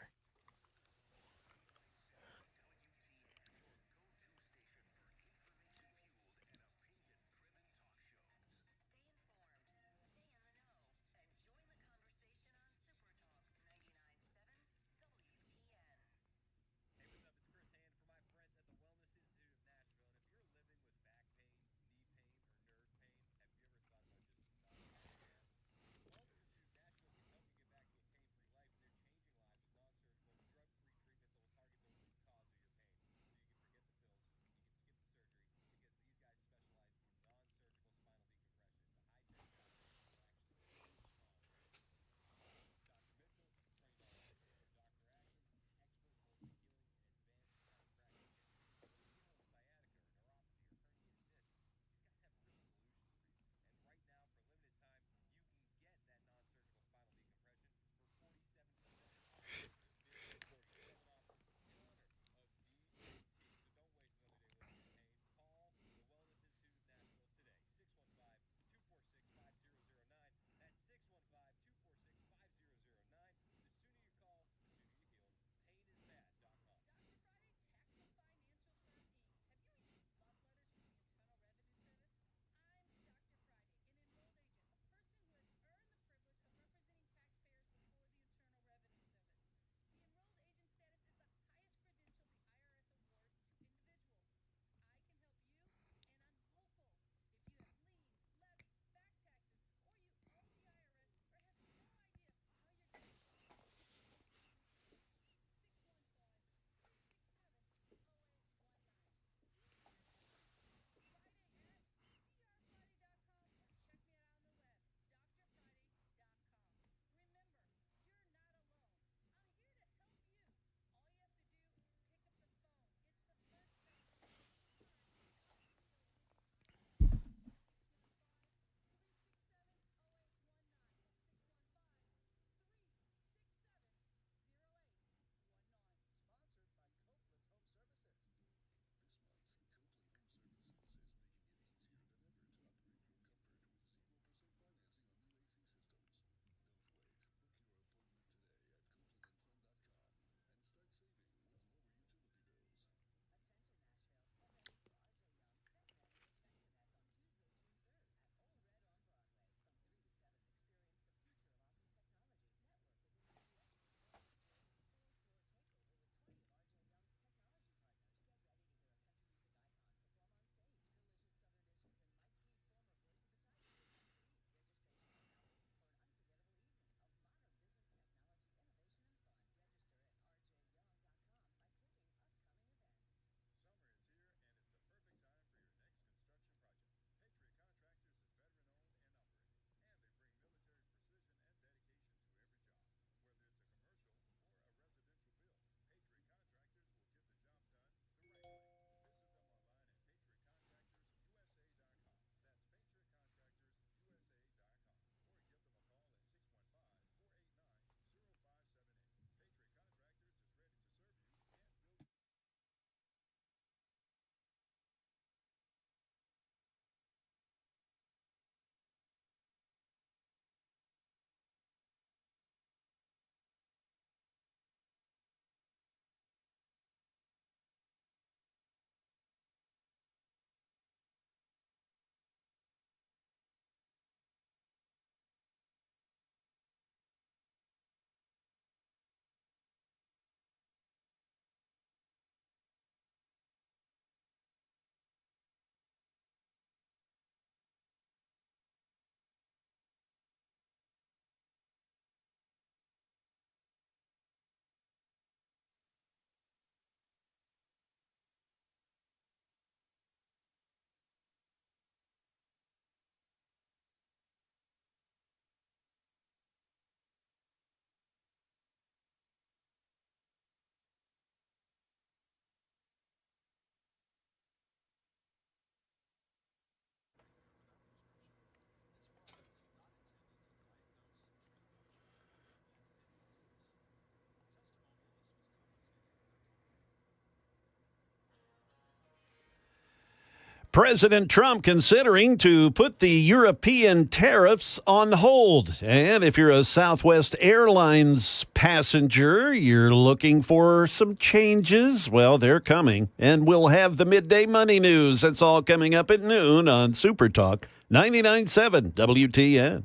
President Trump considering to put the European tariffs on hold. And if you're a Southwest Airlines passenger, you're looking for some changes, well, they're coming. And we'll have the midday money news. That's all coming up at noon on Super Talk 99.7 WTN.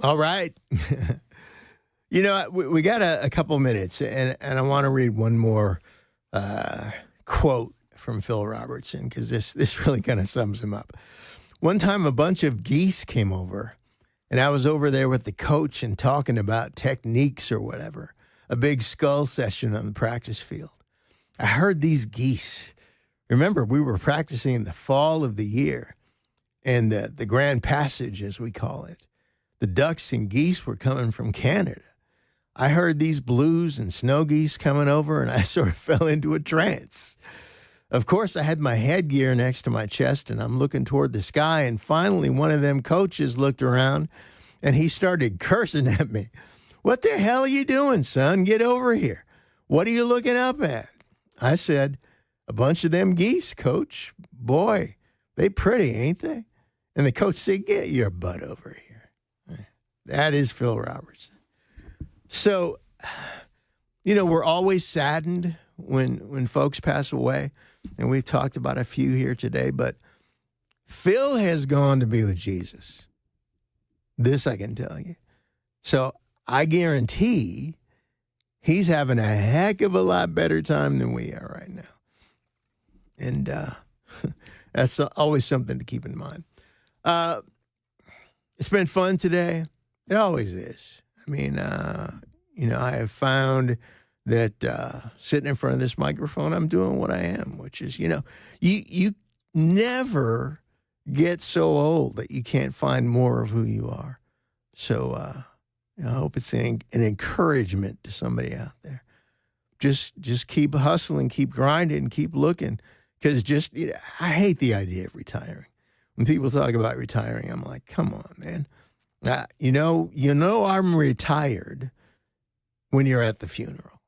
All right. You know, we got a couple minutes, and I want to read one more quote from Phil Robertson, because this really kind of sums him up. One time a bunch of geese came over, and I was over there with the coach and talking about techniques or whatever, a big skull session on the practice field. I heard these geese. Remember, we were practicing in the fall of the year, and the Grand Passage, as we call it. The ducks and geese were coming from Canada. I heard these blues and snow geese coming over, and I sort of fell into a trance. Of course, I had my headgear next to my chest, and I'm looking toward the sky, and finally one of them coaches looked around, and he started cursing at me. "What the hell are you doing, son? Get over here. What are you looking up at?" I said, "A bunch of them geese, coach. Boy, they pretty, ain't they?" And the coach said, "Get your butt over here." That is Phil Robertson. So, you know, we're always saddened when folks pass away, and we've talked about a few here today, but Phil has gone to be with Jesus. This I can tell you. So I guarantee he's having a heck of a lot better time than we are right now. And that's always something to keep in mind. It's been fun today. It always is. I mean, you know, I have found that sitting in front of this microphone, I'm doing what I am, which is, you know, you never get so old that you can't find more of who you are. So you know, I hope it's an encouragement to somebody out there. Just keep hustling, keep grinding, keep looking, because you know, I hate the idea of retiring. When people talk about retiring, I'm like, come on, man. You know, I'm retired when you're at the funeral.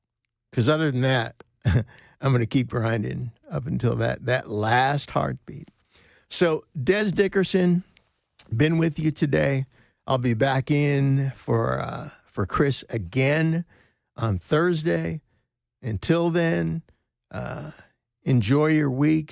Because other than that, I'm going to keep grinding up until that last heartbeat. So, Des Dickerson, been with you today. I'll be back in for Chris again on Thursday. Until then, enjoy your week.